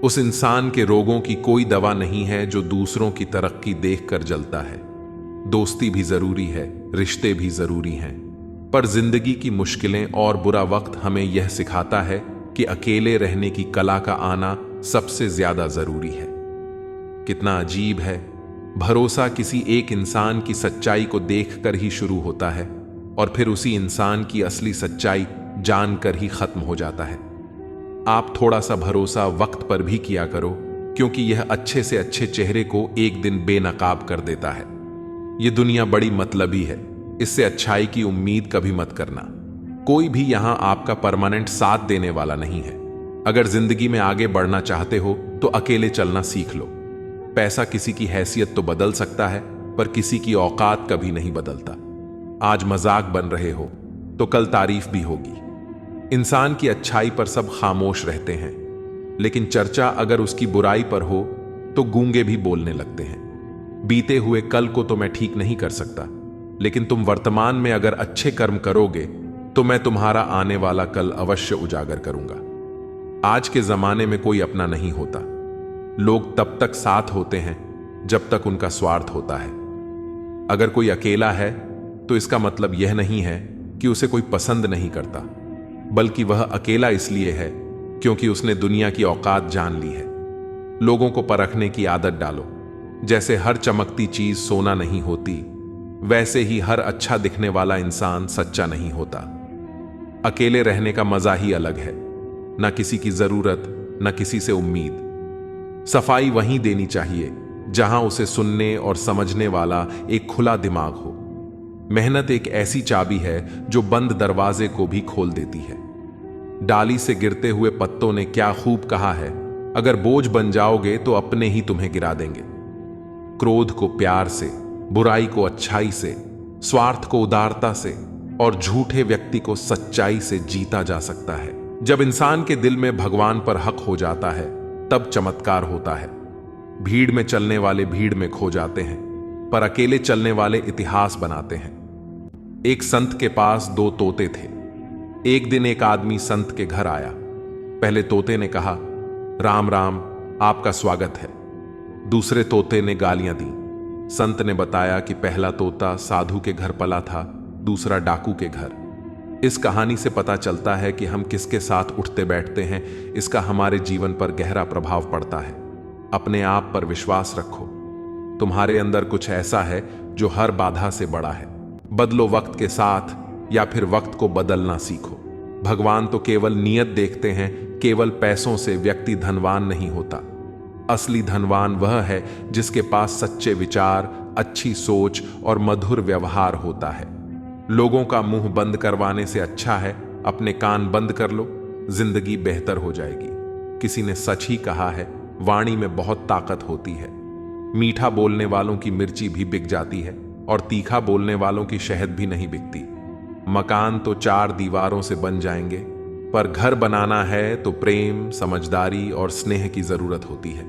उस इंसान के रोगों की कोई दवा नहीं है जो दूसरों की तरक्की देखकर जलता है। दोस्ती भी जरूरी है, रिश्ते भी जरूरी हैं, पर जिंदगी की मुश्किलें और बुरा वक्त हमें यह सिखाता है कि अकेले रहने की कला का आना सबसे ज्यादा जरूरी है। कितना अजीब है, भरोसा किसी एक इंसान की सच्चाई को देखकर ही शुरू होता है और फिर उसी इंसान की असली सच्चाई जानकर ही खत्म हो जाता है। आप थोड़ा सा भरोसा वक्त पर भी किया करो, क्योंकि यह अच्छे से अच्छे चेहरे को एक दिन बेनकाब कर देता है। यह दुनिया बड़ी मतलबी है, इससे अच्छाई की उम्मीद कभी मत करना। कोई भी यहां आपका परमानेंट साथ देने वाला नहीं है। अगर जिंदगी में आगे बढ़ना चाहते हो तो अकेले चलना सीख लो। पैसा किसी की हैसियत तो बदल सकता है, पर किसी की औकात कभी नहीं बदलता। आज मजाक बन रहे हो तो कल तारीफ भी होगी। इंसान की अच्छाई पर सब खामोश रहते हैं, लेकिन चर्चा अगर उसकी बुराई पर हो तो गूंगे भी बोलने लगते हैं। बीते हुए कल को तो मैं ठीक नहीं कर सकता, लेकिन तुम वर्तमान में अगर अच्छे कर्म करोगे तो मैं तुम्हारा आने वाला कल अवश्य उजागर करूंगा। आज के जमाने में कोई अपना नहीं होता। लोग तब तक साथ होते हैं जब तक उनका स्वार्थ होता है। अगर कोई अकेला है तो इसका मतलब यह नहीं है कि उसे कोई पसंद नहीं करता, बल्कि वह अकेला इसलिए है क्योंकि उसने दुनिया की औकात जान ली है। लोगों को परखने की आदत डालो। जैसे हर चमकती चीज सोना नहीं होती, वैसे ही हर अच्छा दिखने वाला इंसान सच्चा नहीं होता। अकेले रहने का मजा ही अलग है, ना किसी की जरूरत, ना किसी से उम्मीद। सफाई वहीं देनी चाहिए जहां उसे सुनने और समझने वाला एक खुला दिमाग हो। मेहनत एक ऐसी चाबी है जो बंद दरवाजे को भी खोल देती है। डाली से गिरते हुए पत्तों ने क्या खूब कहा है, अगर बोझ बन जाओगे तो अपने ही तुम्हें गिरा देंगे। क्रोध को प्यार से, बुराई को अच्छाई से, स्वार्थ को उदारता से और झूठे व्यक्ति को सच्चाई से जीता जा सकता है। जब इंसान के दिल में भगवान पर हक हो जाता है तब चमत्कार होता है। भीड़ में चलने वाले भीड़ में खो जाते हैं, पर अकेले चलने वाले इतिहास बनाते हैं। एक संत के पास 2 तोते थे। एक दिन एक आदमी संत के घर आया। पहले तोते ने कहा, राम राम, आपका स्वागत है। दूसरे तोते ने गालियां दी। संत ने बताया कि पहला तोता साधु के घर पला था, दूसरा डाकू के घर। इस कहानी से पता चलता है कि हम किसके साथ उठते बैठते हैं, इसका हमारे जीवन पर गहरा प्रभाव पड़ता है। अपने आप पर विश्वास रखो। तुम्हारे अंदर कुछ ऐसा है जो हर बाधा से बड़ा है। बदलो वक्त के साथ या फिर वक्त को बदलना सीखो। भगवान तो केवल नियत देखते हैं, केवल पैसों से व्यक्ति धनवान नहीं होता। असली धनवान वह है जिसके पास सच्चे विचार, अच्छी सोच और मधुर व्यवहार होता है। लोगों का मुंह बंद करवाने से अच्छा है अपने कान बंद कर लो, जिंदगी बेहतर हो जाएगी। किसी ने सच ही कहा है, वाणी में बहुत ताकत होती है। मीठा बोलने वालों की मिर्ची भी बिक जाती है और तीखा बोलने वालों की शहद भी नहीं बिकती। मकान तो 4 दीवारों से बन जाएंगे, पर घर बनाना है तो प्रेम, समझदारी और स्नेह की जरूरत होती है।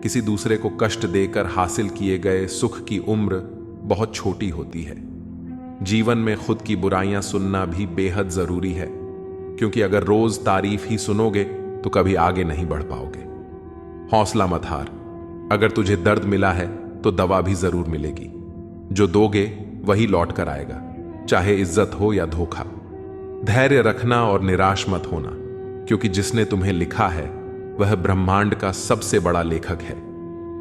किसी दूसरे को कष्ट देकर हासिल किए गए सुख की उम्र बहुत छोटी होती है। जीवन में खुद की बुराइयां सुनना भी बेहद जरूरी है, क्योंकि अगर रोज तारीफ ही सुनोगे तो कभी आगे नहीं बढ़ पाओगे। हौसला मत हार। अगर तुझे दर्द मिला है तो दवा भी जरूर मिलेगी। जो दोगे वही लौट कर आएगा, चाहे इज्जत हो या धोखा। धैर्य रखना और निराश मत होना, क्योंकि जिसने तुम्हें लिखा है वह ब्रह्मांड का सबसे बड़ा लेखक है।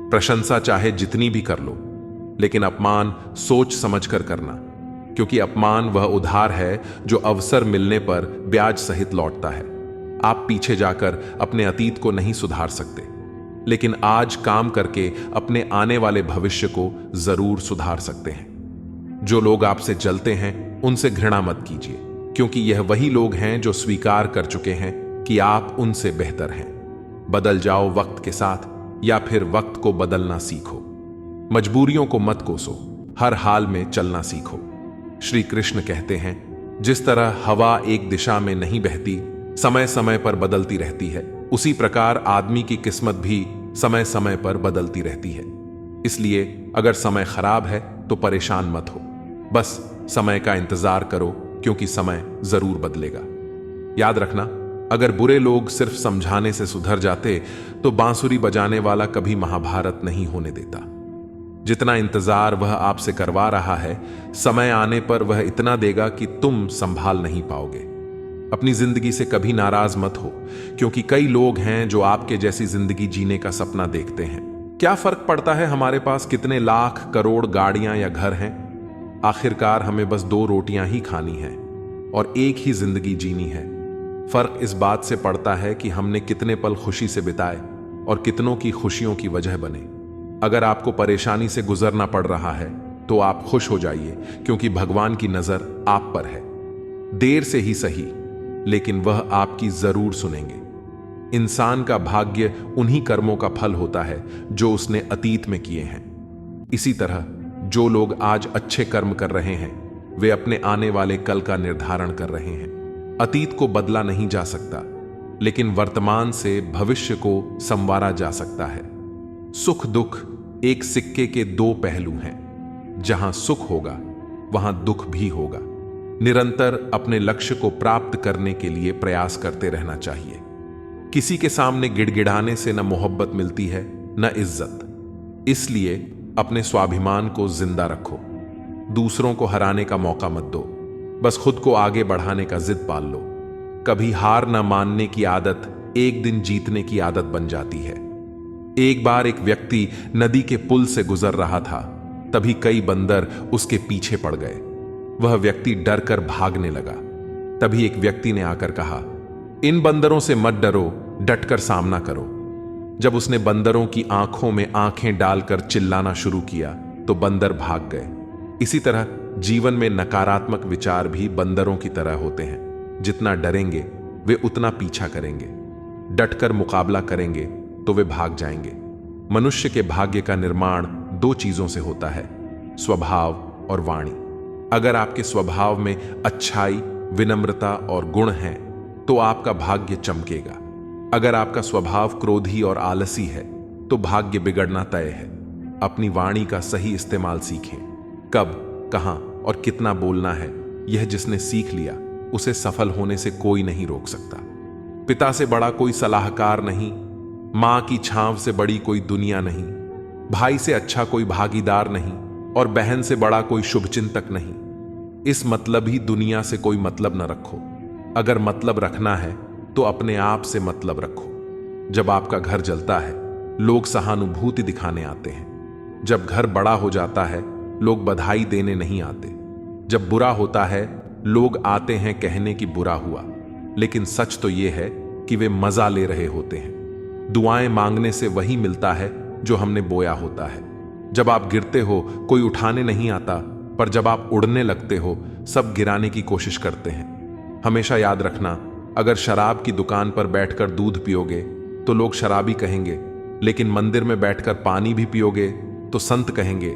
प्रशंसा चाहे जितनी भी कर लो, लेकिन अपमान सोच समझकर करना, क्योंकि अपमान वह उधार है जो अवसर मिलने पर ब्याज सहित लौटता है। आप पीछे जाकर अपने अतीत को नहीं सुधार सकते, लेकिन आज काम करके अपने आने वाले भविष्य को जरूर सुधार सकते हैं। जो लोग आपसे जलते हैं उनसे घृणा मत कीजिए, क्योंकि यह वही लोग हैं जो स्वीकार कर चुके हैं कि आप उनसे बेहतर हैं। बदल जाओ वक्त के साथ, या फिर वक्त को बदलना सीखो। मजबूरियों को मत कोसो, हर हाल में चलना सीखो। श्री कृष्ण कहते हैं, जिस तरह हवा एक दिशा में नहीं बहती, समय समय पर बदलती रहती है, उसी प्रकार आदमी की किस्मत भी समय समय पर बदलती रहती है। इसलिए अगर समय खराब है तो परेशान मत हो, बस समय का इंतजार करो, क्योंकि समय जरूर बदलेगा। याद रखना, अगर बुरे लोग सिर्फ समझाने से सुधर जाते तो बांसुरी बजाने वाला कभी महाभारत नहीं होने देता। जितना इंतजार वह आपसे करवा रहा है, समय आने पर वह इतना देगा कि तुम संभाल नहीं पाओगे। अपनी जिंदगी से कभी नाराज मत हो, क्योंकि कई लोग हैं जो आपके जैसी जिंदगी जीने का सपना देखते हैं। क्या फर्क पड़ता है हमारे पास कितने लाख करोड़ गाड़ियां या घर हैं? आखिरकार हमें बस 2 रोटियां ही खानी है और एक ही जिंदगी जीनी है। फर्क इस बात से पड़ता है कि हमने कितने पल खुशी से बिताए और कितनों की खुशियों की वजह बने। अगर आपको परेशानी से गुजरना पड़ रहा है तो आप खुश हो जाइए, क्योंकि भगवान की नजर आप पर है। देर से ही सही, लेकिन वह आपकी जरूर सुनेंगे। इंसान का भाग्य उन्हीं कर्मों का फल होता है जो उसने अतीत में किए हैं। इसी तरह जो लोग आज अच्छे कर्म कर रहे हैं, वे अपने आने वाले कल का निर्धारण कर रहे हैं। अतीत को बदला नहीं जा सकता, लेकिन वर्तमान से भविष्य को संवारा जा सकता है। सुख दुख एक सिक्के के 2 पहलू हैं। जहां सुख होगा वहां दुख भी होगा। निरंतर अपने लक्ष्य को प्राप्त करने के लिए प्रयास करते रहना चाहिए। किसी के सामने गिड़गिड़ाने से न मोहब्बत मिलती है न इज्जत। इसलिए अपने स्वाभिमान को जिंदा रखो। दूसरों को हराने का मौका मत दो, बस खुद को आगे बढ़ाने का जिद पाल लो। कभी हार न मानने की आदत एक दिन जीतने की आदत बन जाती है। एक बार एक व्यक्ति नदी के पुल से गुजर रहा था, तभी कई बंदर उसके पीछे पड़ गए। वह व्यक्ति डर कर भागने लगा। तभी एक व्यक्ति ने आकर कहा, इन बंदरों से मत डरो, डटकर सामना करो। जब उसने बंदरों की आंखों में आंखें डालकर चिल्लाना शुरू किया तो बंदर भाग गए। इसी तरह जीवन में नकारात्मक विचार भी बंदरों की तरह होते हैं। जितना डरेंगे वे उतना पीछा करेंगे, डटकर मुकाबला करेंगे तो वे भाग जाएंगे। मनुष्य के भाग्य का निर्माण दो चीजों से होता है, स्वभाव और वाणी। अगर आपके स्वभाव में अच्छाई, विनम्रता और गुण हैं तो आपका भाग्य चमकेगा। अगर आपका स्वभाव क्रोधी और आलसी है तो भाग्य बिगड़ना तय है। अपनी वाणी का सही इस्तेमाल सीखें। कब, कहां और कितना बोलना है, यह जिसने सीख लिया उसे सफल होने से कोई नहीं रोक सकता। पिता से बड़ा कोई सलाहकार नहीं, मां की छांव से बड़ी कोई दुनिया नहीं, भाई से अच्छा कोई भागीदार नहीं और बहन से बड़ा कोई शुभचिंतक नहीं। इस मतलब ही दुनिया से कोई मतलब न रखो। अगर मतलब रखना है तो अपने आप से मतलब रखो। जब आपका घर जलता है लोग सहानुभूति दिखाने आते हैं। जब घर बड़ा हो जाता है लोग बधाई देने नहीं आते। जब बुरा होता है लोग आते हैं कहने कि बुरा हुआ, लेकिन सच तो यह है कि वे मजा ले रहे होते हैं। दुआएं मांगने से वही मिलता है जो हमने बोया होता है। जब आप गिरते हो कोई उठाने नहीं आता, पर जब आप उड़ने लगते हो सब गिराने की कोशिश करते हैं। हमेशा याद रखना, अगर शराब की दुकान पर बैठकर दूध पियोगे तो लोग शराबी कहेंगे, लेकिन मंदिर में बैठकर पानी भी पियोगे तो संत कहेंगे।